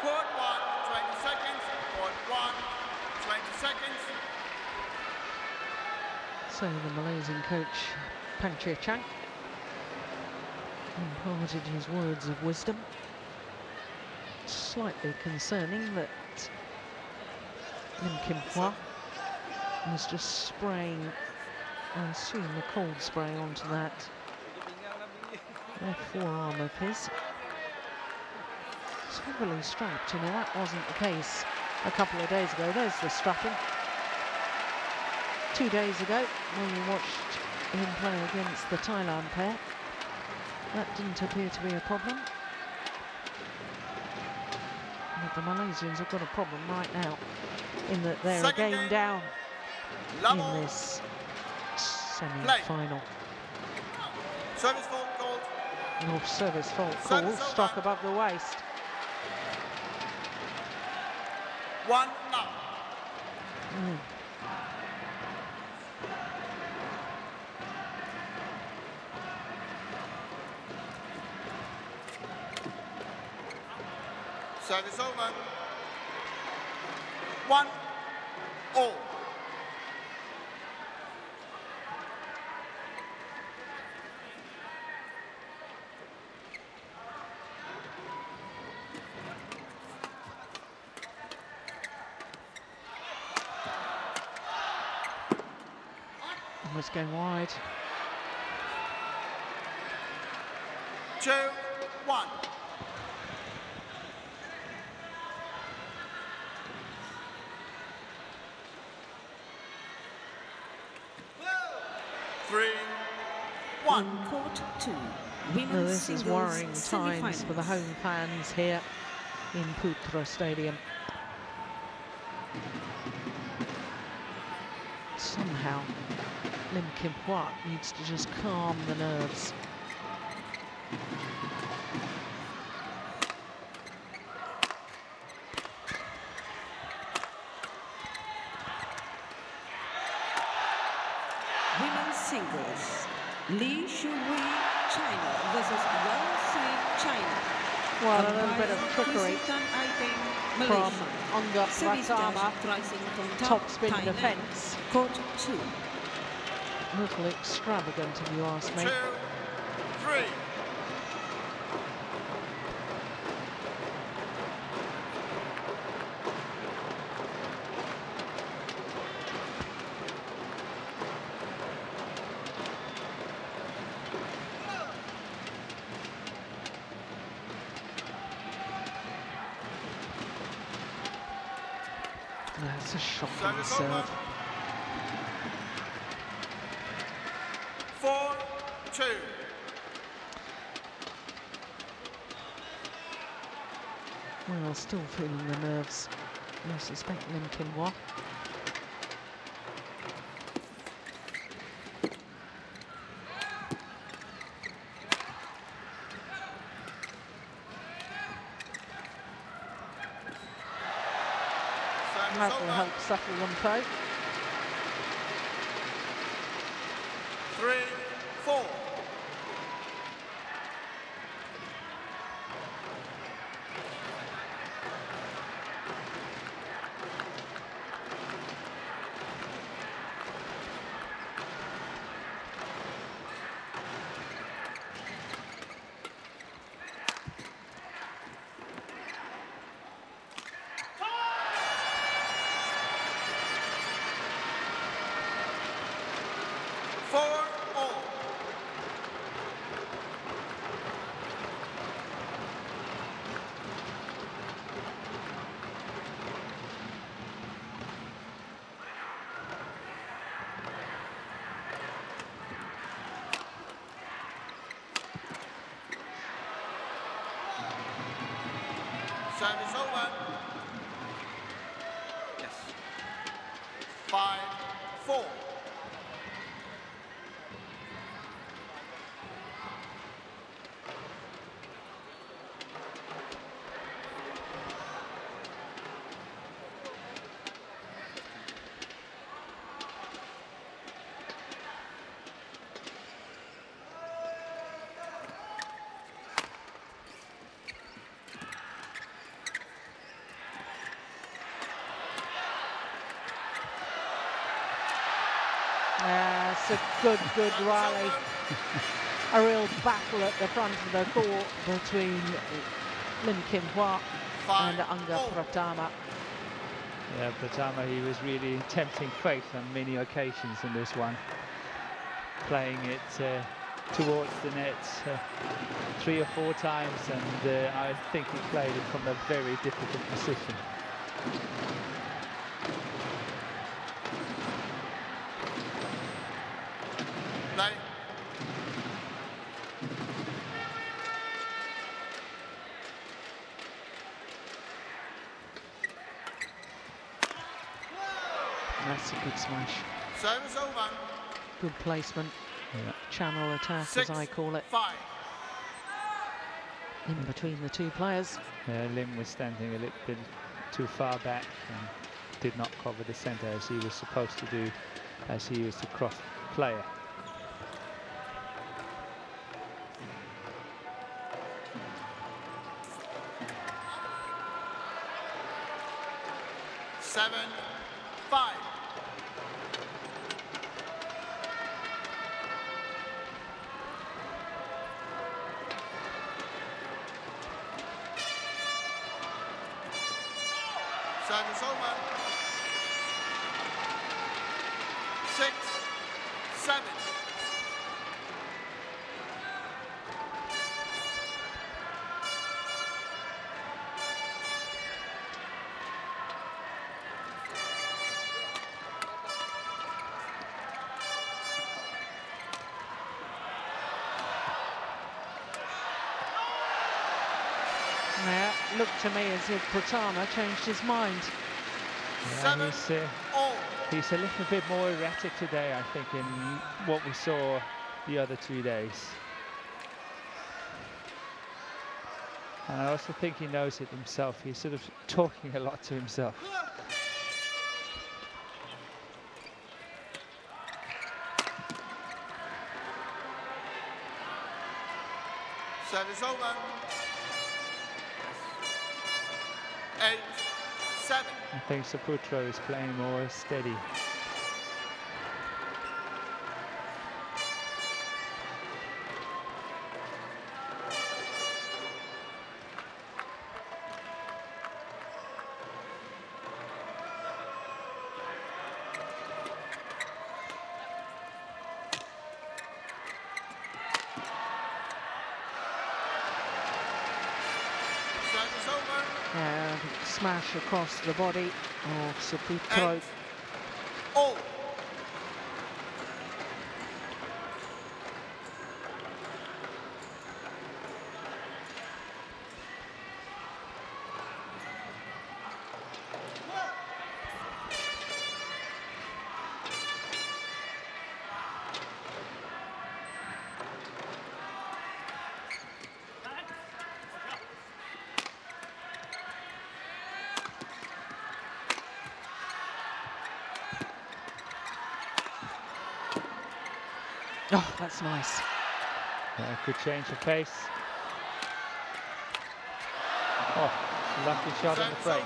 Court 1, 20 seconds. Court 1, 20 seconds. So the Malaysian coach, Panchir Chang, imparted his words of wisdom. Slightly concerning that Lim Kim Hwa was just spraying, I assume, a cold spray onto that left forearm of his. It's heavily strapped, you know, that wasn't the case a couple of days ago. There's the strapping. 2 days ago, when we watched him play against the Thailand pair, that didn't appear to be a problem. But the Malaysians have got a problem right now, in that they're a game down in this semi-final. Service fault called. No service fault call, struck above the waist. 1 now. Service over. 1 all. Almost going wide. 2, 1. Court 2. Well, this is worrying times for the home fans here in Putra Stadium. Somehow, Lim Kim Hwa needs to just calm the nerves. Women's singles. Li Shuhui, China versus Wang Sui, China. Well, a little bit of trickery from Angga Pratama, top spin defence. Court 2. A little extravagant, if you ask me. 2, 3. That's a shocking serve. 4, 2. Well, still feeling the nerves. I suspect Lim Kim Hwa. That will help settle them though. 3-4. Service over. Yes. 5-4. It's a good rally. A real battle at the front of the court between Lim Kim Hwa and Anga Pratama. Yeah, Pratama, he was really tempting fate on many occasions in this one. Playing it towards the net 3 or 4 times, and I think he played it from a very difficult position. Play. That's a good smash. Service over. Good placement. Yeah. Channel attack, 6, as I call it. 5. In between the two players. Lim was standing a little bit too far back and did not cover the centre as he was supposed to do, as he was the cross player. Seven, 5. Service over. 6, 7. Yeah, looked to me as if Pratama changed his mind. Yeah, 7 all. he's a little bit more erratic today, I think, in what we saw the other 2 days. And I also think he knows it himself. He's sort of talking a lot to himself. Service over. 8, 7. I think Saputro is playing more steady. Service over. And smash across the body of Saputro. 8, all. Oh, that's nice. Good change of pace. Oh, lucky shot in the frame.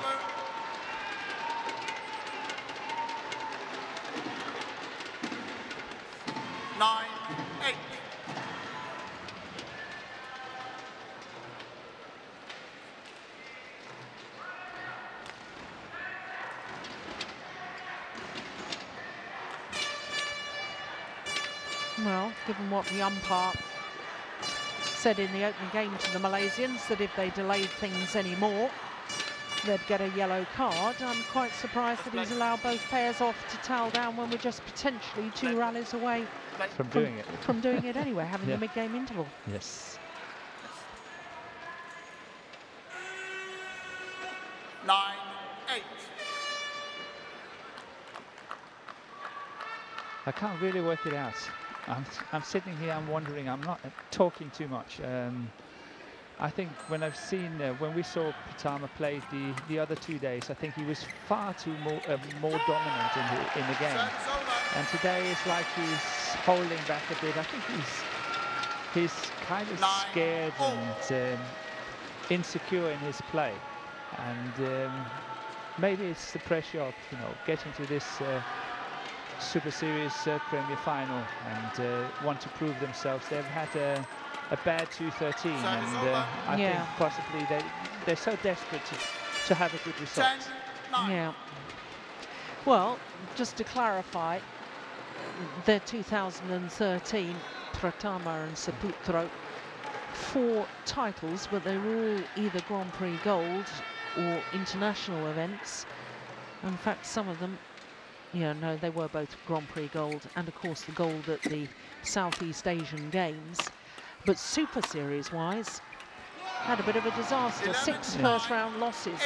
Well, given what the umpire said in the opening game to the Malaysians, that if they delayed things any more, they'd get a yellow card, I'm quite surprised that he's allowed both pairs off to towel down when we're just potentially 2 rallies away from doing it. From doing it anyway, having Yeah. the mid-game interval. Yes. 9-8. I can't really work it out. I'm sitting here, I'm wondering, I'm not talking too much. I think when I've seen, when we saw Pitama play the other 2 days, I think he was far too more dominant in the game. And today it's like he's holding back a bit. I think he's kind of scared and insecure in his play. And maybe it's the pressure of, you know, getting to this Super Series Premier Final and want to prove themselves. They've had a bad 2-13, and I think possibly they're so desperate to have a good result. Yeah. Well, just to clarify, their 2013 Pratama and Saputro, 4 titles, but they were all either Grand Prix Gold or international events. In fact, some of them, yeah, no, they were both Grand Prix Gold, and of course the gold at the Southeast Asian Games. But Super Series wise, had a bit of a disaster. 6 first-round losses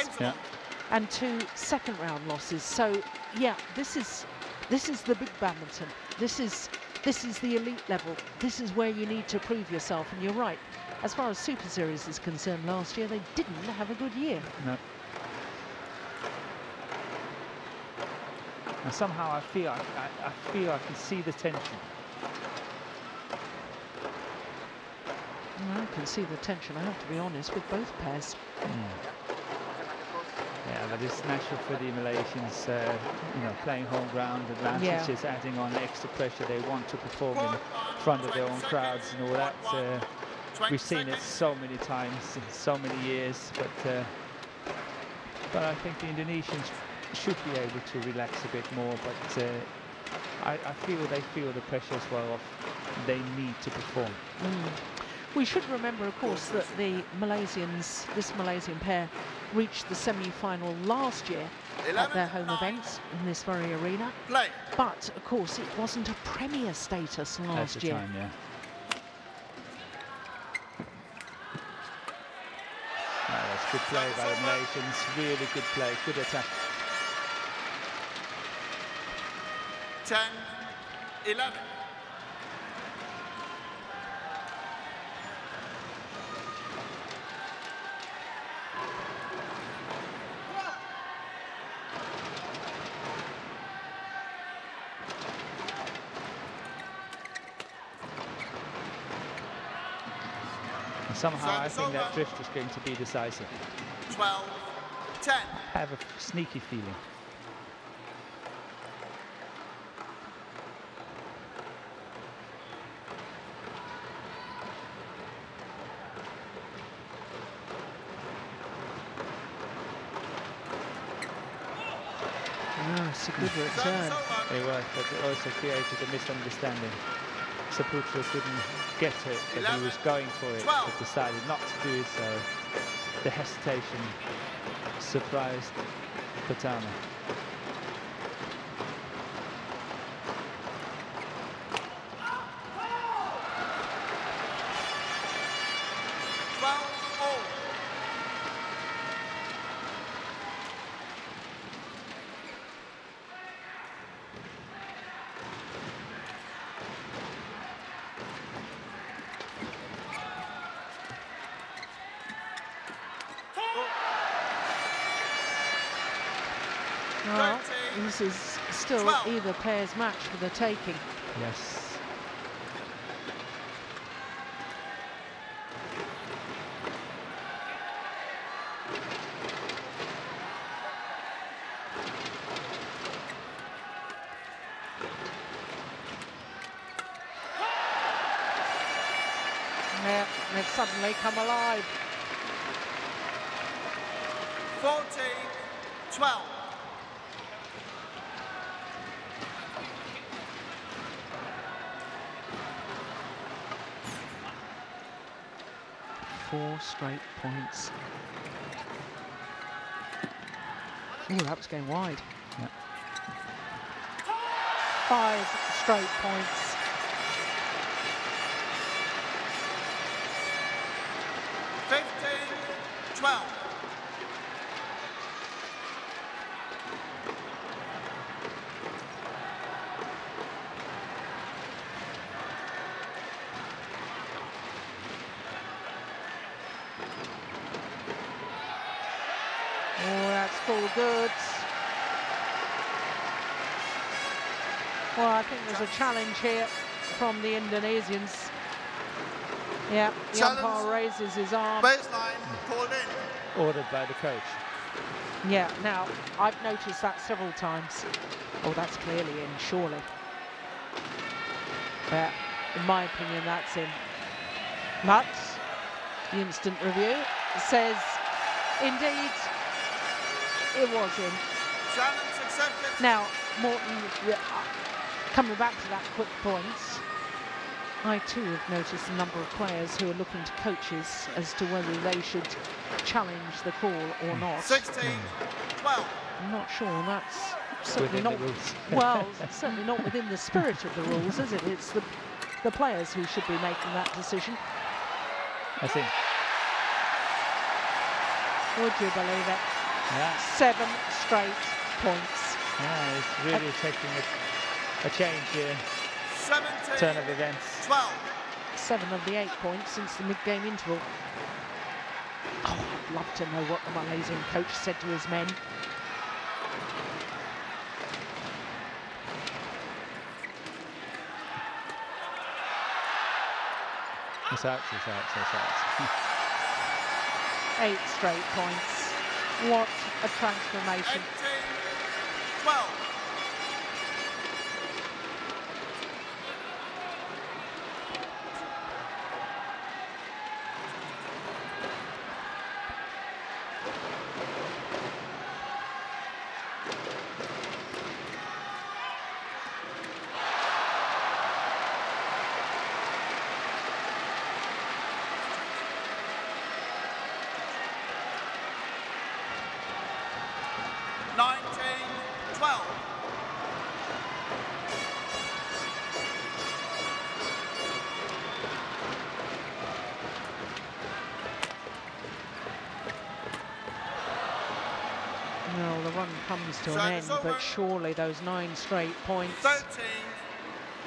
and 2 second-round losses. So yeah, this is the big badminton. This is the elite level. This is where you need to prove yourself. And you're right. As far as Super Series is concerned, last year they didn't have a good year. No. And somehow I feel I can see the tension. I can see the tension, I have to be honest, with both pairs. Yeah, but it's natural for the Malaysians, you know, playing home ground advantages, adding on extra pressure. They want to perform in front of their own crowds and all that. We've seen it so many times in so many years, but I think the Indonesians should be able to relax a bit more. But I feel they feel the pressure as well of they need to perform. We should remember, of course, that the Malaysians, this Malaysian pair, reached the semi-final last year at their home events in this very arena. But, of course, it wasn't a premier status last year. Time, yeah. That's good play by the Malaysians. Really good play, good attack. 10-11. Somehow I think that drift is going to be decisive. 12-10. I have a sneaky feeling. It's a good return. It was, but it also created a misunderstanding. Saputro couldn't get it, but he was going for it, but decided not to do it, so the hesitation surprised Pitama. Well, this is still either pair's match for the taking. Yes. suddenly come alive. 14-12. Four straight points. Oh, that was going wide. Yeah. 5 straight points. Oh, that's full goods. Well, I think there's a challenge here from the Indonesians. Yeah, the umpire raises his arm. Baseline called in. Ordered by the coach. Yeah, now, I've noticed that several times. Oh, that's clearly in, surely. But in my opinion, that's in. But the instant review says, indeed, it was in. Challenge accepted. Now, Morton, coming back to that quick point, I too have noticed a number of players who are looking to coaches as to whether they should challenge the call or not. 16-12. I'm not sure. That's certainly Within not. the rules. Well, certainly not within the spirit of the rules, is it? It's the players who should be making that decision. I think. Would you believe it? Yeah. 7 straight points. Yeah, it's really taking a change here. 17. Turn of events. 12. 7 of the 8 points since the mid-game interval. Oh, I'd love to know what the Malaysian coach said to his men. It's out, it's out, it's out. 8 straight points. What a transformation. 18-12. Well, the run comes to an end, but surely those 9 straight points 13,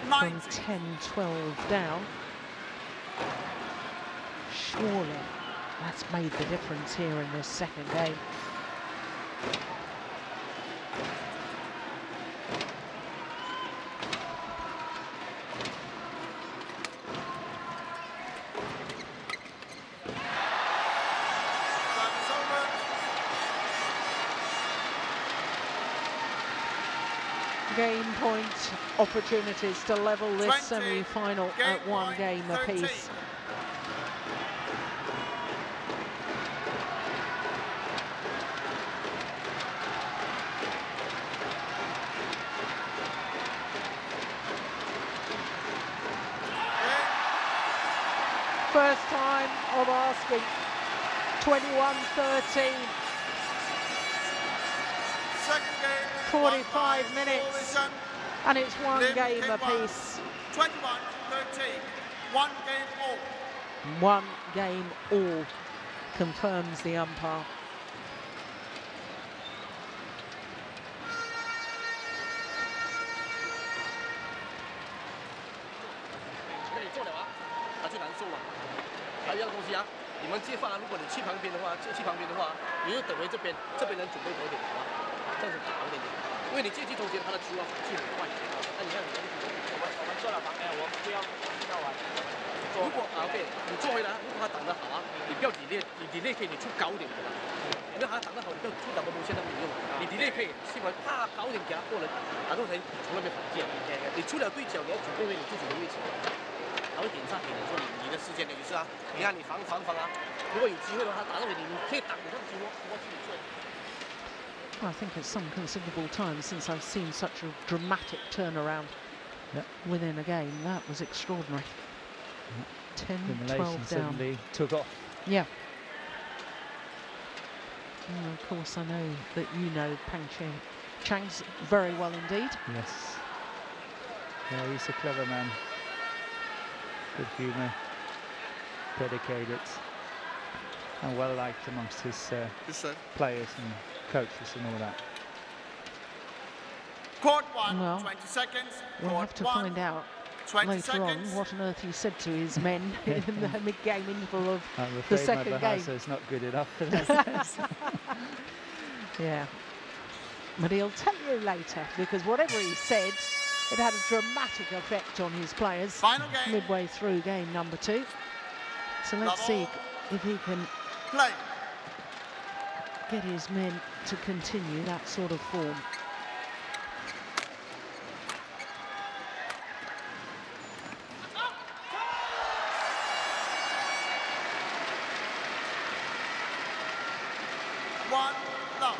from 10-12 down, surely that's made the difference here in this second game. Game point opportunities to level this semi-final at 1 game apiece. First time of asking. 21-13. 45 minutes, and it's 1 game apiece. 21-13, 1 game all. 1 game all, confirms the umpire. 会点上给人说你的时间的就是啊，你看你防啊，如果有机会的话，他打到你可以挡着他的球，我自己做。 Well, I think it's some considerable time since I've seen such a dramatic turnaround within a game. That was extraordinary. 10, the 12 Malaysians down. suddenly took off. Yeah. And of course, I know that you know Pang Chang's very well indeed. Yes. Yeah, he's a clever man. Good humour, dedicated, and well liked amongst his players and coaches and all that. Court 1, Well, 20 seconds. We'll have to find out later on what on earth he said to his men in the mid-game interval of I'm the afraid second my game. Bahasa is not good enough for that. Yeah. But he'll tell you later, because whatever he said, it had a dramatic effect on his players Final game. midway through game number 2. So let's see if he can get his men to continue that sort of form. One, love.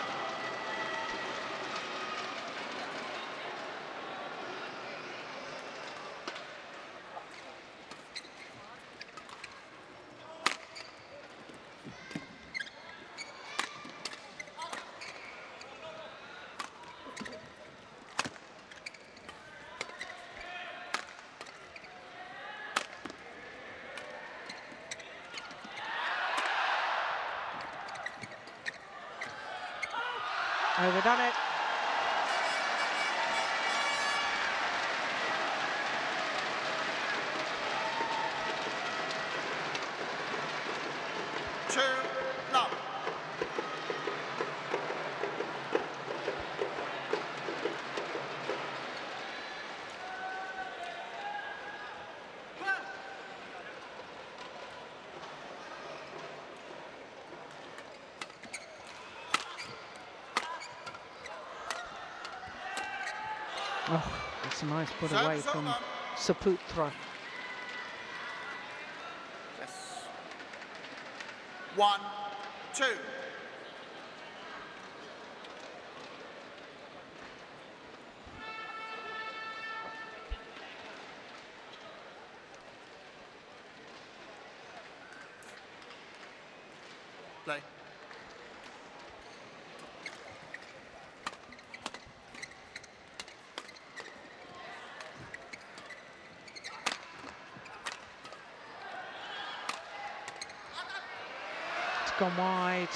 Overdone it. Two, love. Oh, it's a nice put away from Saputra. Yes. 1, 2. Play. It's gone wide.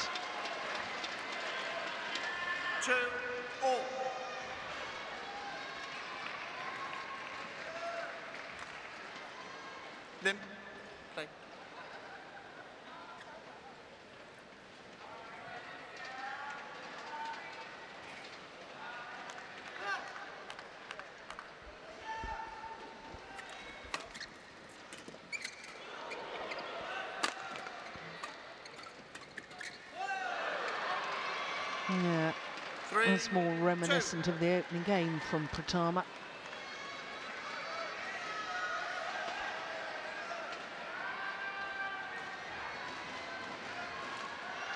2, all. Lim. Play. Yeah, 3, that's more reminiscent of the opening game from Pratama.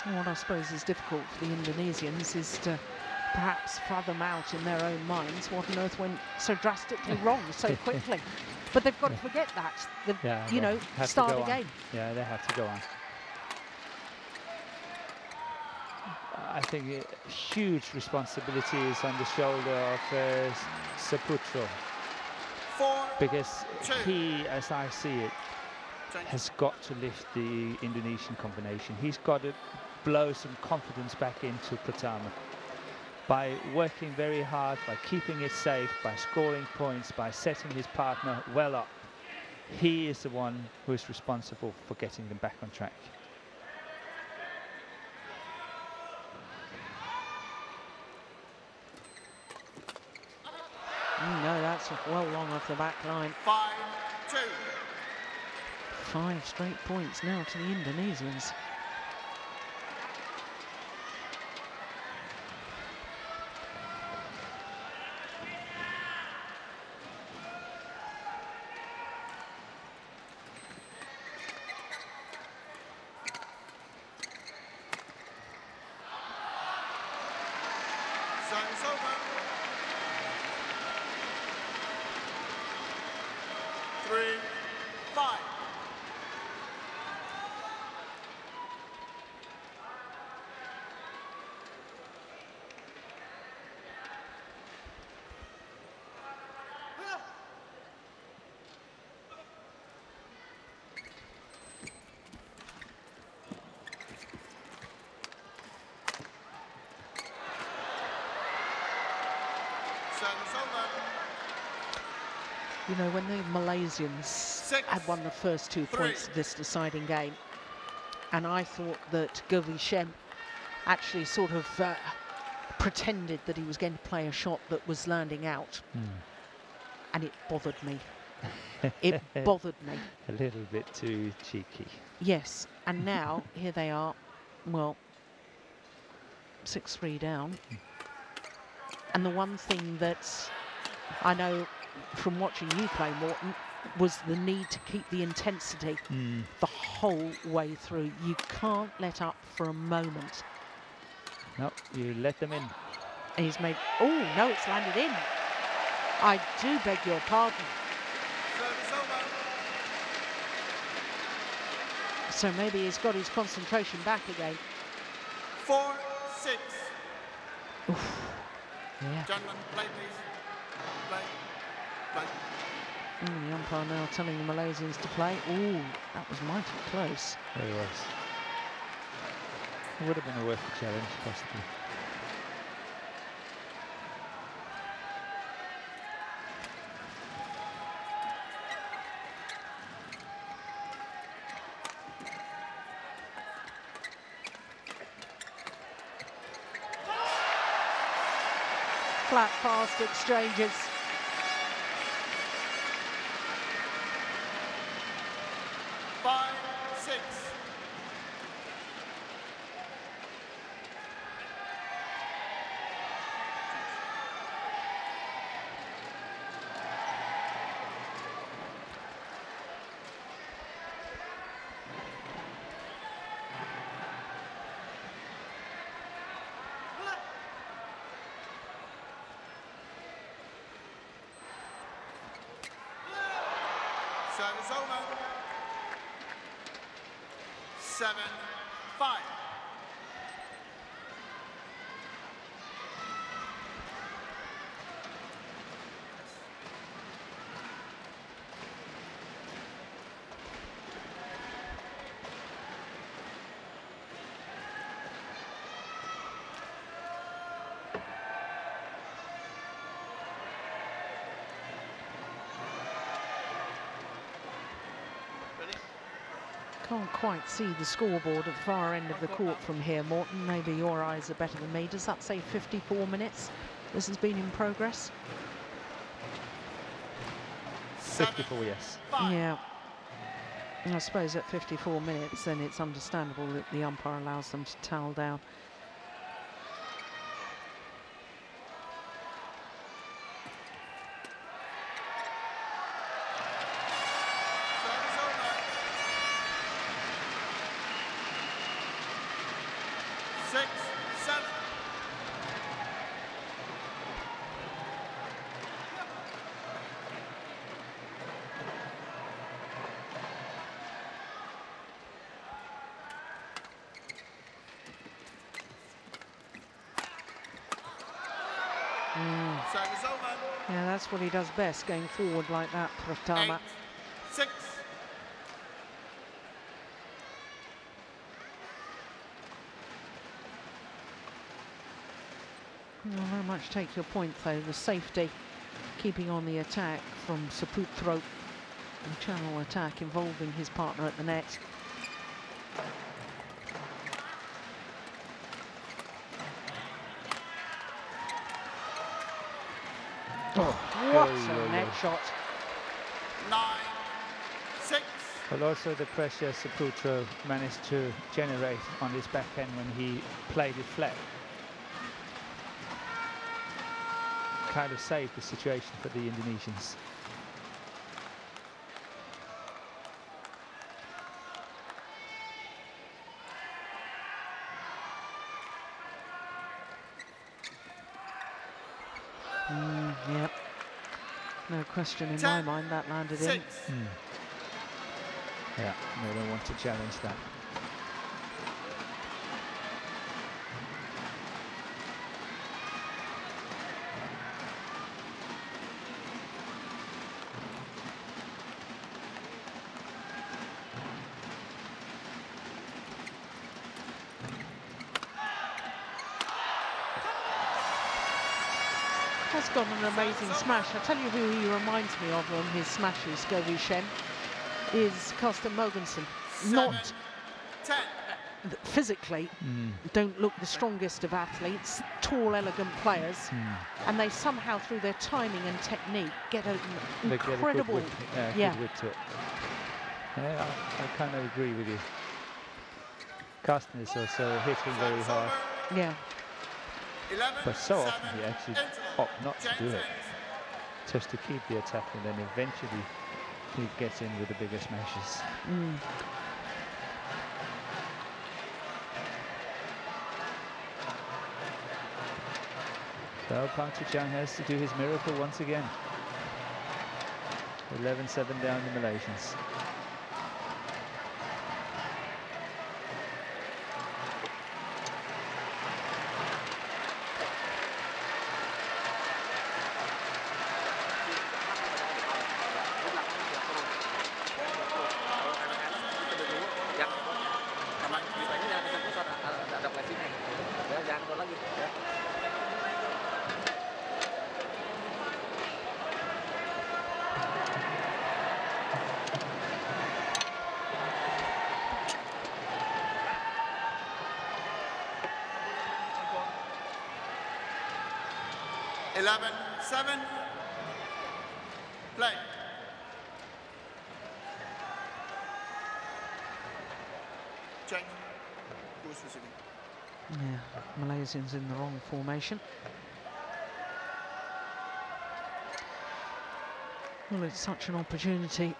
What I suppose is difficult for the Indonesians is to perhaps fathom out in their own minds what on earth went so drastically wrong so quickly. But they've got to forget that. You know, start again. Yeah, they have to go on. I think a huge responsibility is on the shoulder of Saputra, because he, as I see it, has got to lift the Indonesian combination. He's got to blow some confidence back into Pratama by working very hard, by keeping it safe, by scoring points, by setting his partner well up. He is the one who is responsible for getting them back on track. No, that's well long off the back line. 5, 2. 5 straight points now to the Indonesians. Service over. 3-5. Service over. You know, when the Malaysians had won the first 2 points of this deciding game, and I thought that Govi Shem actually sort of pretended that he was going to play a shot that was landing out, and it bothered me. It bothered me. A little bit too cheeky. Yes, and now here they are, well, 6-3 down. And the one thing that I know from watching you play, Morton, was the need to keep the intensity the whole way through. You can't let up for a moment. No, you let them in. And he's made, oh, no, it's landed in. I do beg your pardon. Service over. So maybe he's got his concentration back again. 4-6. Yeah. Gentlemen, play please. Play. Play. The umpire now telling the Malaysians to play. Ooh, that was mighty close. There it was. It would have been a worth a challenge, possibly. Flat, fast exchanges. Service over. 7-5. Can't quite see the scoreboard at the far end of the court from here, Morton. Maybe your eyes are better than me. Does that say 54 minutes? This has been in progress? 54, yes. Yeah. I suppose at 54 minutes, then it's understandable that the umpire allows them to towel down. Yeah, that's what he does best, going forward like that, Pratama. 8-6. I'll very much take your point, though. The safety, keeping on the attack from Saputro, and channel attack involving his partner at the net. What a net shot. 9-6. But also the pressure Saputro managed to generate on his backhand when he played it flat. Kind of saved the situation for the Indonesians. Yep. No question in my mind that landed in. Yeah, they don't want to challenge that. Has got an amazing smash. I tell you who he reminds me of on his smashes, Govi Shen, is Carsten Mogensen. Not physically, don't look the strongest of athletes, tall, elegant players, and they somehow, through their timing and technique, get an incredible... Good width to it. Yeah, I kind of agree with you. Carsten is also hitting very hard. Yeah. But so often he actually opts not to do it, just to keep the attack, and then eventually he gets in with the bigger smashes. So Pang Chi-Chang has to do his miracle once again. 11-7 down the Malaysians. Play. Change. Who's receiving? Yeah, Malaysians in the wrong formation. Well, it's such an opportunity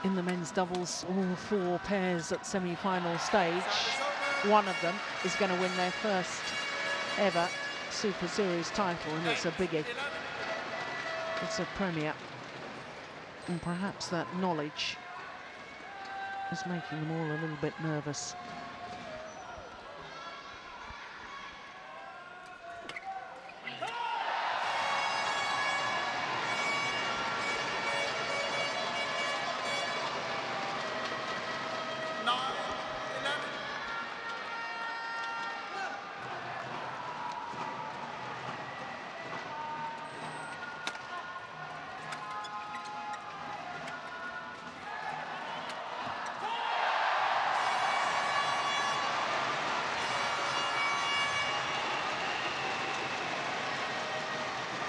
in the men's doubles, all four pairs at semi-final stage. One of them is going to win their first ever Super Series title, and it's a biggie. It's a premier. And perhaps that knowledge is making them all a little bit nervous.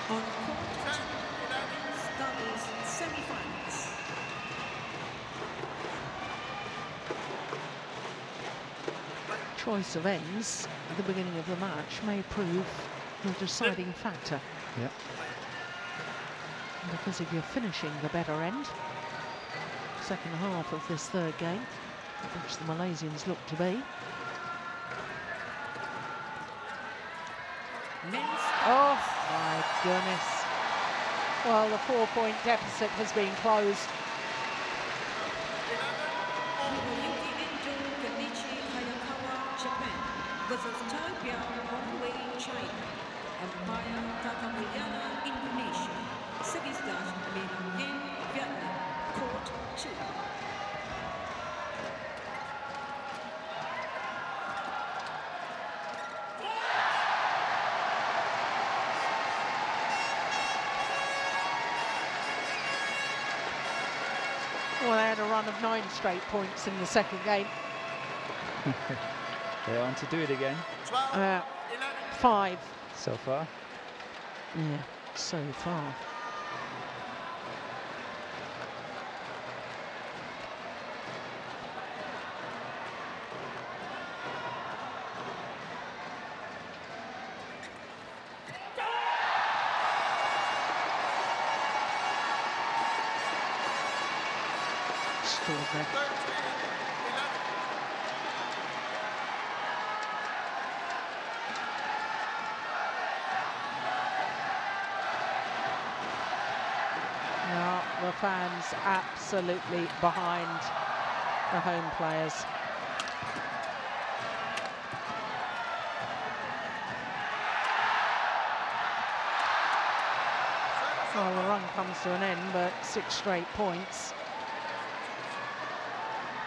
On court, men's doubles semi-finals. Choice of ends at the beginning of the match may prove the deciding factor. Yep. Because if you're finishing the better end, second half of this third game, which the Malaysians look to be. Oh my goodness. Well, the 4-point deficit has been closed. Japan versus Taipei, Hongwei, China. Empire, Takamuyana, Indonesia. Sekistan, Maybank, Vietnam. Court 2. Well, they had a run of 9 straight points in the second game. They want to do it again. 5. So far. Yeah, so far. Extraordinary. the fans absolutely behind the home players. Well, the run comes to an end, but 6 straight points.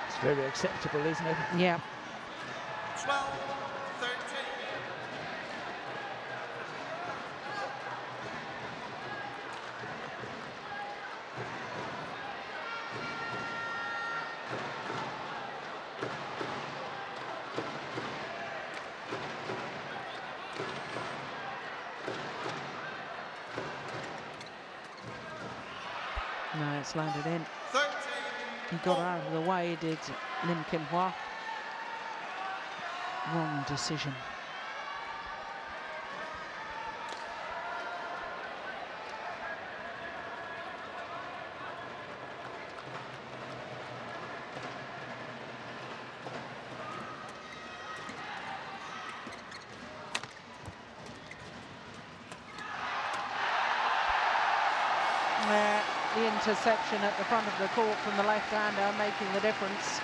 It's very acceptable, isn't it? Yeah. 12-13. No, it's landed in. 13. He got her out of the way, did Lim Kim Hwa. Wrong decision. The interception at the front of the court from the left-hander making the difference.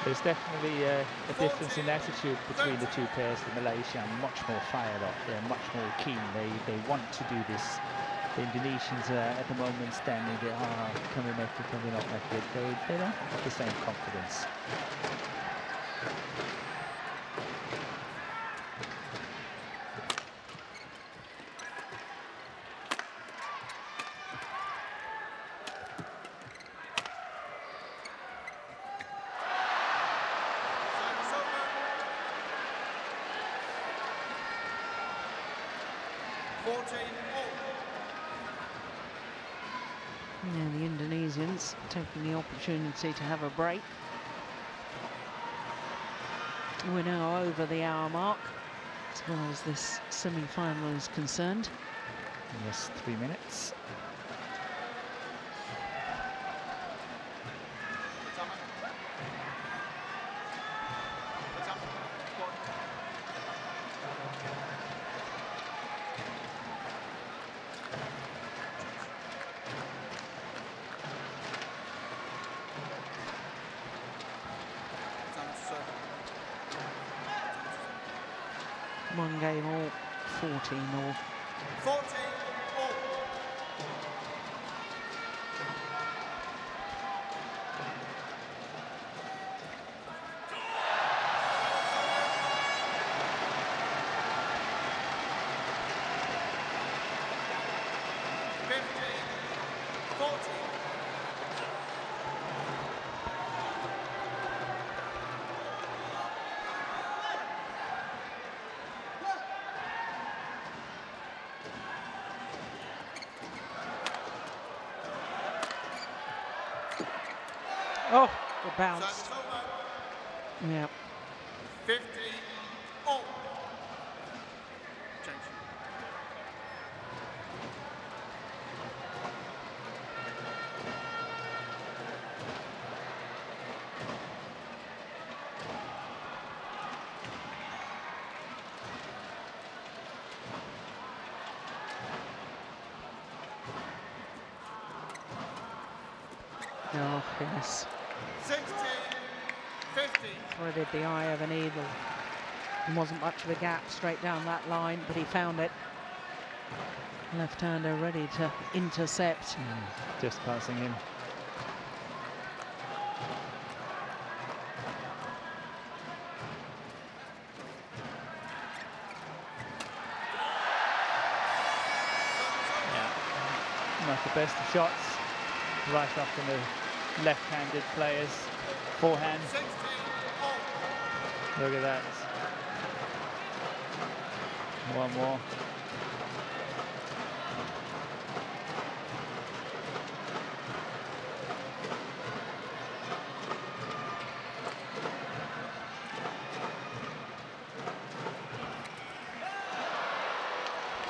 There's definitely a difference in attitude between the two pairs. The Malaysian much more fired up, they're much more keen, they want to do this. The Indonesians are at the moment standing there, can we make it, can we not make it? They don't have the same confidence. Yeah, the Indonesians taking the opportunity to have a break. We're now over the hour mark as far as this semi-final is concerned. Yes, 3 minutes. One game all, 14 all. 14 all. Oh, the bounce. Yeah. 50 all. Change. Oh, yes. 60, 50. Threaded the eye of an eagle. There wasn't much of a gap straight down that line, but he found it. Left-hander ready to intercept. Just passing him. Yeah. Not the best of shots. Right off from the left-handed players. Forehand. Look at that. One more.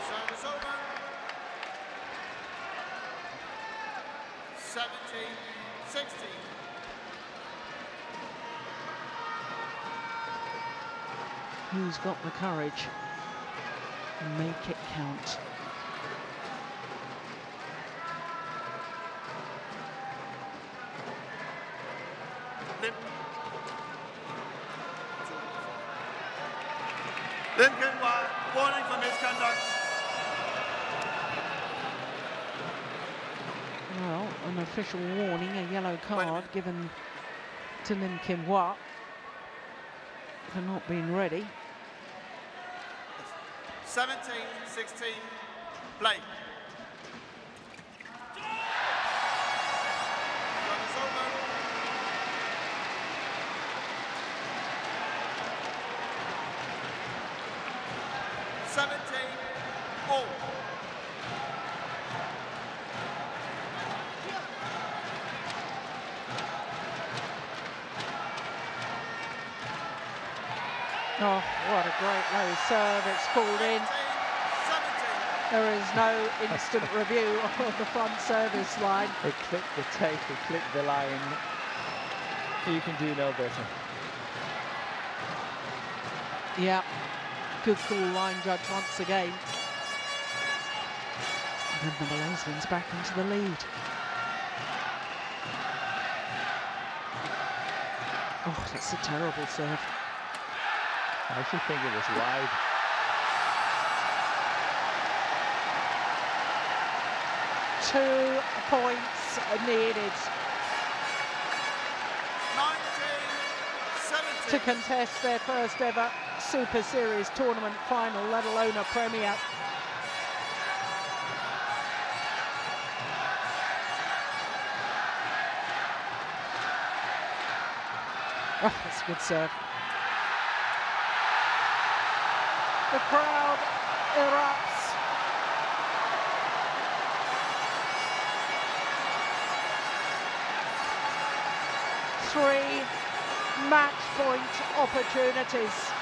Service over. 70, 60. Who's got the courage? Make it count. Lim Kim-hwa, warning for misconduct. Well, an official warning, a yellow card given to Lim Kim-hwa for not being ready. 17-16, play. Run is over. All. Oh, what a great low serve, it's called in. There is no instant review of the front service line. They clipped the tape, they clipped the line. You can do no better. Yeah, good call, line judge once again. And then the Malaysians back into the lead. Oh, that's a terrible serve. I actually think it was wide. Two points needed 19-17. to contest their first ever Super Series tournament final, let alone a Premier. Oh, that's a good serve. The crowd erupts. Three match point opportunities.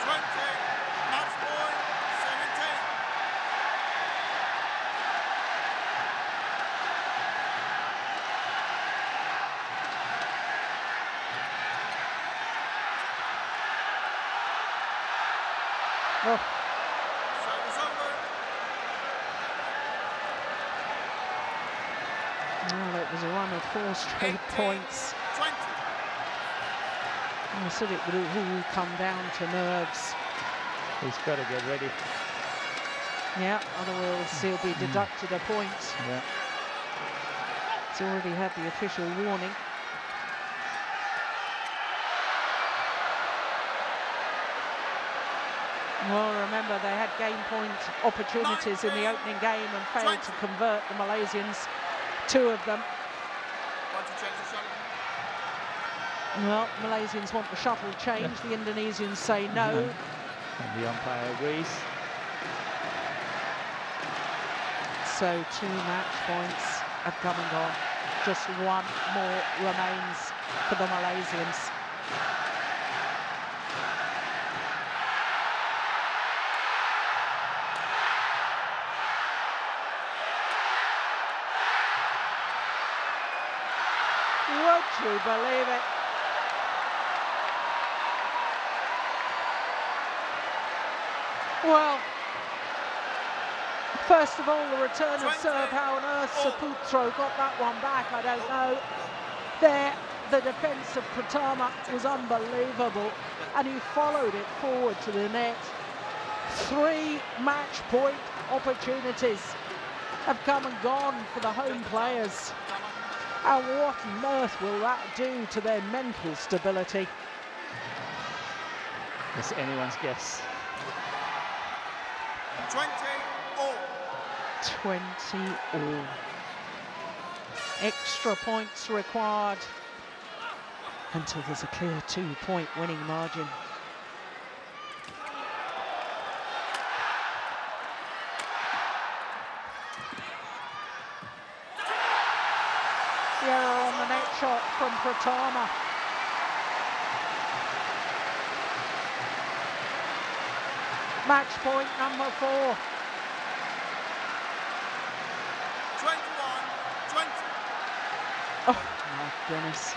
20, match point, 17. Oh. Service over. Well, it was a run of 4 straight points. 20. I said it would all come down to nerves. He's got to get ready. Yeah, otherwise he'll be deducted a point. Yeah. He's already had the official warning. Well, remember, they had game point opportunities in the opening game and failed to convert, the Malaysians, 2 of them. Want to change the shuttle? Well, Malaysians want the shuttle changed, the Indonesians say no. And the umpire agrees. So 2 match points have come and gone. Just 1 more remains for the Malaysians. Would you believe it? Well, first of all, the return of serve. How on earth Saputro got that one back, I don't know. There, the defence of Pratama was unbelievable, and he followed it forward to the net. 3 match point opportunities have come and gone for the home players. And what on earth will that do to their mental stability? It's anyone's guess. 20 all. 20 all. Extra points required until there's a clear 2-point winning margin. The error on the net shot from Pratama. Match point number 4. 21-20. Oh my goodness.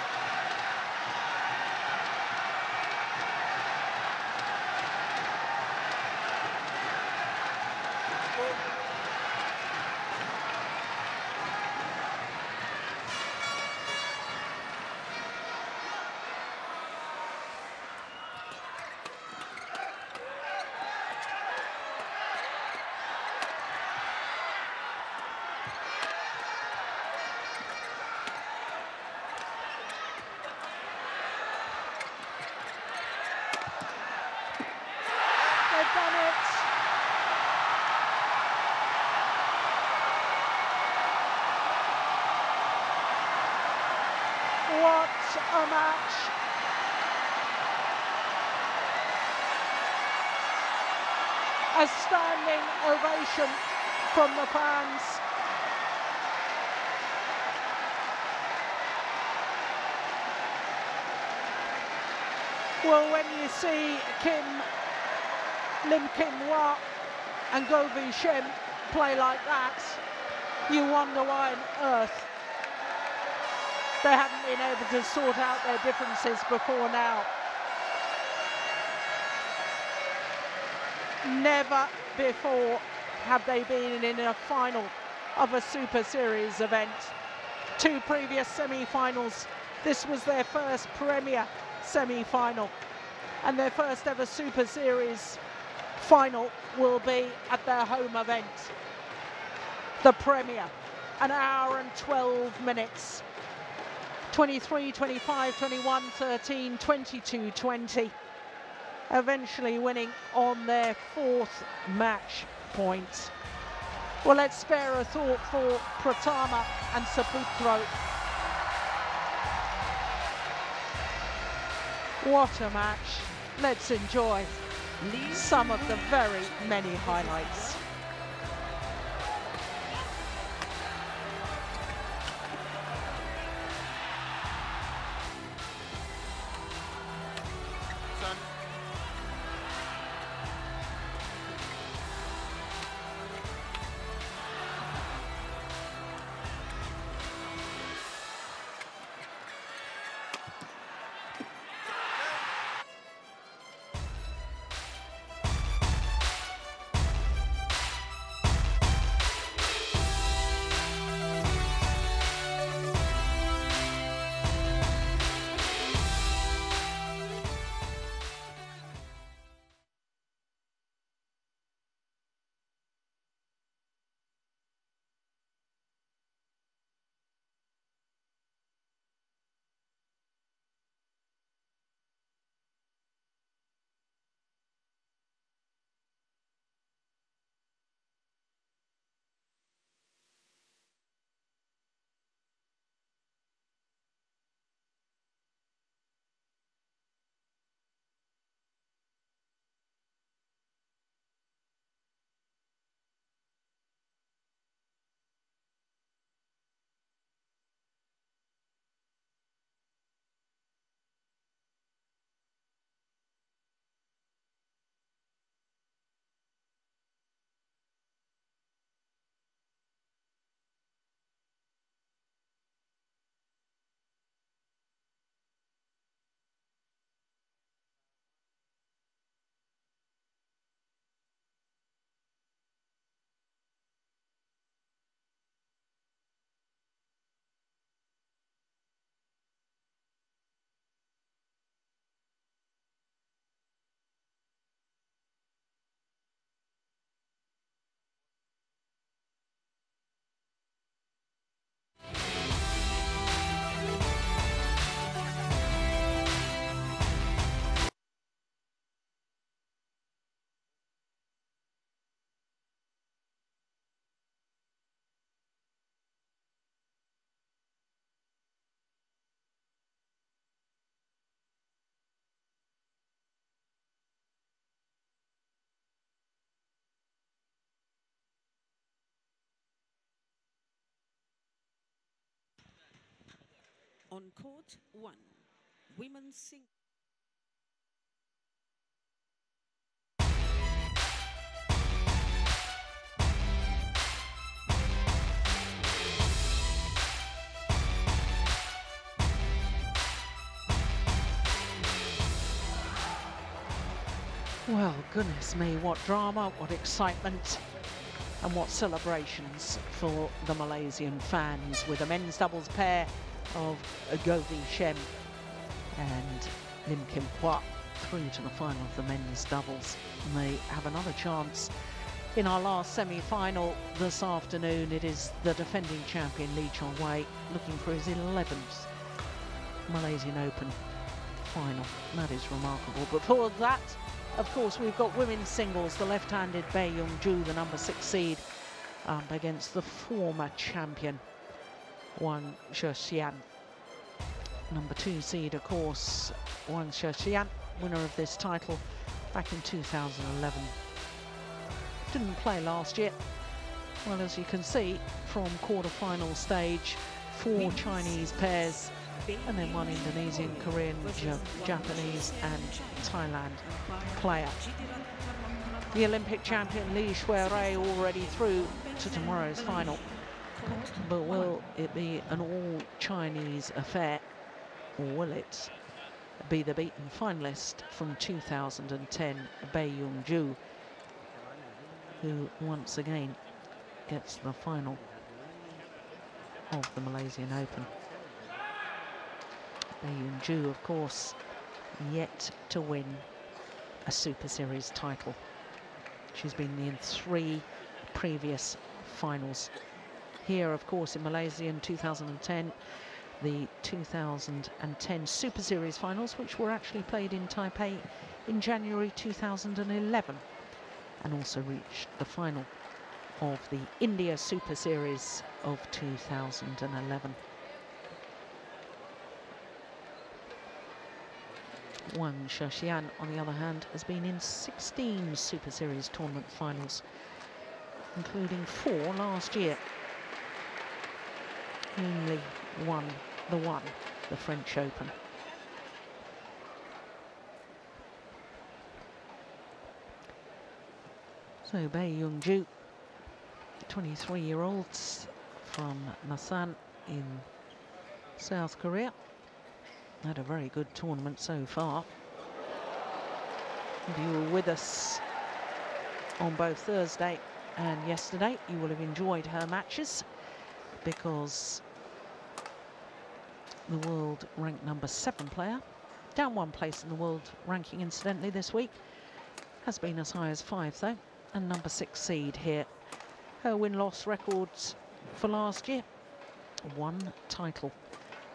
a match. A standing ovation from the fans. Well, when you see Lim Kim Hwa and Go Vi Shem play like that, you wonder why on earth they haven't been able to sort out their differences before now. Never before have they been in a final of a Super Series event. 2 previous semi-finals. This was their first Premier semi-final, and their first ever Super Series final will be at their home event, the Premier. An hour and 12 minutes. 23, 25, 21, 13, 22, 20. Eventually winning on their 4th match point. Well, let's spare a thought for Pratama and Saputro. What a match. Let's enjoy some of the very many highlights. On court 1, women's singles. Well, goodness me, what drama, what excitement, and what celebrations for the Malaysian fans, with a men's doubles pair of Go Vi Shem and Lim Kim Hwa through to the final of the men's doubles. And they have another chance in our last semi-final this afternoon. It is the defending champion Lee Chong Wei looking for his 11th Malaysian Open final. That is remarkable. But for that, of course, we've got women's singles, the left-handed Bae Young-ju, the number 6 seed, against the former champion Wang Zhexian. Number 2 seed, of course, Wang Shixian, winner of this title back in 2011. Didn't play last year. Well, as you can see from quarter-final stage, 4 Chinese pairs, and then 1 Indonesian, Korean, Japanese and Thailand player. The Olympic champion Li Shuirui already through to tomorrow's final. But will it be an all-Chinese affair, or will it be the beaten finalist from 2010, Bae Yong-ju, who once again gets the final of the Malaysian Open? Bae Yong-ju, of course, yet to win a Super Series title. She's been in 3 previous finals. Here, of course, in Malaysia in 2010, the 2010 Super Series finals, which were actually played in Taipei in January 2011, and also reached the final of the India Super Series of 2011. Wang Shixian, on the other hand, has been in 16 Super Series tournament finals, including 4 last year. Only won the French Open. So Bae Yong-ju, 23-year-olds from Masan in South Korea, had a very good tournament so far. If you were with us on both Thursday and yesterday, you will have enjoyed her matches, because the world ranked number 7 player, down 1 place in the world ranking incidentally this week, has been as high as 5 though, and number 6 seed here. Her win-loss records for last year, 1 title.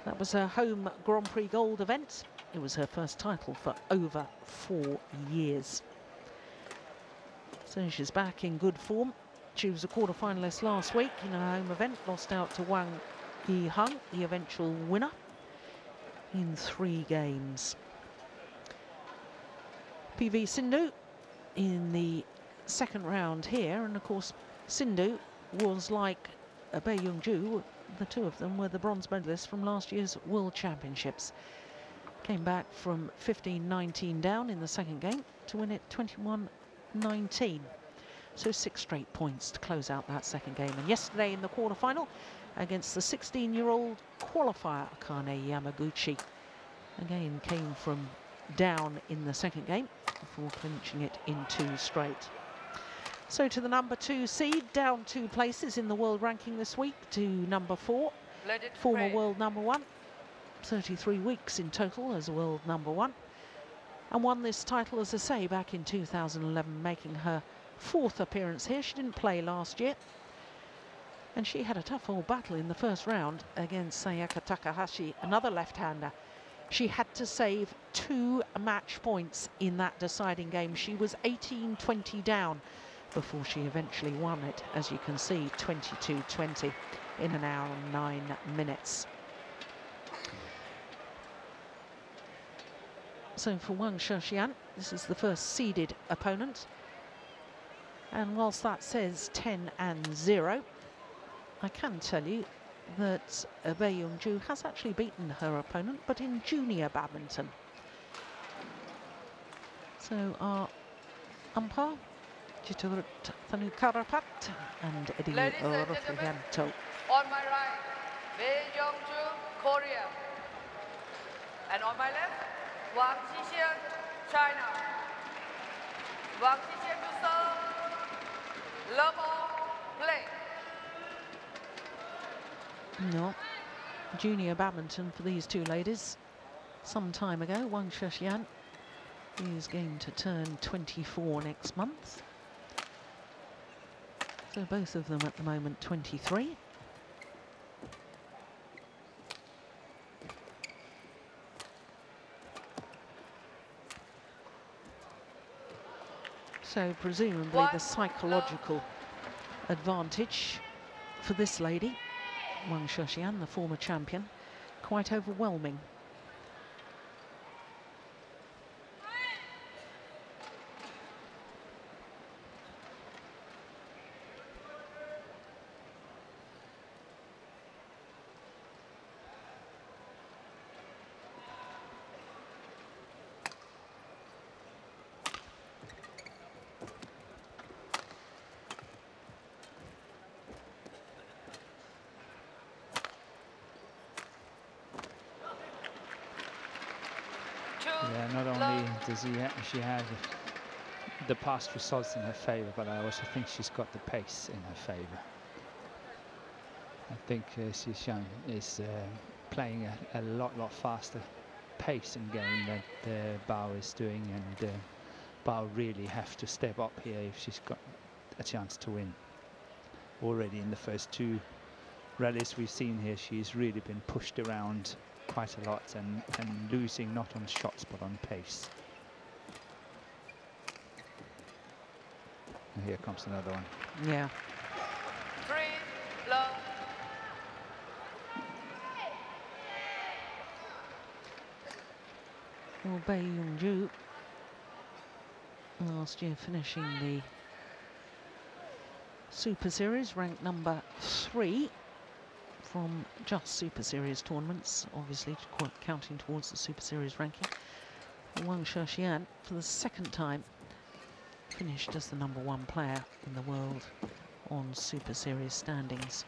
That was her home Grand Prix Gold event. It was her first title for over 4 years. So she's back in good form. She was a quarter-finalist last week in her home event, lost out to Wang Yiheng, the eventual winner, in 3 games. PV Sindhu in the second round here, and of course Sindhu was like Bae Yong-ju, the 2 of them were the bronze medalists from last year's World Championships. Came back from 15-19 down in the second game to win it 21-19. So 6 straight points to close out that second game. And yesterday in the quarterfinal against the 16-year-old qualifier Akane Yamaguchi, again came from down in the second game before clinching it in 2 straight. So to the number 2 seed, down 2 places in the world ranking this week to number 4, former world number 1, 33 weeks in total as world number 1, and won this title, as I say, back in 2011, making her 4th appearance here. She didn't play last year, and she had a tough old battle in the first round against Sayaka Takahashi, another left-hander. She had to save 2 match points in that deciding game. She was 18-20 down before she eventually won it, as you can see, 22-20 in an hour and 9 minutes. So for Wang Shixian, this is the first seeded opponent. And whilst that says 10-0, I can tell you that Bae Yong-ju has actually beaten her opponent, but in junior badminton. So our umpire, Jiturut Thanukarapat and Eddie Rofrianto. On my right, Bae Yong-ju, Korea. And on my left, Wang Shixian, China. Wang Shixian to serve. Love all, play. No, junior badminton for these 2 ladies. Some time ago, Wang Shixian is going to turn 24 next month. So both of them at the moment 23. So presumably the psychological advantage for this lady, Wang Shixian, the former champion, quite overwhelming Yeah, not only does she have the past results in her favour, but I also think she's got the pace in her favour. I think Xishan is playing a lot faster pace in game that Bao is doing, and Bao really have to step up here if she's got a chance to win. Already in the first 2 rallies we've seen here, she's really been pushed around quite a lot and losing not on shots but on pace. And here comes another one. Yeah. 3 love. Well, Bai Yongju, last year finishing the Super Series, ranked number 3 from just Super Series tournaments, obviously counting towards the Super Series ranking. Wang Shexian, for the 2nd time, finished as the number 1 player in the world on Super Series standings.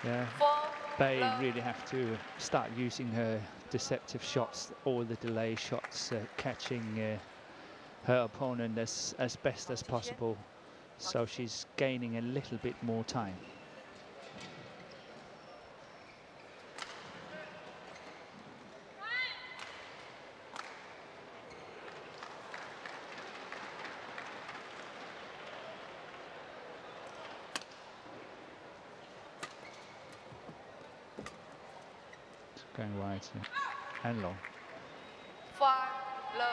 Yeah, Bai really have to start using her deceptive shots, all the delay shots, catching her opponent as best as possible, so she's gaining a little bit more time. Going wide and long. 5 love.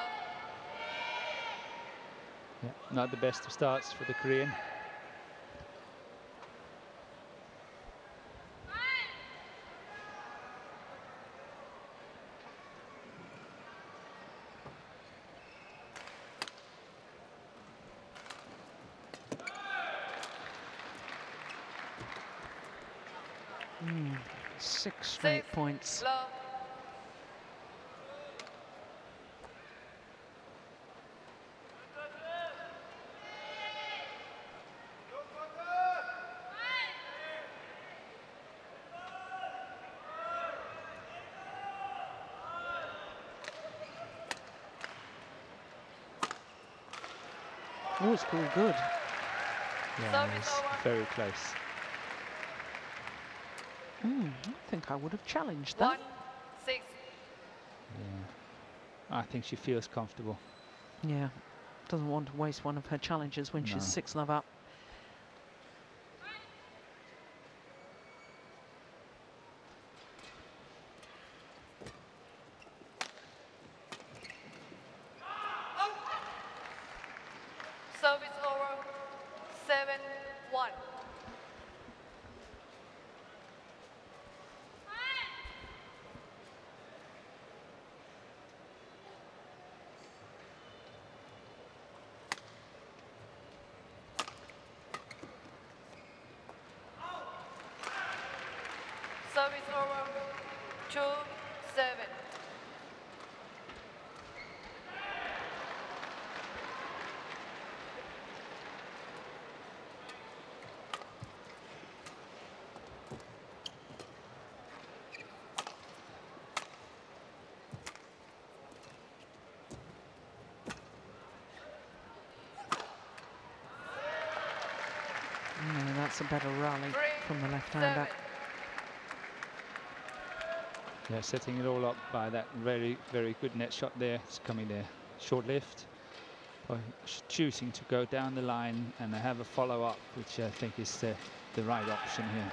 Yeah, not the best of starts for the Korean. Mm, 6 straight points. Love. Oh, it's called good. Yeah, it's very close. I think I would have challenged that. 1-6. Yeah, I think she feels comfortable. Yeah, doesn't want to waste one of her challenges when she's 6 love up. Service over. 7-1. Service over. 2-7. No, that's a better rally from the left-hander. Yeah, setting it all up by that very good net shot there. It's coming there, short-lived. Choosing to go down the line and have a follow-up, which I think is the right option here.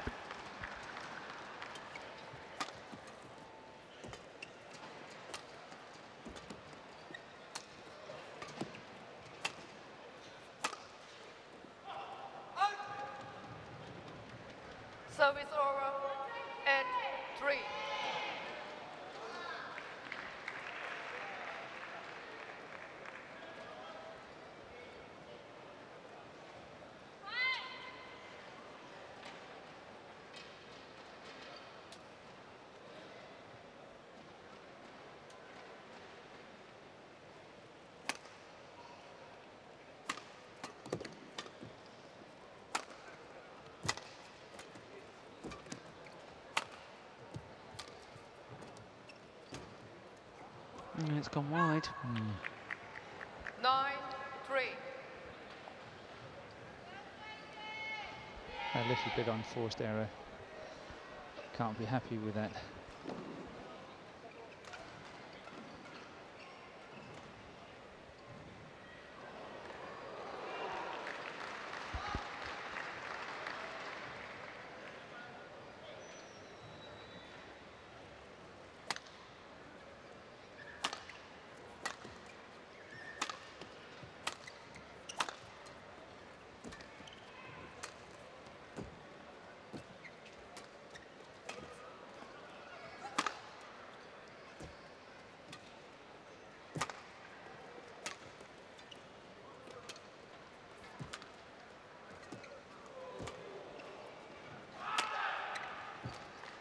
Service over. 8-3. It's gone wide. 9-3. A little bit unforced error. Can't be happy with that.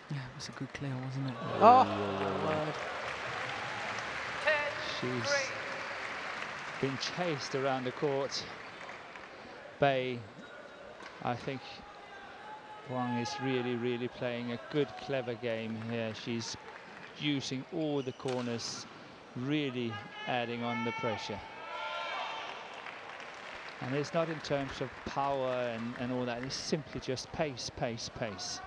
Yeah, it was a good clear, wasn't it? Oh, She's been chased around the court. Bay, I think Wang is really playing a good, clever game here. She's using all the corners, really adding on the pressure. And it's not in terms of power and all that, it's simply just pace, pace, pace.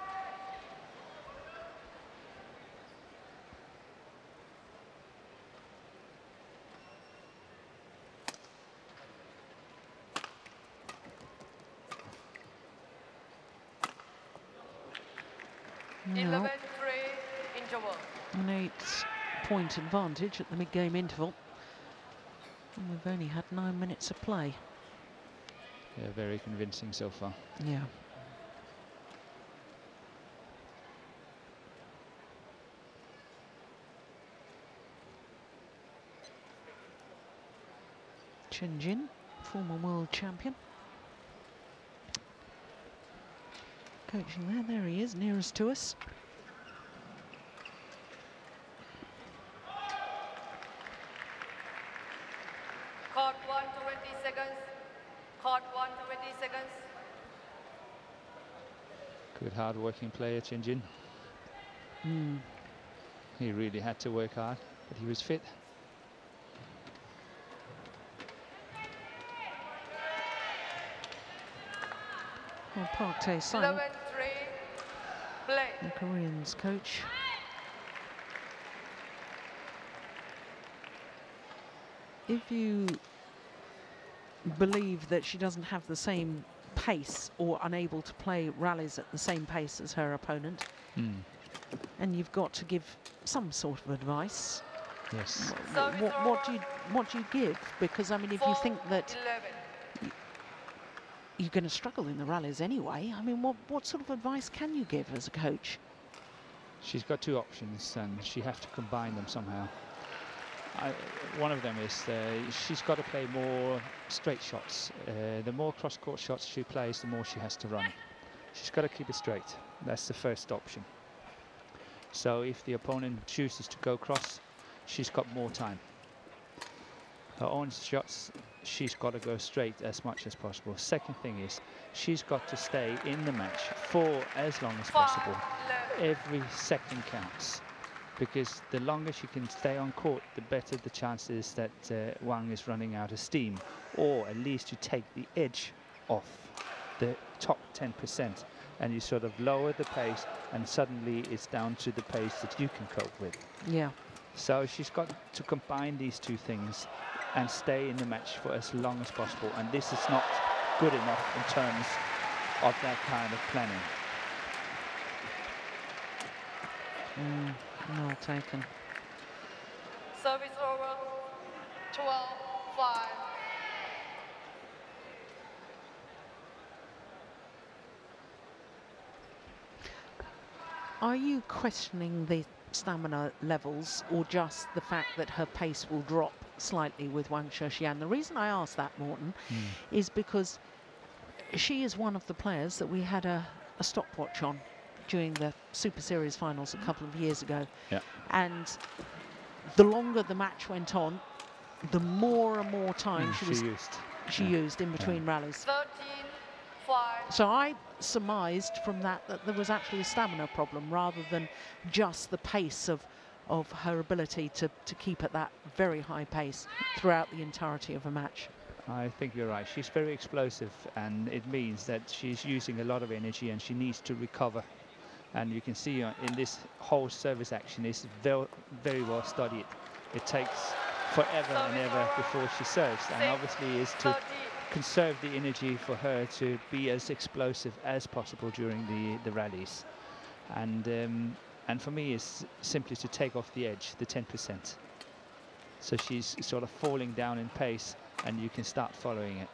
No. 11-3 interval. An 8-point advantage at the mid-game interval. And we've only had 9 minutes of play. Yeah, very convincing so far. Yeah. Chen Jin, former world champion. Coaching there he is, nearest to us. Court 1, 20 seconds. Court 1, 20 seconds. Good hard-working player, Chen Jin. He really had to work hard, but he was fit. Well, Park Tae-sang, 11-3. Play. the Koreans coach. If you believe that she doesn't have the same pace or unable to play rallies at the same pace as her opponent, and you've got to give some sort of advice, Yes. what do you give? Because I mean, if you think that 11. you're going to struggle in the rallies anyway, I mean, what sort of advice can you give as a coach? She's got two options and she has to combine them somehow. One of them is she's got to play more straight shots. The more cross-court shots she plays, the more she has to run. She's got to keep it straight. That's the first option. So if the opponent chooses to go cross, she's got more time. Her own shots, she's got to go straight as much as possible. Second thing is, she's got to stay in the match for as long as possible. Every second counts, because the longer she can stay on court, the better the chance is that Wang is running out of steam, or at least you take the edge off the top 10%, and you sort of lower the pace, and suddenly it's down to the pace that you can cope with. Yeah. So she's got to combine these two things and stay in the match for as long as possible, and this is not good enough in terms of that kind of planning. Well taken. Service over. 12-5. Are you questioning the stamina levels, or just the fact that her pace will drop slightly with Wang Shexian? The reason I ask that, Morten, is because she is one of the players that we had a stopwatch on during the Super Series finals a couple of years ago. Yeah. And the longer the match went on, the more and more time she used in between rallies. 13-5. So I surmised from that there was actually a stamina problem rather than just the pace of of her ability to keep at that very high pace throughout the entirety of a match. I think you're right. She's very explosive, and it means that she's using a lot of energy and she needs to recover. And you can see in this whole service action is very well studied. It takes forever and ever before she serves, and obviously is to conserve the energy for her to be as explosive as possible during the rallies. And for me, it's simply to take off the edge, the 10%. So she's sort of falling down in pace, and you can start following it.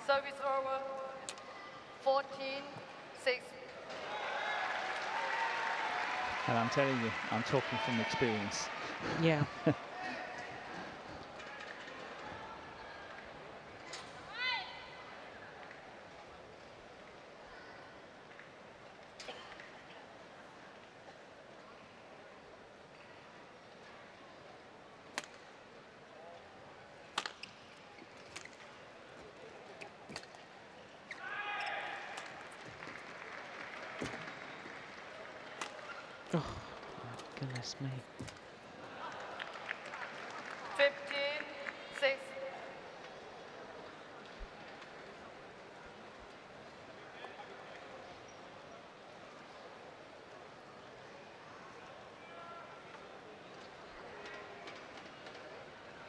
Service over. 14-6. And I'm telling you, I'm talking from experience. Yeah. Oh, goodness me. 15-6.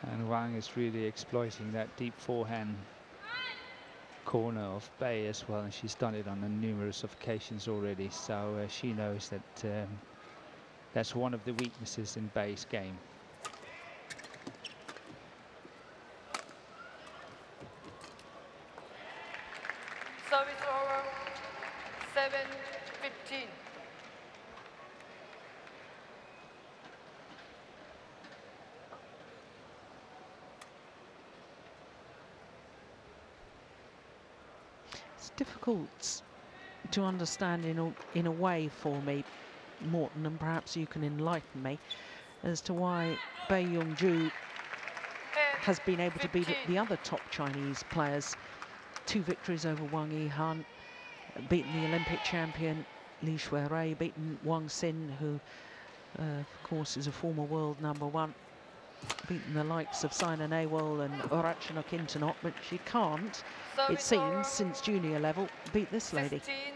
And Wang is really exploiting that deep forehand corner of Bay as well, and she's done it on numerous occasions already, so she knows that that's one of the weaknesses in Bay's game. Service over. 7-15. It's difficult to understand in a way for me, Morton, and perhaps you can enlighten me as to why Bai Yongju has been able to beat the other top Chinese players. 2 victories over Wang Yihan, beaten the Olympic champion Li Shuirui, beaten Wang Xin, who of course is a former world #1, beaten the likes of Sina Nehwal and Urachana Kintanot, but she can't, it seems, since junior level, beat this lady. 16-8.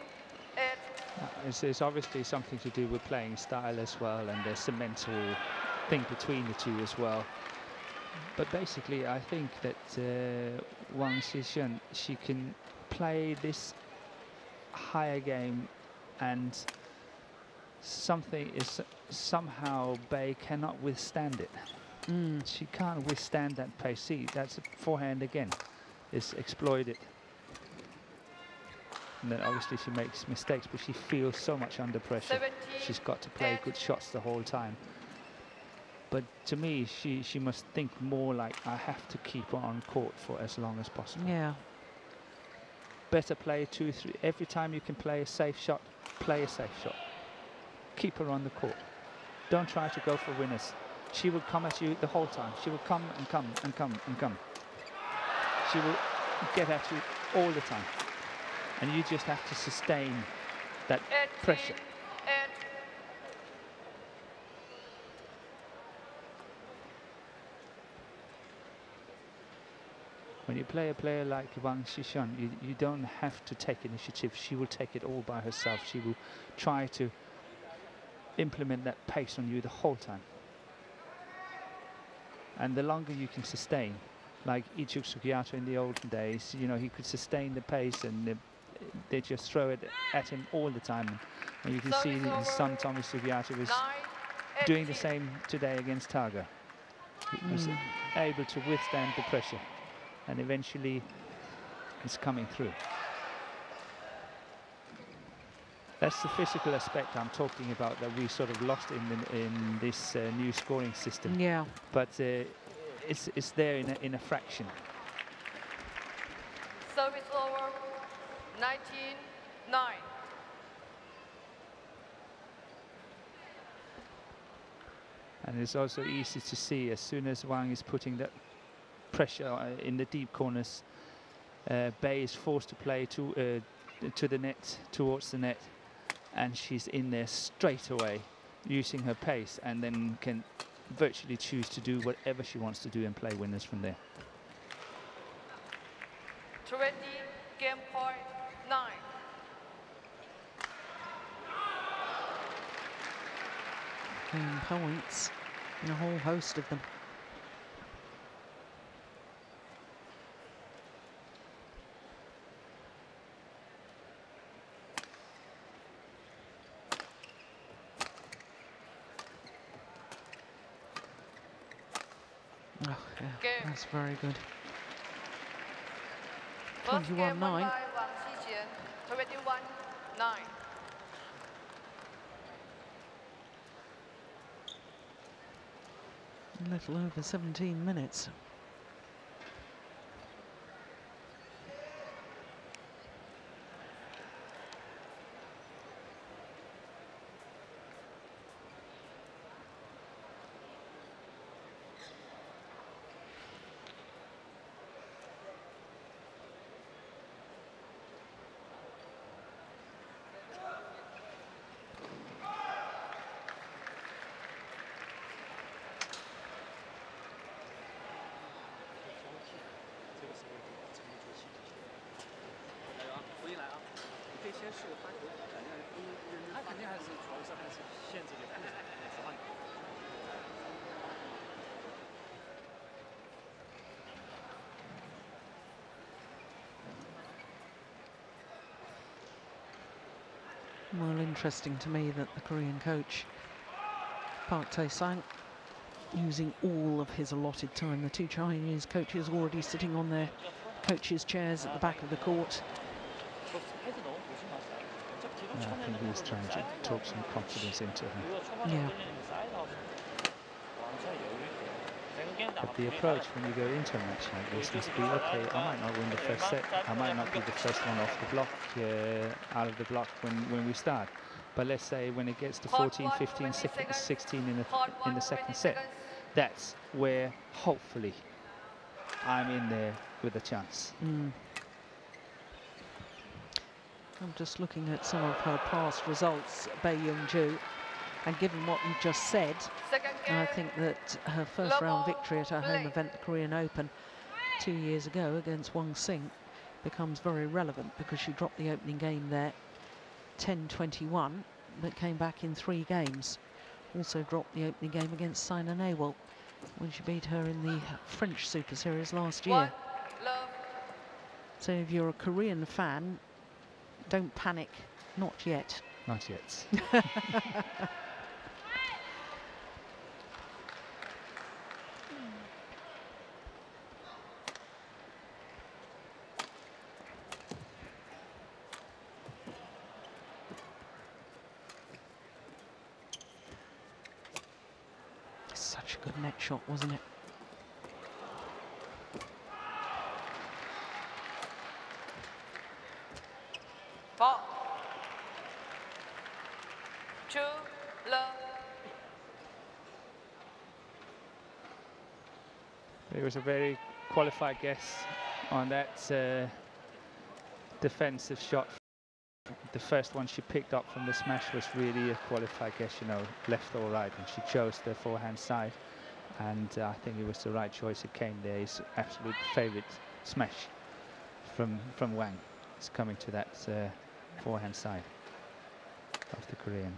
It's obviously something to do with playing style as well, and there's a mental thing between the two as well. But basically, I think that Wang Xishun, she can play this higher game, and something is somehow Bai cannot withstand it. She can't withstand that pace. See, that's a forehand again. It's exploited. And then obviously she makes mistakes, but she feels so much under pressure. She's got to play good shots the whole time. But to me, she must think more like, I have to keep her on court for as long as possible. Yeah. Better play 2-3. Every time you can play a safe shot, play a safe shot. Keep her on the court. Don't try to go for winners. She will come at you the whole time. She will come and come and come and come. She will get at you all the time. And you just have to sustain that pressure. When you play a player like Wang Xishun, you don't have to take initiative. She will take it all by herself. She will try to implement that pace on you the whole time. And the longer you can sustain, like Ichuk Sugiyato in the olden days, you know, he could sustain the pace, and they just throw it at him all the time. And you can see his son Tommy Sugiyato was doing the same today against Targa. He was able to withstand the pressure, and eventually it's coming through. That's the physical aspect I'm talking about that we sort of lost in this new scoring system. Yeah. But it's there in a fraction. Service over. 19-9. And it's also easy to see as soon as Wang is putting that pressure in the deep corners. Bay is forced to play to the net, towards the net, and she's in there straight away, using her pace, and then can virtually choose to do whatever she wants to do and play winners from there. 20, game point 9. Game points, and a whole host of them. Oh, yeah, that's very good. 21-9. 21-9. A little over 17 minutes. Well, interesting to me that the Korean coach, Park Tae-sang, using all of his allotted time. The two Chinese coaches already sitting on their coaches' chairs at the back of the court. I think he's trying to talk some confidence into her. Yeah. But the approach when you go into a match like this must be, okay, I might not win the first set, I might not be the first one off the block, out of the block when we start. But let's say when it gets to 14, 15, 16 in the second set, that's where hopefully I'm in there with a chance. I'm just looking at some of her past results, Bae Young-ju, and given what you just said, I think that her first round victory at her home event, the Korean Open, 2 years ago against Wang Sing, becomes very relevant because she dropped the opening game there 10-21, but came back in 3 games. Also dropped the opening game against Saina Nehwal when she beat her in the French Super Series last year. So if you're a Korean fan, don't panic, not yet. Not yet. Such a good net shot, wasn't it? It was a very qualified guess on that defensive shot. The first one she picked up from the smash was really a qualified guess, you know, left or right, and she chose the forehand side, and I think it was the right choice. It came there. His absolute favorite smash from Wang is coming to that forehand side of the Korean.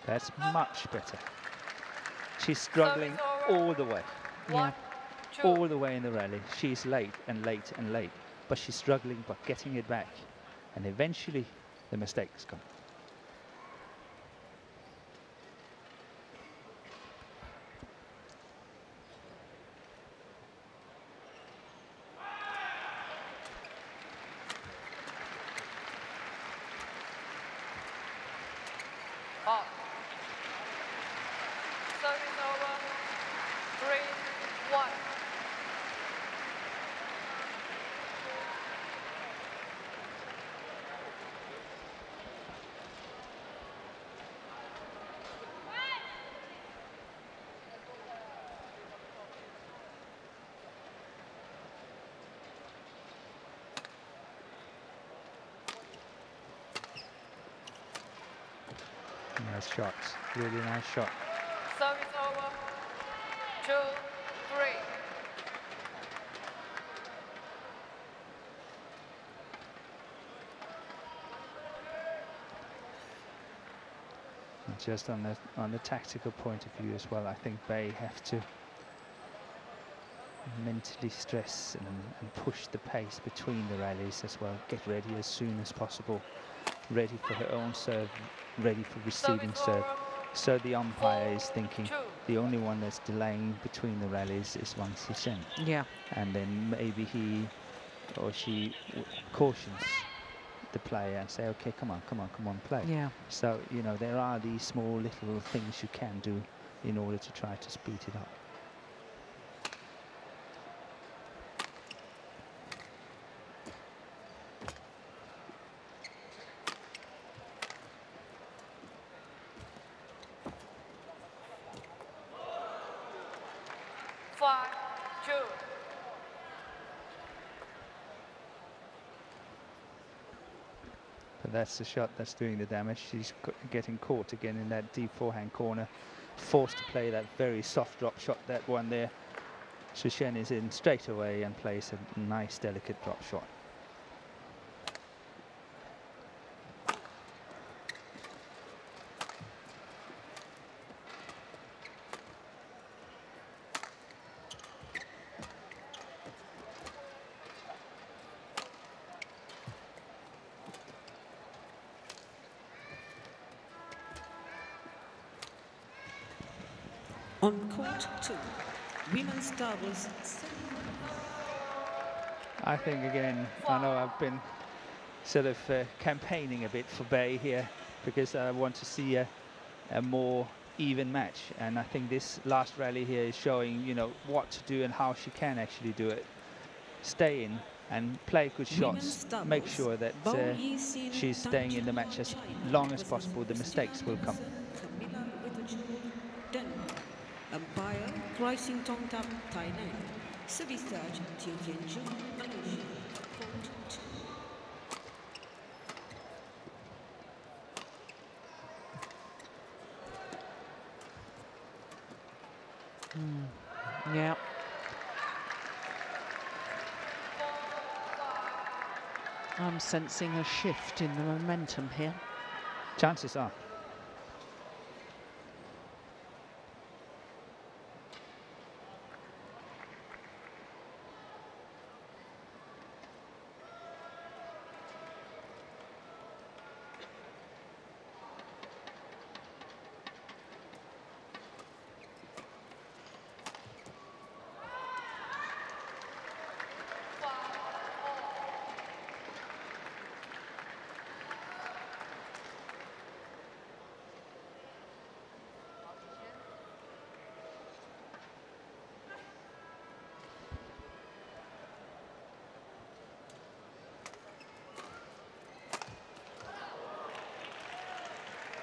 That's much better. She's struggling all the way. Yeah. All the way in the rally. She's late and late and late, but she's struggling but getting it back. And eventually the mistakes come. Service over. 3-1. Nice shots, really nice shot. Service over. 2-3. And just on the tactical point of view as well, I think Bay have to mentally stress and push the pace between the rallies as well. Get ready as soon as possible, ready for her own serve, ready for receiving serve. So the umpire is thinking the only one that's delaying between the rallies is Wang Zhishen. Yeah. And then maybe he or she cautions the player and say, okay, come on, play. Yeah. So, you know, there are these small little things you can do in order to try to speed it up. But that's the shot that's doing the damage. She's getting caught again in that deep forehand corner, forced to play that very soft drop shot. That one there, Zhishen is in straight away and plays a nice delicate drop shot. On court 2, women's doubles. I think again, I know I've been sort of campaigning a bit for Bay here because I want to see a more even match, and I think this last rally here is showing, you know, what to do and how she can actually do it. Stay in and play good shots, make sure that she's staying in the match as long as possible. The mistakes will come. Umpire, Rising Tong Tap, Thailand. Service charge, Teo Kien Jun, Malaysia. Court 2. Yeah. I'm sensing a shift in the momentum here. Chances are.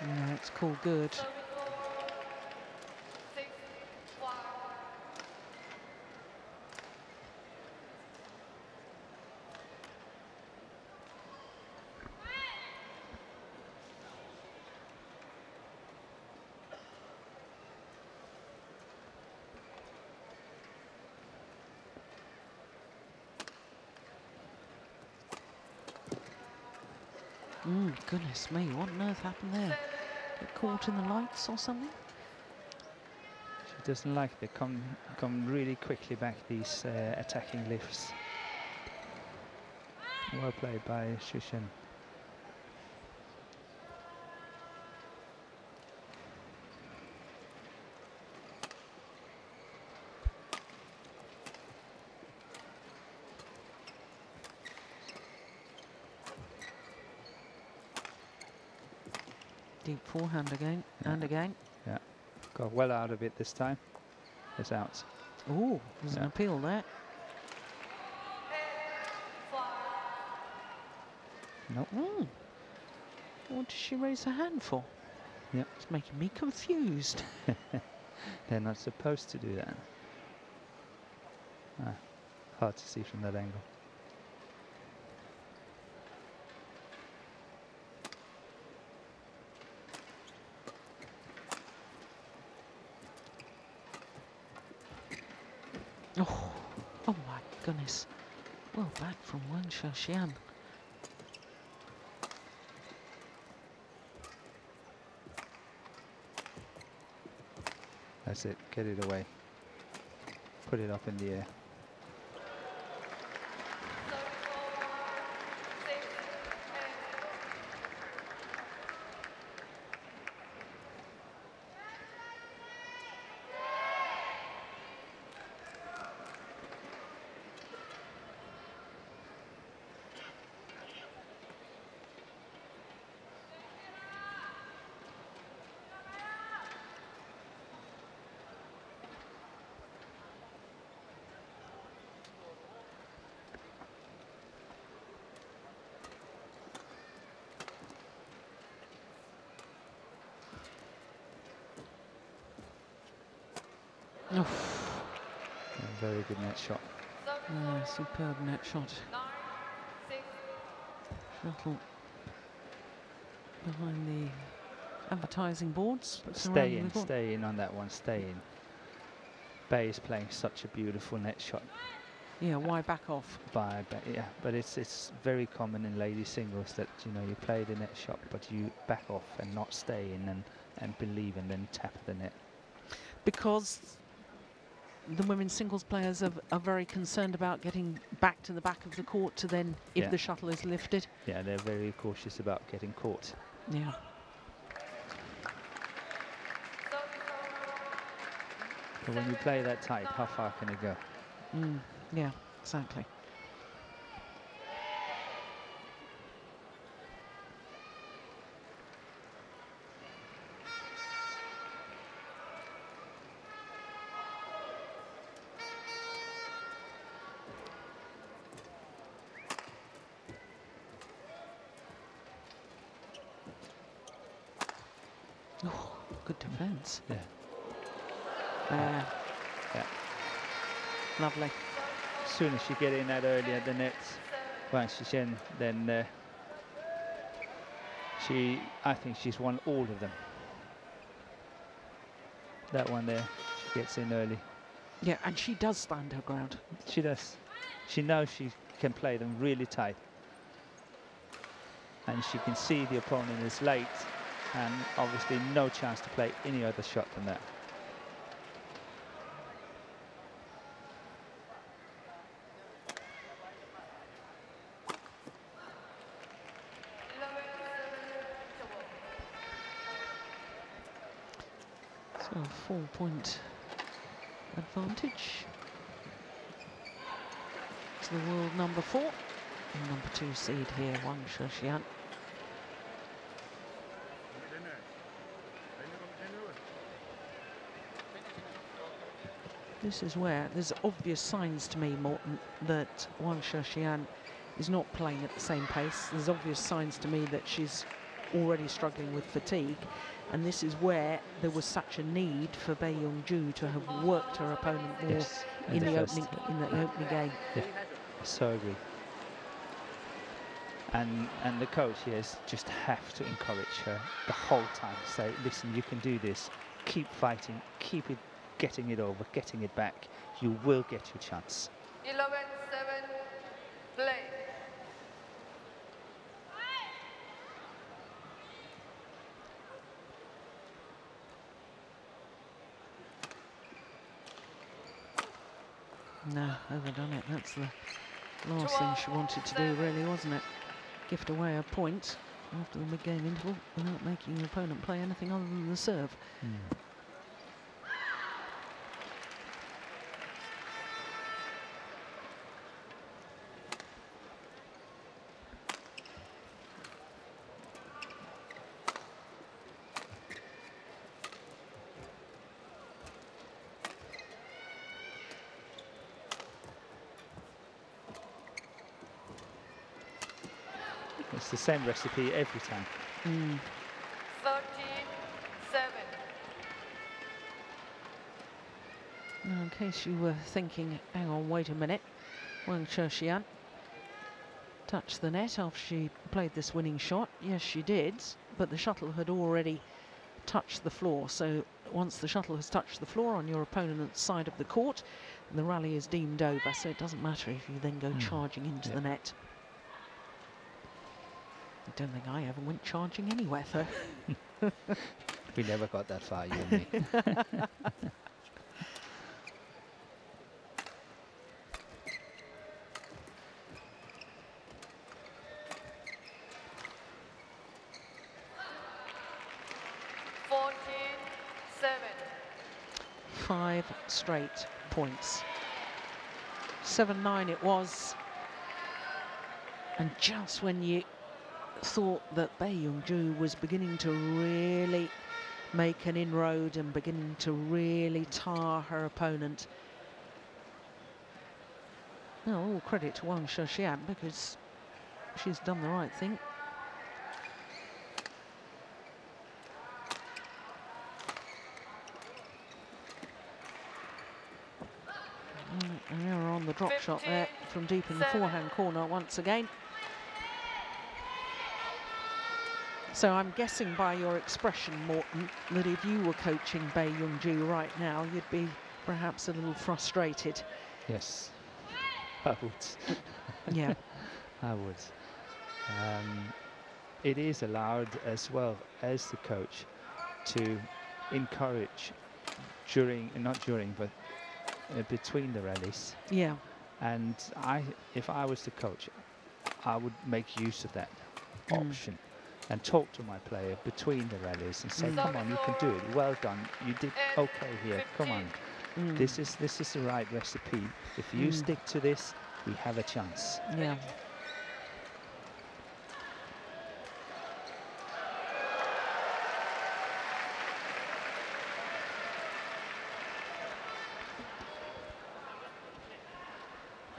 No, it's called good. Goodness me, what on earth happened there? Get caught in the lights or something? She doesn't like they come really quickly back, these attacking lifts. Well played by Zhishen. Deep forehand again, and again. Yeah, Got well out of it this time. It's out. Oh, there's an appeal there. Nope. Mm. What did she raise her hand for? Yep. It's making me confused. They're not supposed to do that. Ah, hard to see from that angle. Oh, oh my goodness. Well back from Wang Xiaoxian. That's it. Get it away. Put it up in the air. Oh. A very good net shot. Yeah, superb net shot. Shuttle behind the advertising boards. Stay in on that one, stay in. Bay is playing such a beautiful net shot. Yeah, why back off? Yeah, but it's very common in ladies singles that, you know, you play the net shot, but you back off and not stay in and believe and then tap the net. Because the women's singles players are very concerned about getting back to the back of the court to then, if the shuttle is lifted. Yeah, they're very cautious about getting caught. Yeah. But when you play that tight, how far can it go? Yeah, exactly. Oh, good defense. Yeah. Yeah. Lovely. As soon as you get in that early at the net, Wang Xiaoxian, then I think she's won all of them. That one there, she gets in early. Yeah, and she does stand her ground. She does. She knows she can play them really tight. And she can see the opponent is late, and obviously no chance to play any other shot than that. So 4-point advantage to the world number 4 and number 2 seed here, Wang Xiaoxian. This is where there's obvious signs to me, Morten, that Wang Xiaoxian is not playing at the same pace. There's obvious signs to me that she's already struggling with fatigue, and this is where there was such a need for Bae Yong-ju to have worked her opponent more in the opening game. Yeah, I so agree. And the coach here just have to encourage her the whole time. Say, listen, you can do this. Keep fighting. Keep it, getting it over, getting it back. You will get your chance. 11-7, play. No, overdone it. That's the last thing she wanted to do, really, wasn't it? Gift away a point after the mid-game interval without making the opponent play anything other than the serve. It's the same recipe every time. 13-7. Now, in case you were thinking, hang on, wait a minute, Wang Sheshian touched the net after she played this winning shot. Yes, she did, but the shuttle had already touched the floor. So once the shuttle has touched the floor on your opponent's side of the court, the rally is deemed over. So it doesn't matter if you then go charging into the net. I don't think I ever went charging anywhere, though. We never got that far, you and me. 5 straight points. 7-9 it was. And just when you thought that Bae Young-ju was beginning to really make an inroad and beginning to really tar her opponent. Now, all credit to Wang Sheshian because she's done the right thing. And they're on the drop shot there from deep in the forehand corner once again. So I'm guessing by your expression, Morten, that if you were coaching Bae Young-ju right now, you'd be perhaps a little frustrated. Yes, I would. Yeah. I would. It is allowed as well as the coach to encourage but between the rallies. Yeah. And if I was the coach, I would make use of that option and talk to my player between the rallies and say, come on, you can do it. Well done. You did okay here. Come on. This is the right recipe. If you stick to this, we have a chance. Yeah.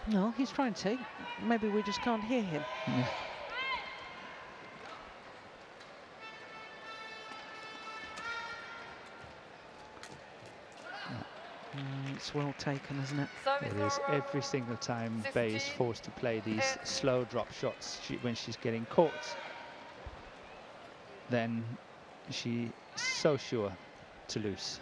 No, he's trying to. Maybe we just can't hear him. Yeah. It's well taken, isn't it? It is. Every single time Bae is forced to play these slow drop shots, when she's getting caught, then she's so sure to lose.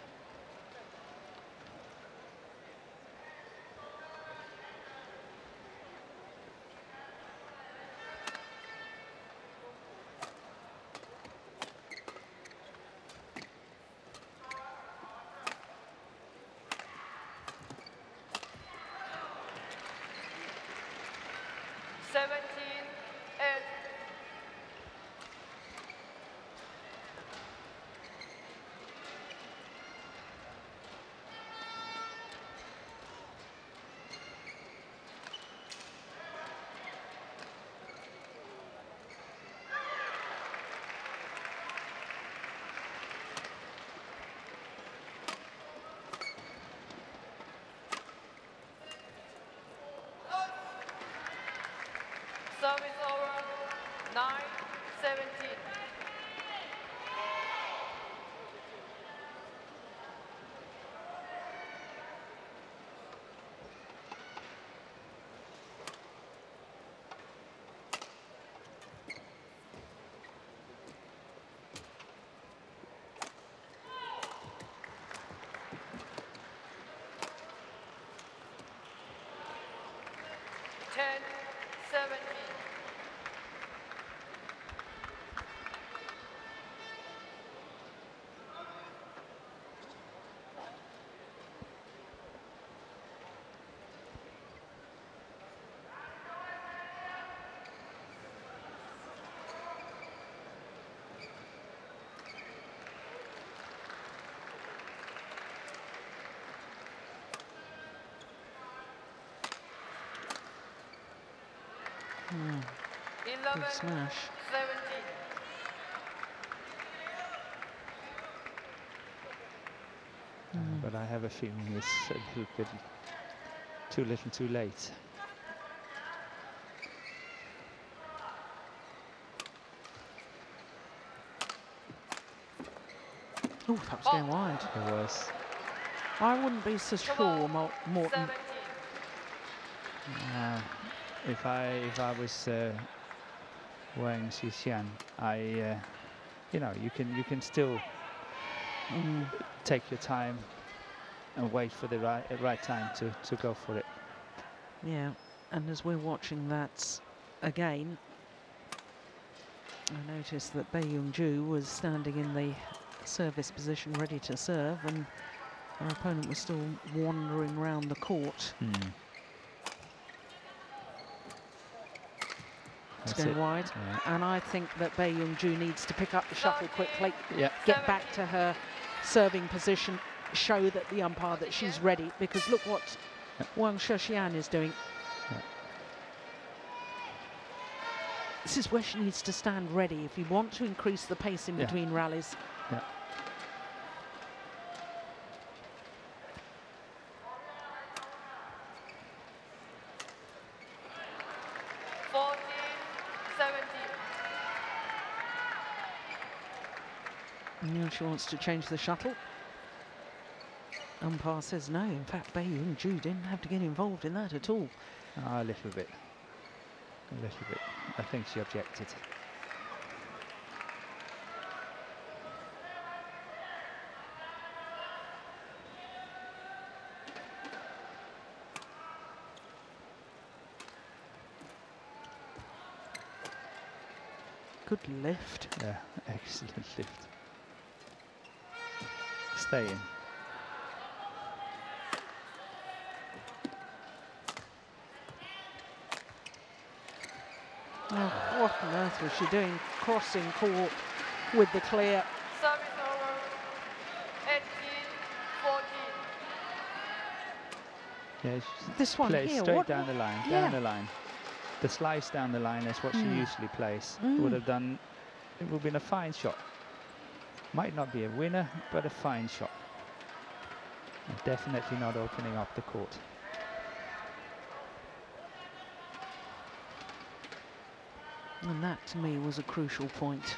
Service over, 9-17. Good smash. 17. But I have a feeling it's a little bit too little too late. Oh, that was going wide. It was. I wouldn't be so sure, Morton. If I was Wang Xixian, you know, you can still take your time and wait for the right time to go for it. Yeah, and as we're watching that again, I noticed that Bae Young-ju was standing in the service position ready to serve, and our opponent was still wandering around the court. It's going wide, and I think that Bae Young-ju needs to pick up the shuttle quickly, get back to her serving position, show that the umpire that she's ready, because look what Wang Xixian is doing. This is where she needs to stand ready if you want to increase the pace in between rallies. 14-17. She wants to change the shuttle. Umpire says no. In fact, Bae Young-ju didn't have to get involved in that at all. A little bit. A little bit. I think she objected. Good lift. Yeah, excellent lift. Stay in. Oh, what on earth was she doing? Crossing court with the clear. Service over. 18-14. Yeah, this one plays here, straight down the line, down the line. The slice down the line is what she usually plays. Would have done. It would have been a fine shot. Might not be a winner, but a fine shot. And definitely not opening up the court. And that, to me, was a crucial point.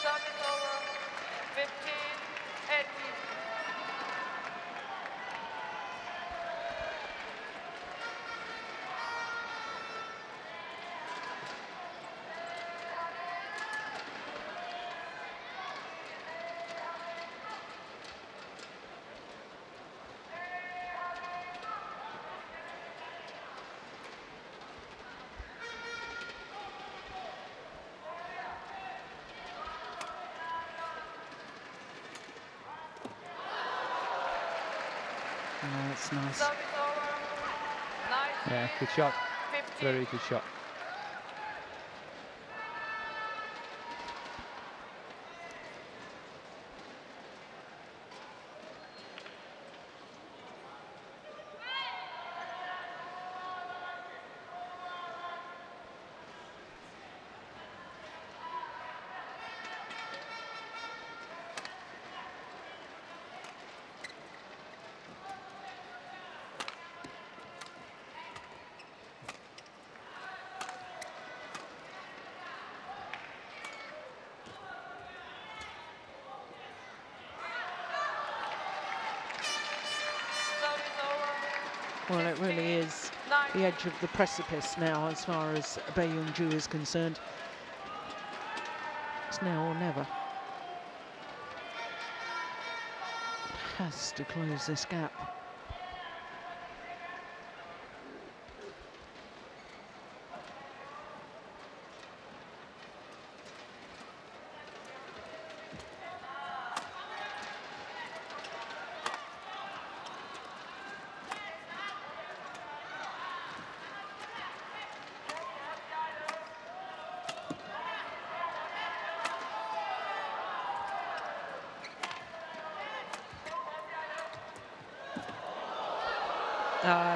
Service over. 15-18. Oh, that's nice. Service over. 19, Yeah, good shot. 15. Very good shot. Well, it really is the edge of the precipice now as far as Bae Young-ju is concerned. It's now or never. Has to close this gap.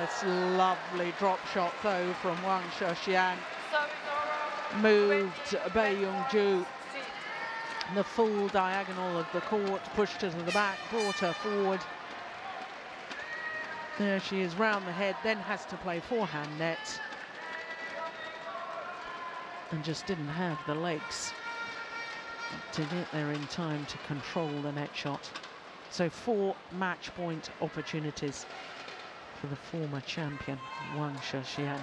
It's a lovely drop shot though from Wang Xixian. moved Bae Young-ju the full diagonal of the court, pushed her to the back, brought her forward. There she is, round the head, then has to play forehand net. And just didn't have the legs to get there in time to control the net shot. So 4 match point opportunities for the former champion, Wang Sheshian.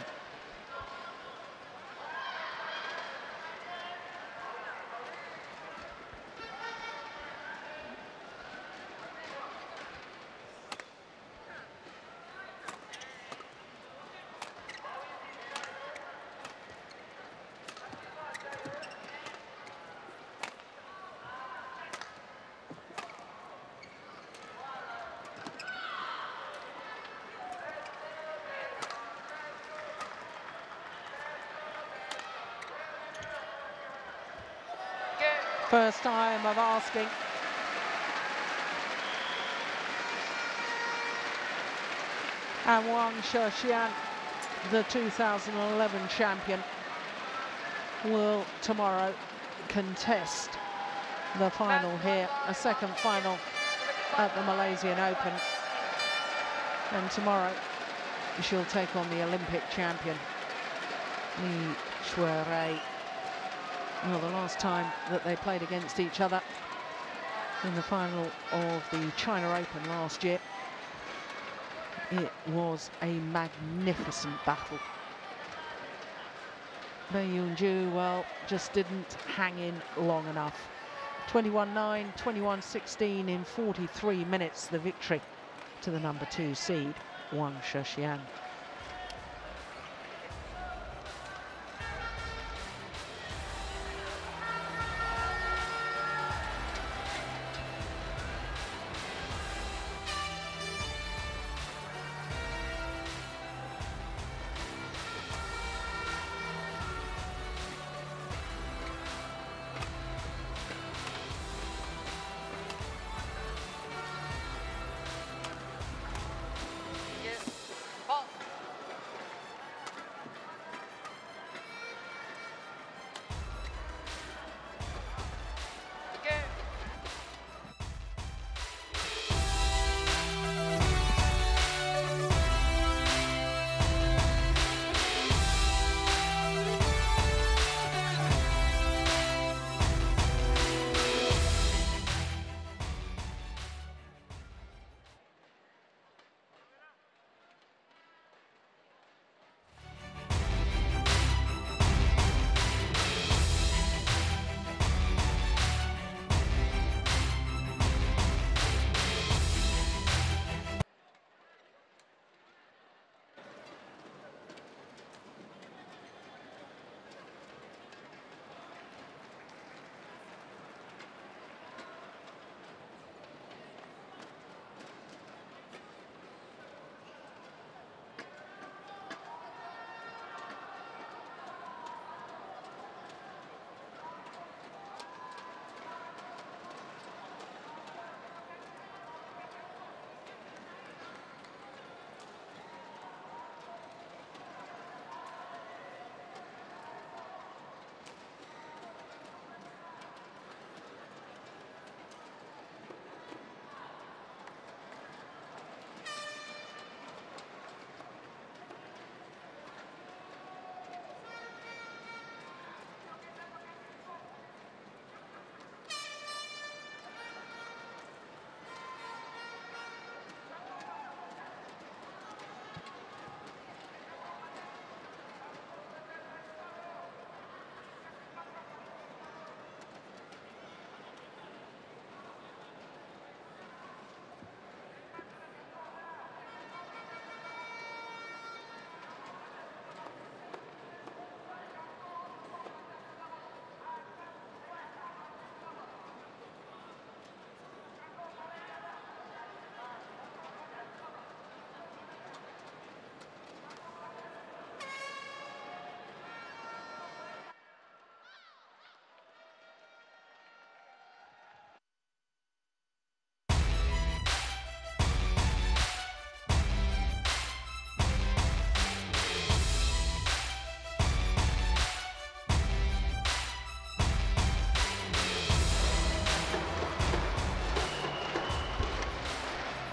First time of asking. And Wang Sheshian, the 2011 champion, will tomorrow contest the final here, a second final at the Malaysian Open. And tomorrow she'll take on the Olympic champion, Li Shuirei. Well, the last time that they played against each other in the final of the China Open last year, it was a magnificent battle. Bae Young-ju, well, just didn't hang in long enough. 21-9, 21-16 in 43 minutes, the victory to the number 2 seed, Wang Sheshian.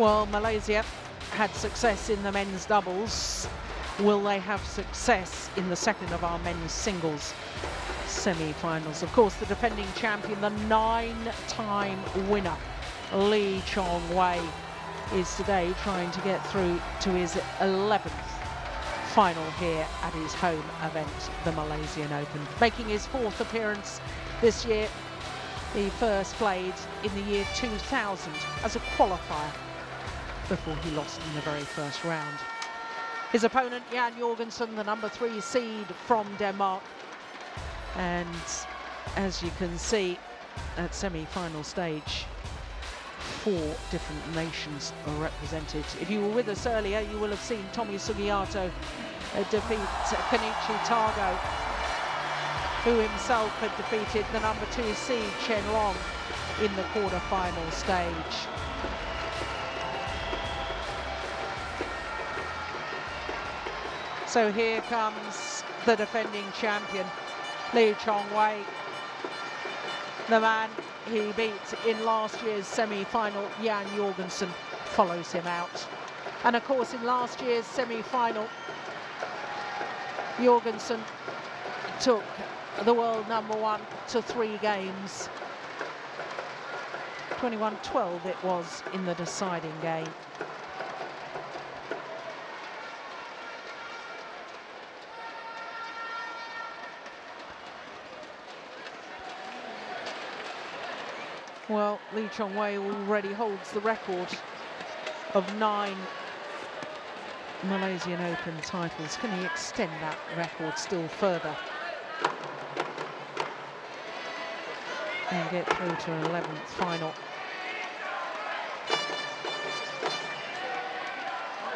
Well, Malaysia had success in the men's doubles. Will they have success in the second of our men's singles semi-finals? Of course, the defending champion, the 9-time winner, Lee Chong-wei, is today trying to get through to his 11th final here at his home event, the Malaysian Open. Making his 4th appearance this year. He first played in the year 2000 as a qualifier before he lost in the very first round. His opponent, Jan Jorgensen, the number 3 seed from Denmark. And as you can see, at semi-final stage, 4 different nations are represented. If you were with us earlier, you will have seen Tommy Sugiyato defeat Kenichi Tago, who himself had defeated the number 2 seed Chen Long in the quarter-final stage. So here comes the defending champion, Lee Chong-wei. The man he beat in last year's semi-final, Jan Jorgensen, follows him out. And of course, in last year's semi-final, Jorgensen took the world number 1 to 3 games. 21-12 it was in the deciding game. Well, Lee Chong-wei already holds the record of 9 Malaysian Open titles. Can he extend that record still further and get through to an 11th final?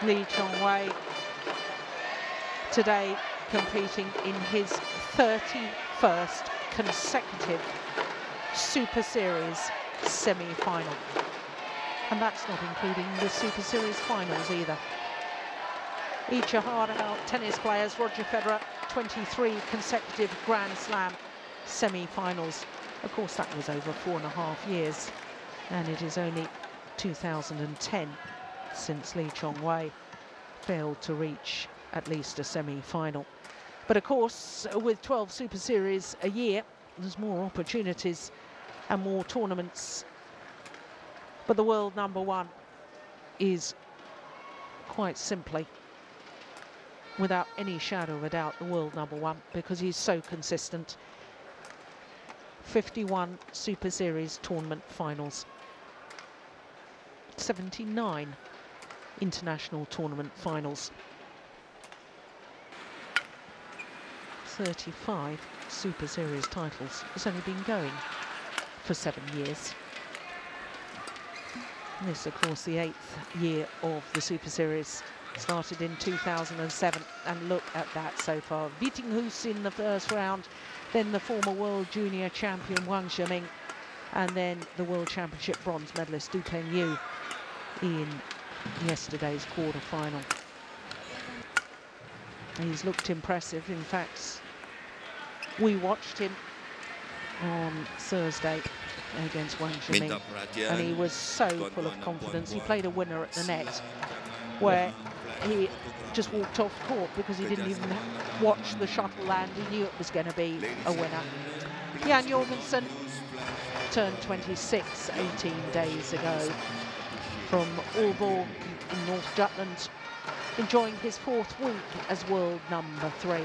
Lee Chong-wei today competing in his 31st consecutive Super Series semi-final. And that's not including the Super Series finals either. Each are hard-out tennis players. Roger Federer, 23 consecutive Grand Slam semi-finals. Of course, that was over 4.5 years. And it is only 2010 since Lee Chong-wei failed to reach at least a semi-final. But of course, with 12 Super Series a year, there's more opportunities and more tournaments. But the world number 1 is quite simply, without any shadow of a doubt, the world number 1, because he's so consistent. 51 Super Series tournament finals, 79 international tournament finals, 35 Super Series titles. It's only been going for 7 years. And this, of course, the 8th year of the Super Series. Started in 2007, and look at that so far. Vittinghus in the first round, then the former world junior champion Wang Zhiming, and then the World Championship bronze medalist Du Pengyu in yesterday's quarter-final. He's looked impressive. In fact, we watched him on Thursday against Wang Zhiming, and he was so full of confidence. He played a winner at the net where he just walked off court because he didn't even watch the shuttle land. He knew it was going to be a winner. Jan Jorgensen turned 26 18 days ago from Aalborg in North Jutland, enjoying his 4th week as world number 3.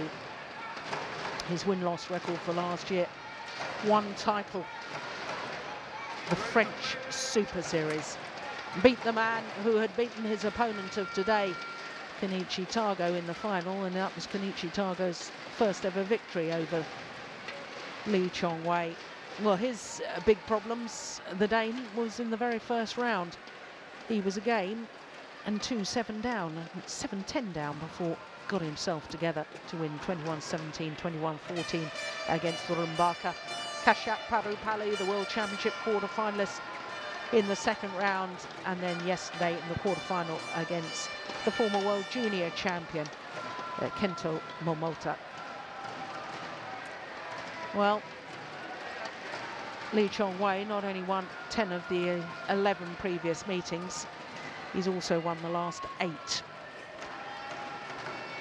His win-loss record for last year, 1 title, the French Super Series. Beat the man who had beaten his opponent of today, Kenichi Tago, in the final, and that was Kenichi Tago's first ever victory over Lee Chong-wei. Well, his big problems, the Dane, was in the very first round. He was a game and 2-7 down, 7-10 down before got himself together to win 21-17, 21-14 against Rumbaka. Kashak Parupalli, the World Championship quarter-finalist, in the second round, and then yesterday in the quarter-final against the former world junior champion, Kento Momota. Well, Lee Chong-wei not only won 10 of the 11 previous meetings, He's also won the last 8.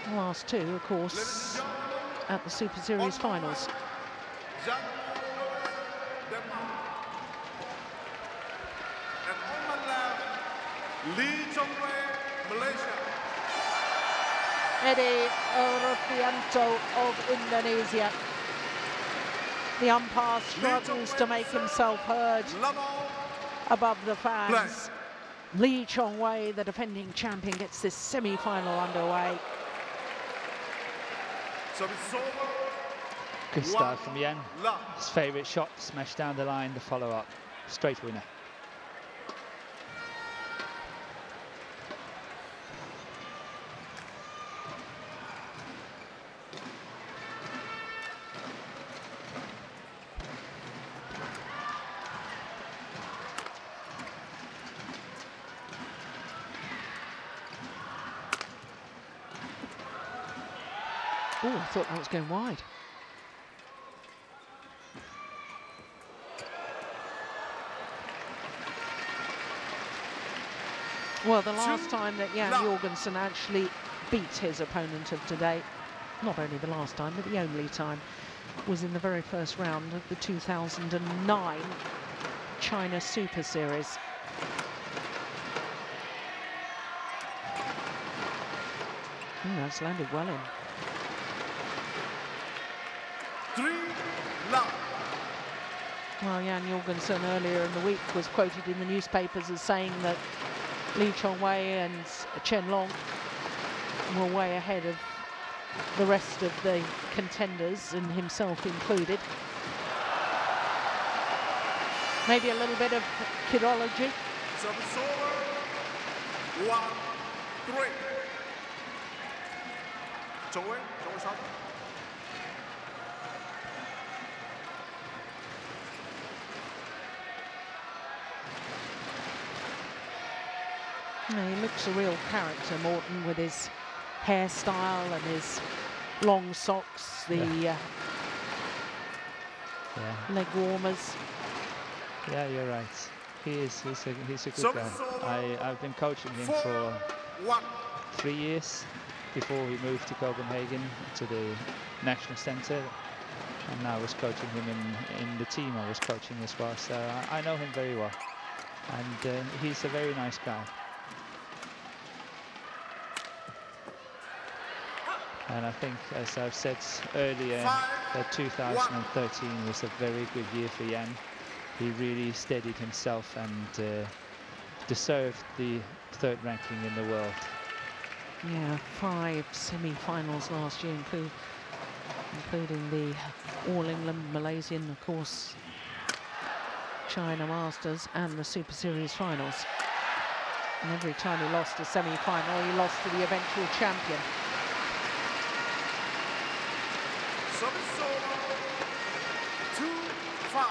The last 2, of course, at the Super Series finals. Malaysia. Eddie Rufianto of Indonesia. The umpire struggles to make himself heard above the fans. Lee Chong-wei, the defending champion, gets this semi-final underway. Good start from Yan. His favourite shot, smashed down the line, the follow-up. Straight winner. Oh, I thought that was going wide. Well, the last time that Jan Jorgensen actually beat his opponent of today, not only the last time, but the only time, was in the very first round of the 2009 China Super Series. That's landed well in. 3 love. Well, Jan Jorgensen earlier in the week was quoted in the newspapers as saying that Lee Chong-wei and Chen Long were way ahead of the rest of the contenders, and himself included. Maybe a little bit of kidology. Service over. 1-3. Chong-wei, Chong-wei's up. He looks a real character, Morton, with his hairstyle and his long socks, the leg warmers. Yeah, you're right. He's a good guy. I've been coaching him for 3 years before we moved to Copenhagen to the National Centre, and now I was coaching him in the team I was coaching as well. So I know him very well, and he's a very nice guy. And I think, as I've said earlier, that 2013 was a very good year for Jan. He really steadied himself and deserved the 3rd ranking in the world. Yeah, 5 semi-finals last year, including the All-England, Malaysian, of course, China Masters, and the Super Series finals. And every time he lost a semi-final, he lost to the eventual champion. Service over. 2-5.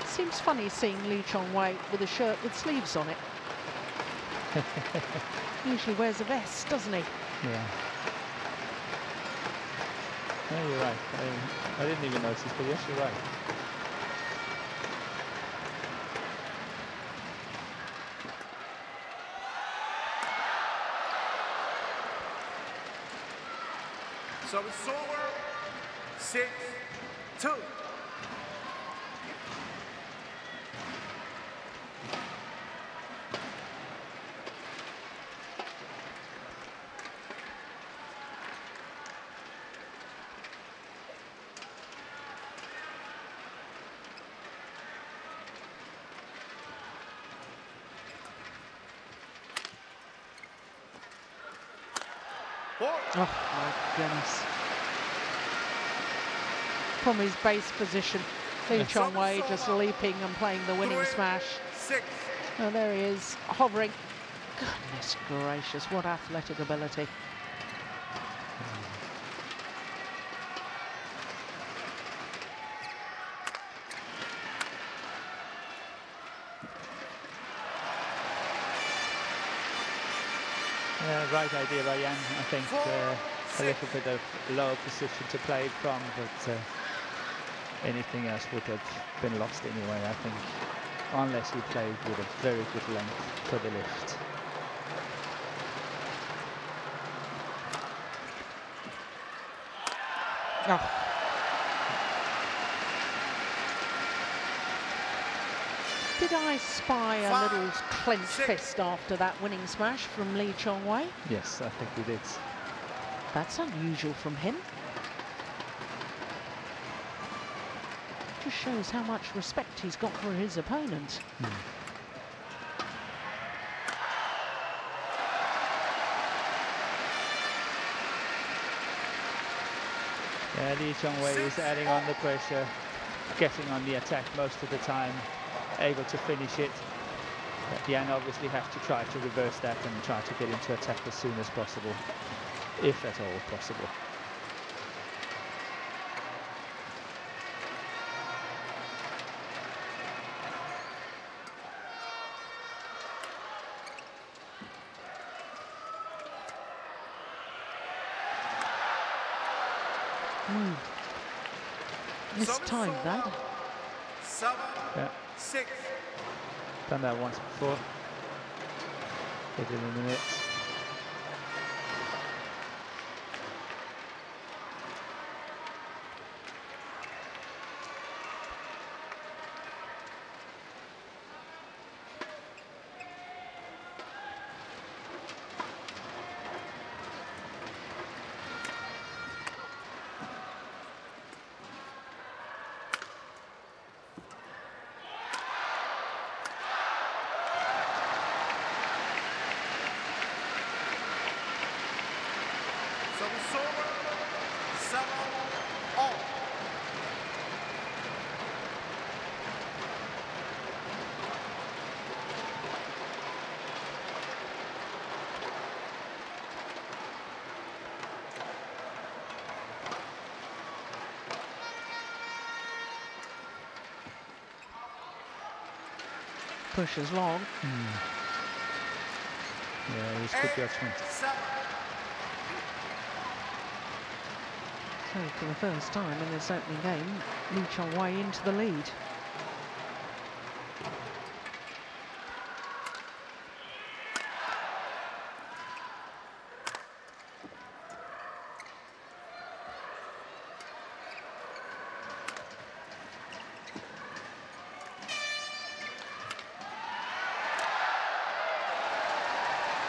Seems funny seeing Lee Chong-wei with a shirt with sleeves on it. Usually wears a vest, doesn't he? Yeah. No, you're right. I didn't even notice, but yes, you're right. Service over. 6-2. Oh my goodness. From his base position, Lee Chong-wei just leaping and playing the winning smash. Oh, there he is, hovering. Goodness gracious, what athletic ability. Yeah, right idea by Jan. I think a little bit of low position to play from, but anything else would have been lost anyway, I think. unless he played with a very good length for the lift. Oh. Did I spy a little clenched fist after that winning smash from Lee Chong-wei? Yes, I think he did. That's unusual from him. Just shows how much respect he's got for his opponent. Yeah, Lee Chong-wei is adding on the pressure, getting on the attack most of the time, able to finish it. But Yan obviously has to try to reverse that and try to get into attack as soon as possible, if at all possible. Mistimed that. Yeah. Done that once before. Hit it in the net. Pushes long. Yeah, he's good judgment. So for the first time in this opening game, Lee Chong-wei into the lead.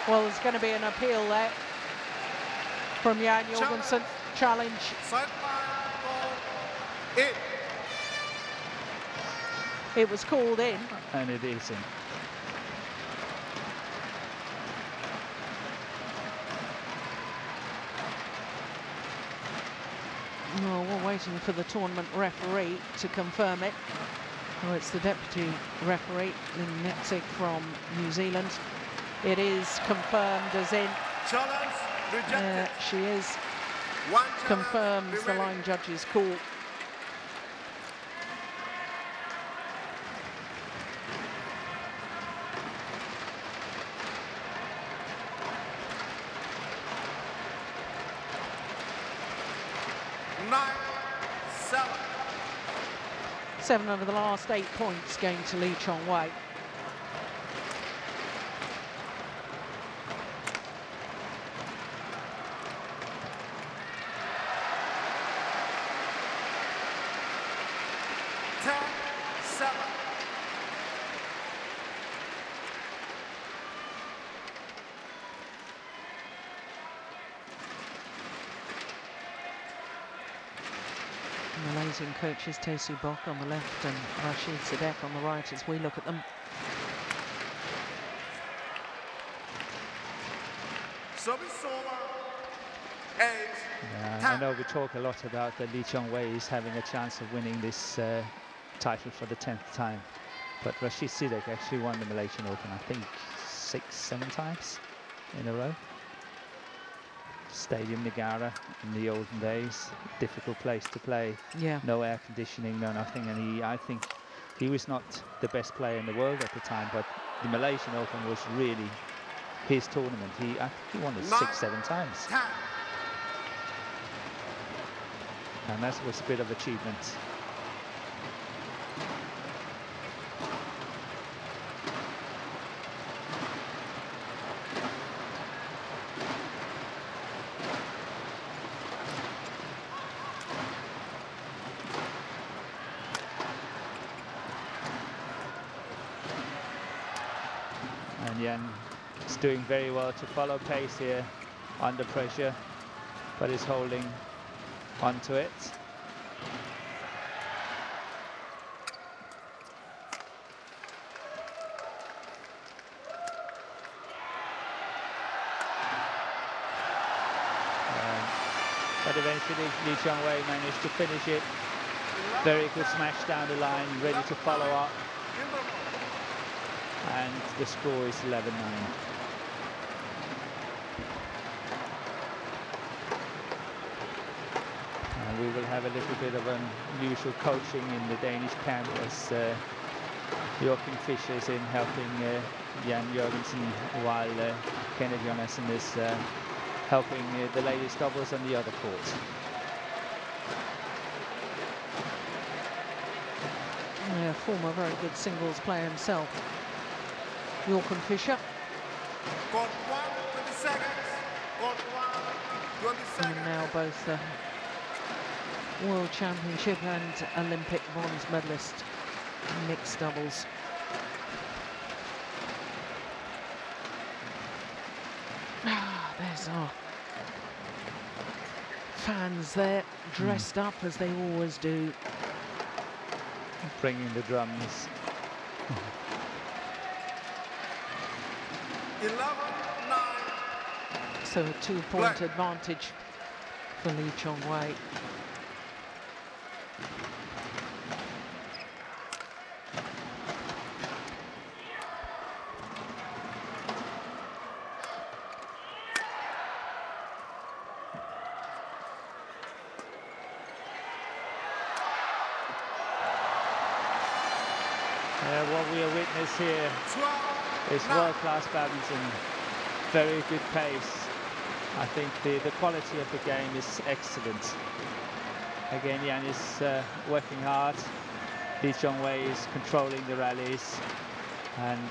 Well, there's going to be an appeal there from Jan Jorgensen. Challenge. It was called in. And it isn't. Well, we're waiting for the tournament referee to confirm it. Oh, it's the deputy referee, Lynn Netzig from New Zealand. It is confirmed as in. She is. Confirms the line judge's call. Seven over the last 8 points going to Lee Chong-wei. Malaysian coaches Tosu Bok on the left and Rashid Sadek on the right as we look at them. I know we talk a lot about that Lee Chong-wei is having a chance of winning this title for the 10th time, but Rashid Sidek actually won the Malaysian Open, I think 6-7 times in a row. Stadium Negara in the olden days, difficult place to play. Yeah. No air conditioning, no nothing, and I think he was not the best player in the world at the time, but the Malaysian Open was really his tournament. I think he won it 6-7 times. And that was a bit of achievement. And Yan is doing very well to follow pace here under pressure, but is holding onto it. But eventually Lee Chong-wei managed to finish it. Very good smash down the line, ready to follow up. And the score is 11-9. And we will have a little bit of unusual coaching in the Danish camp as Joachim Fischer is in helping Jan Jørgensen, while Kenneth Jonassen is helping the ladies doubles on the other court. Yeah, former very good singles player himself, Joachim Fischer. Court 1, 20 seconds. Court 1, 20 seconds. And now both World Championship and Olympic bronze medalist in mixed doubles. There's our fans there, dressed up as they always do. Bringing the drums. 11-9. So a 2-point advantage for Lee Chong-wei. What we are witness here is world-class badminton. Very good pace. I think the quality of the game is excellent. Again, Yan is working hard. Lee Chong-wei is controlling the rallies, and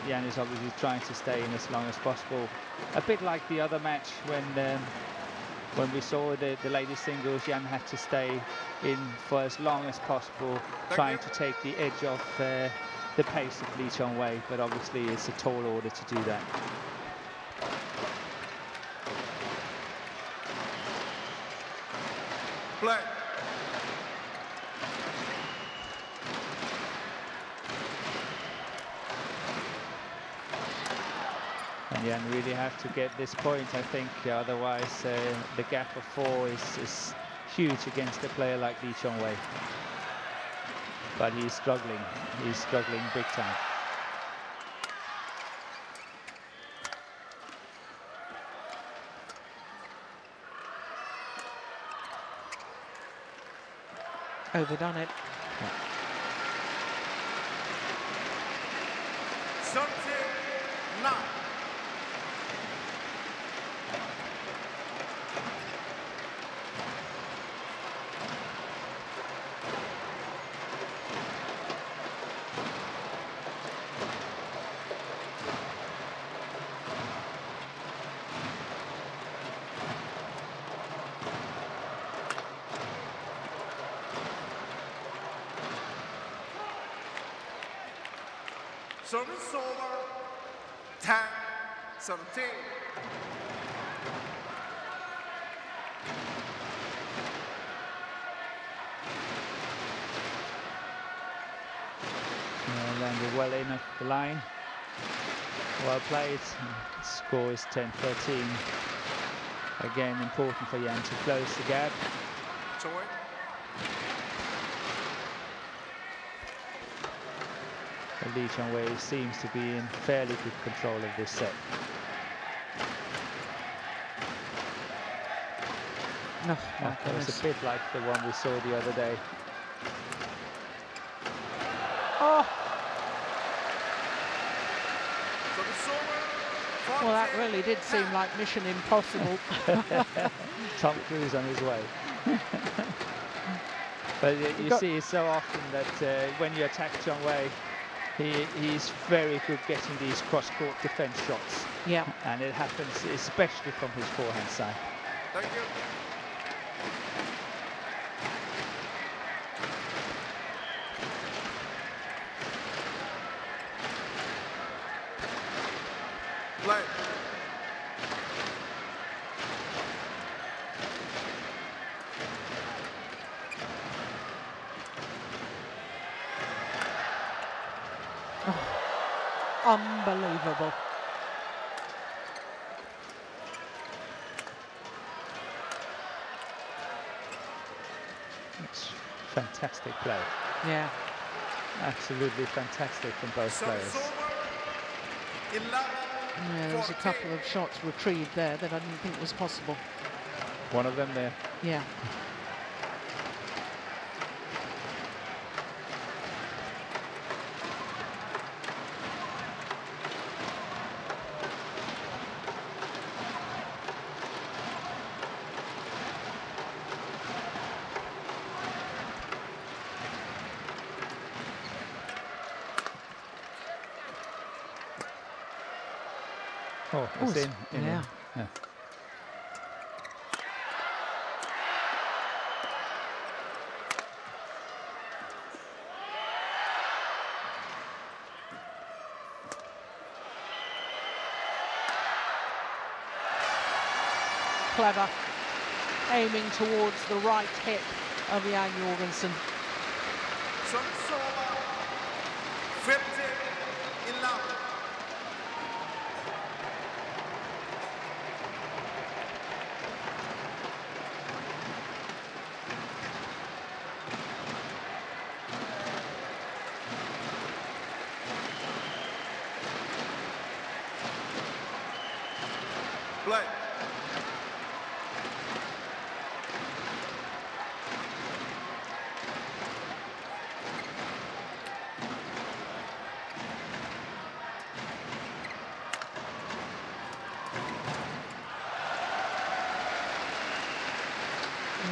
Yan is obviously trying to stay in as long as possible. A bit like the other match when we saw the ladies singles, Yan had to stay in for as long as possible, trying to take the edge off the pace of Lee Chong-wei, but obviously it's a tall order to do that. Play. And Yan really have to get this point, I think, otherwise the gap of 4 is huge against a player like Lee Chong-wei. But he's struggling big time. Overdone it. 13-9. Service over. 10-17. Landed well in off the line. Well played. Score is 10-13. Again, important for Yan to close the gap. Joy. Lee Chong-wei seems to be in fairly good control of this set. No, That was a bit like the one we saw the other day. Oh! Well, that really did seem like Mission Impossible. Tom Cruise on his way. But you see so often that when you attack Chong-wei, he's very good getting these cross-court defense shots. Yeah. And it happens especially from his forehand side. Thank you. unbelievable. It's fantastic play. Yeah. Absolutely fantastic from both players. Yeah, there was a couple of shots retrieved there that I didn't think was possible. One of them there. Yeah. Oh, it's in. Yeah. Yeah. Clever. Aiming towards the right hip of Jan Jorgensen. 50 in love. Play.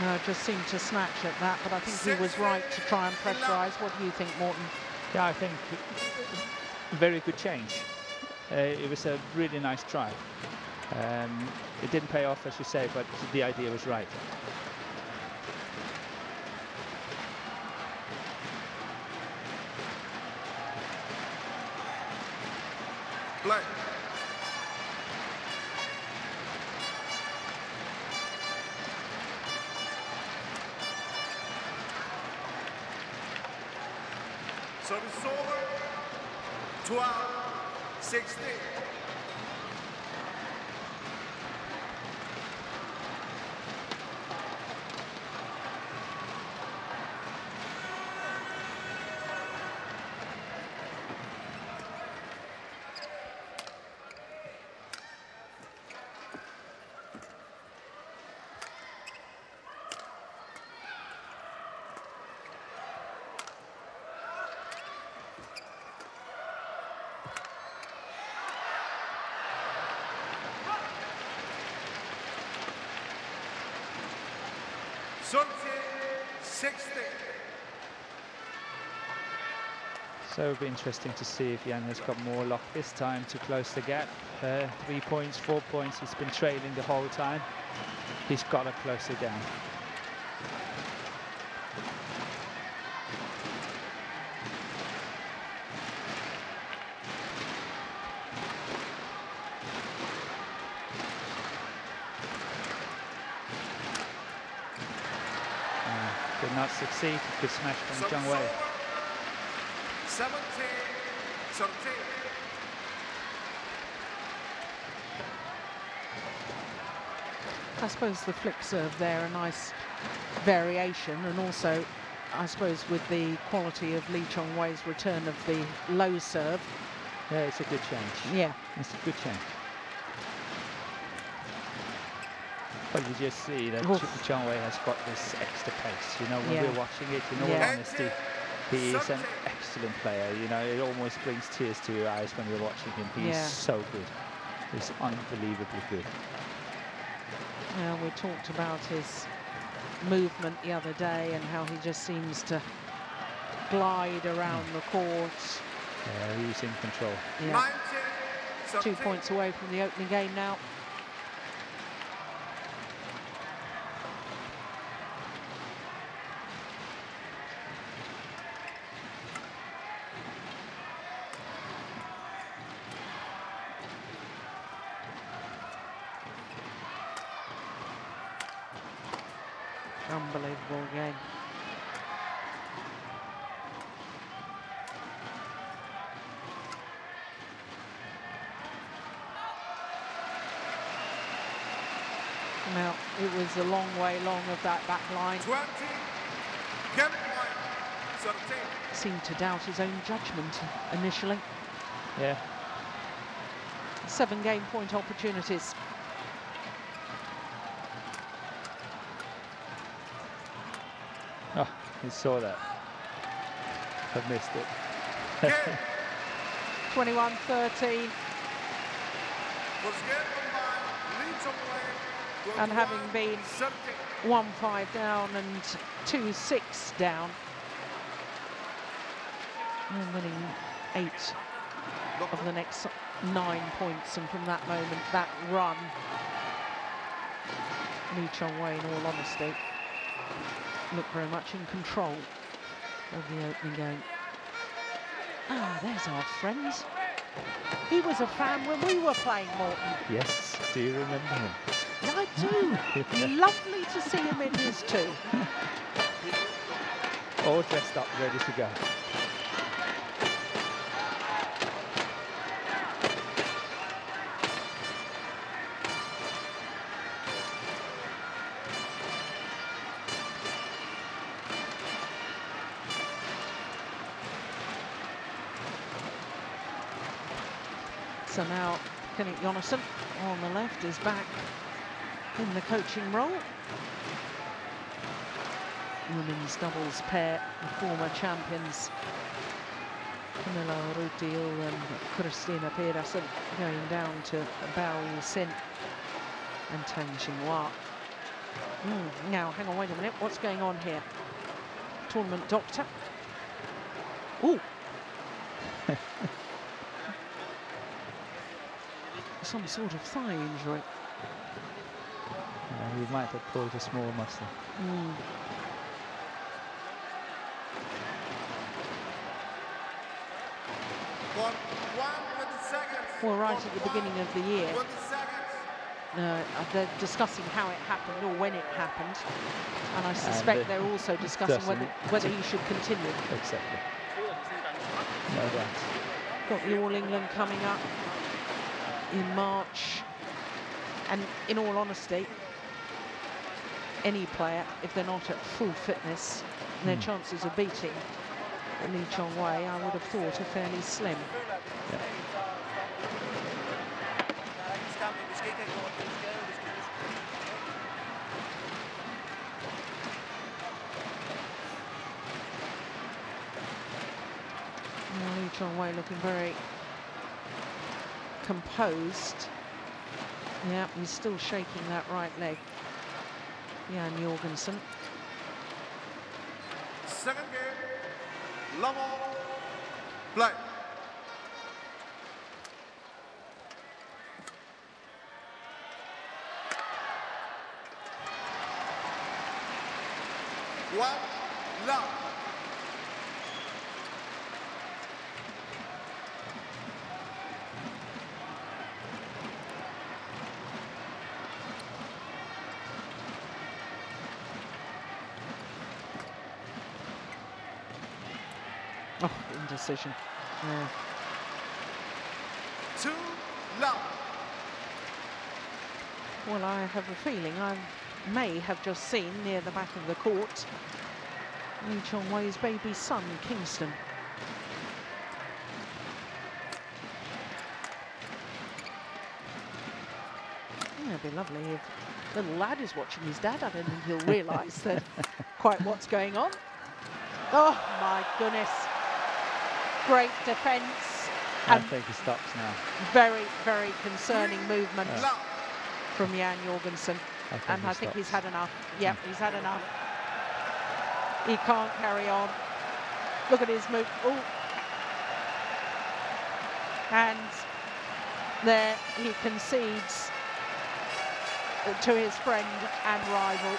No, just seemed to snatch at that, but I think he was right to try and pressurise. What do you think, Morten? Yeah, I think very good change. It was a really nice try. It didn't pay off, as you say, but the idea was right. Play. So it's over. 12-16. So it'll be interesting to see if Jan has got more luck this time to close the gap. 3 points, 4 points, he's been trailing the whole time. He's got to close it down. Did not succeed. Good smash from Zhang Wei. 17-13. I suppose the flick serve there, a nice variation, and also, I suppose, with the quality of Lee Chong-wei's return of the low serve. Yeah, it's a good change. Yeah. It's a good change. But you just see that Zhang Wei has got this extra pace. You know, when we're watching it, in all honesty, he is an excellent player. You know, it almost brings tears to your eyes when you're watching him. He's so good. He's unbelievably good. Yeah, we talked about his movement the other day and how he just seems to glide around the court. Yeah, he's in control. Yeah. 2 points away from the opening game now. Unbelievable game. is a long way long of that back line. 20. Game point. 13. Seemed to doubt his own judgment initially. Yeah. 7 game point opportunities. Oh, he saw that. I've missed it. 21-13. And having been 1-5 down and 2-6 down, and winning 8 of the next 9 points, and from that moment, that run, Lee Chong-wei, in all honesty, looked very much in control of the opening game. Ah, there's our friend. He was a fan when we were playing, Morton. Yes, do you remember him? Yeah, I do. Lovely to see him in his too. All dressed up, ready to go. So now Kenneth Jonasson on the left is back in the coaching role. Women's doubles pair, the former champions Camilla Rutil and Christina Pedersen, going down to Bao Yi-sin and Tang Xinhua. Now, hang on, wait a minute. What's going on here? Tournament doctor. Ooh. Some sort of thigh injury. He might have pulled a small muscle. Well, right at the beginning of the year, they're discussing how it happened or when it happened, and I suspect they're also discussing whether he should continue. Exactly. No doubt. Got the All England coming up in March, and in all honesty, any player, if they're not at full fitness, their chances of beating Lee Chong-wei, I would have thought, are fairly slim. Yeah. Lee Chong-wei looking very composed. Yeah, he's still shaking that right leg. Jan Jorgensen. Second game, level, play. One, love. Oh, indecision. Yeah. 2 love. Well, I have a feeling I may have just seen near the back of the court Lee Chong-wei's baby son, Kingston. Yeah, it'd be lovely if little lad is watching his dad. I don't think he'll realise that quite what's going on. Oh my goodness. Great defence. I think he stops now. Very, very concerning movement from Jan Jorgensen. I think he's had enough. Yep, he's had enough. He can't carry on. Look at his move. Oh. And there he concedes to his friend and rival,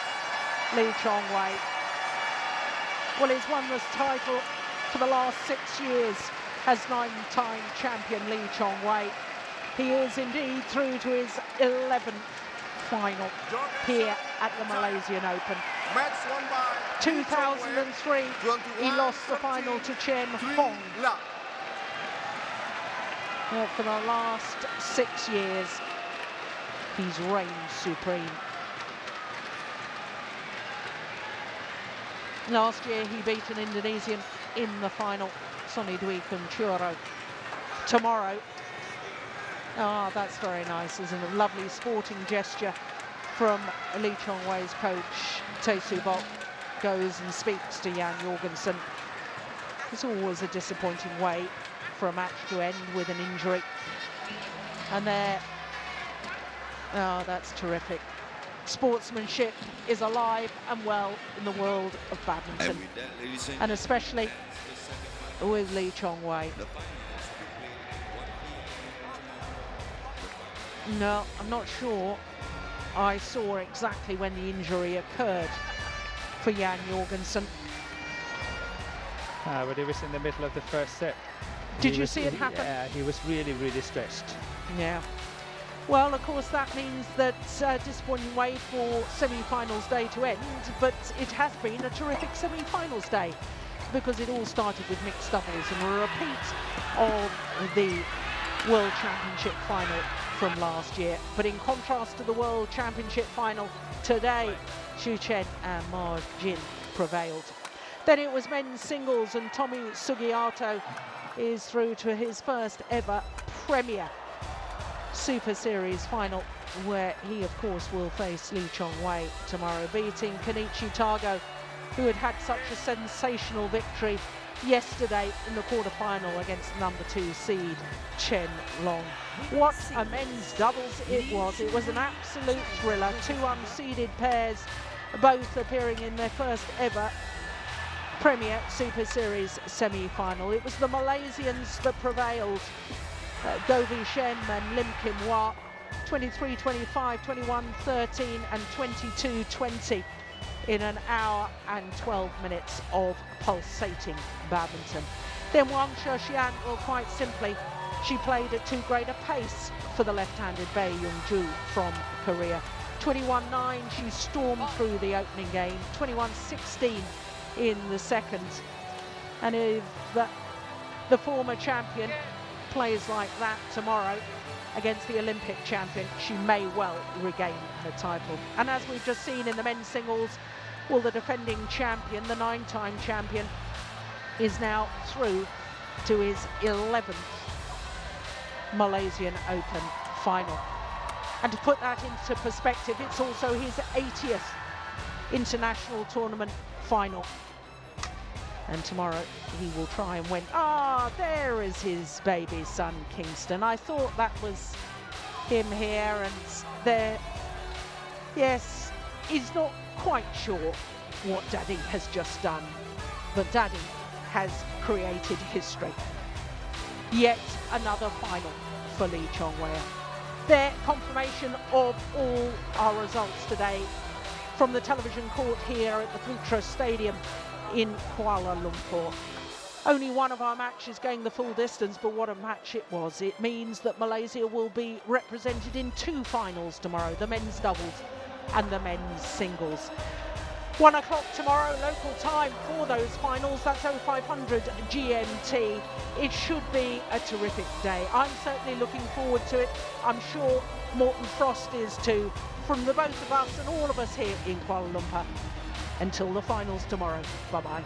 Lee Chong-wei. Well, he's won this title for the last 6 years as 9-time champion Lee Chong-wei. He is indeed through to his 11th final here at the Malaysian Open. 2003, he lost the final to Chen Hong. For the last 6 years, he's reigned supreme. Last year he beat an Indonesian in the final, Sonny Dwi Kunchoro. Tomorrow, that's very nice, isn't it? A lovely sporting gesture from Lee Chong-wei's coach, Tae Soo-bok, goes and speaks to Jan Jorgensen. It's always a disappointing way for a match to end with an injury. And there, that's terrific. Sportsmanship is alive and well in the world of badminton, and especially with Lee Chong-wei. No, I'm not sure I saw exactly when the injury occurred for Jan Jorgensen. But it was in the middle of the first set. Did you see it happen? Yeah, he was really, really stressed. Yeah. Well, of course, that means that disappointing way for semi-finals day to end, but it has been a terrific semi-finals day because it all started with mixed doubles and a repeat of the World Championship final from last year. But in contrast to the World Championship final today, Xu Chen and Ma Jin prevailed. Then it was men's singles, and Tommy Sugiarto is through to his first ever Premier Super Series final, where he of course will face Lee Chong-wei tomorrow, beating Kenichi Tago, who had had such a sensational victory yesterday in the quarter-final against number 2 seed Chen Long. What a men's doubles it was. It was an absolute thriller. 2 unseeded pairs, both appearing in their first ever Premier Super Series semi-final. It was the Malaysians that prevailed. Govi Shem and Lim Kim Hwa, 23-25, 21-13 and 22-20 in an hour and 12 minutes of pulsating badminton. Then Wang Sheshian, well, quite simply, she played at too great a pace for the left-handed Bae Young-ju from Korea. 21-9, she stormed through the opening game, 21-16 in the second. And if the former champion plays like that tomorrow against the Olympic champion, she may well regain the title. And as we've just seen in the men's singles, well, the defending champion, the 9-time champion, is now through to his 11th Malaysian Open final. And to put that into perspective, it's also his 80th international tournament final. And tomorrow he will try and win. There is his baby son, Kingston. I thought that was him here, and there, yes, he's not quite sure what Daddy has just done, but Daddy has created history. Yet another final for Lee Chong-wei. Their confirmation of all our results today from the television court here at the Putra Stadium in Kuala Lumpur. Only one of our matches going the full distance, but what a match it was. It means that Malaysia will be represented in 2 finals tomorrow, the men's doubles and the men's singles. 1 o'clock tomorrow local time for those finals. That's 0500 GMT. It should be a terrific day. I'm certainly looking forward to it. I'm sure Morten Frost is too. From the both of us and all of us here in Kuala Lumpur. Until the finals tomorrow. Bye-bye.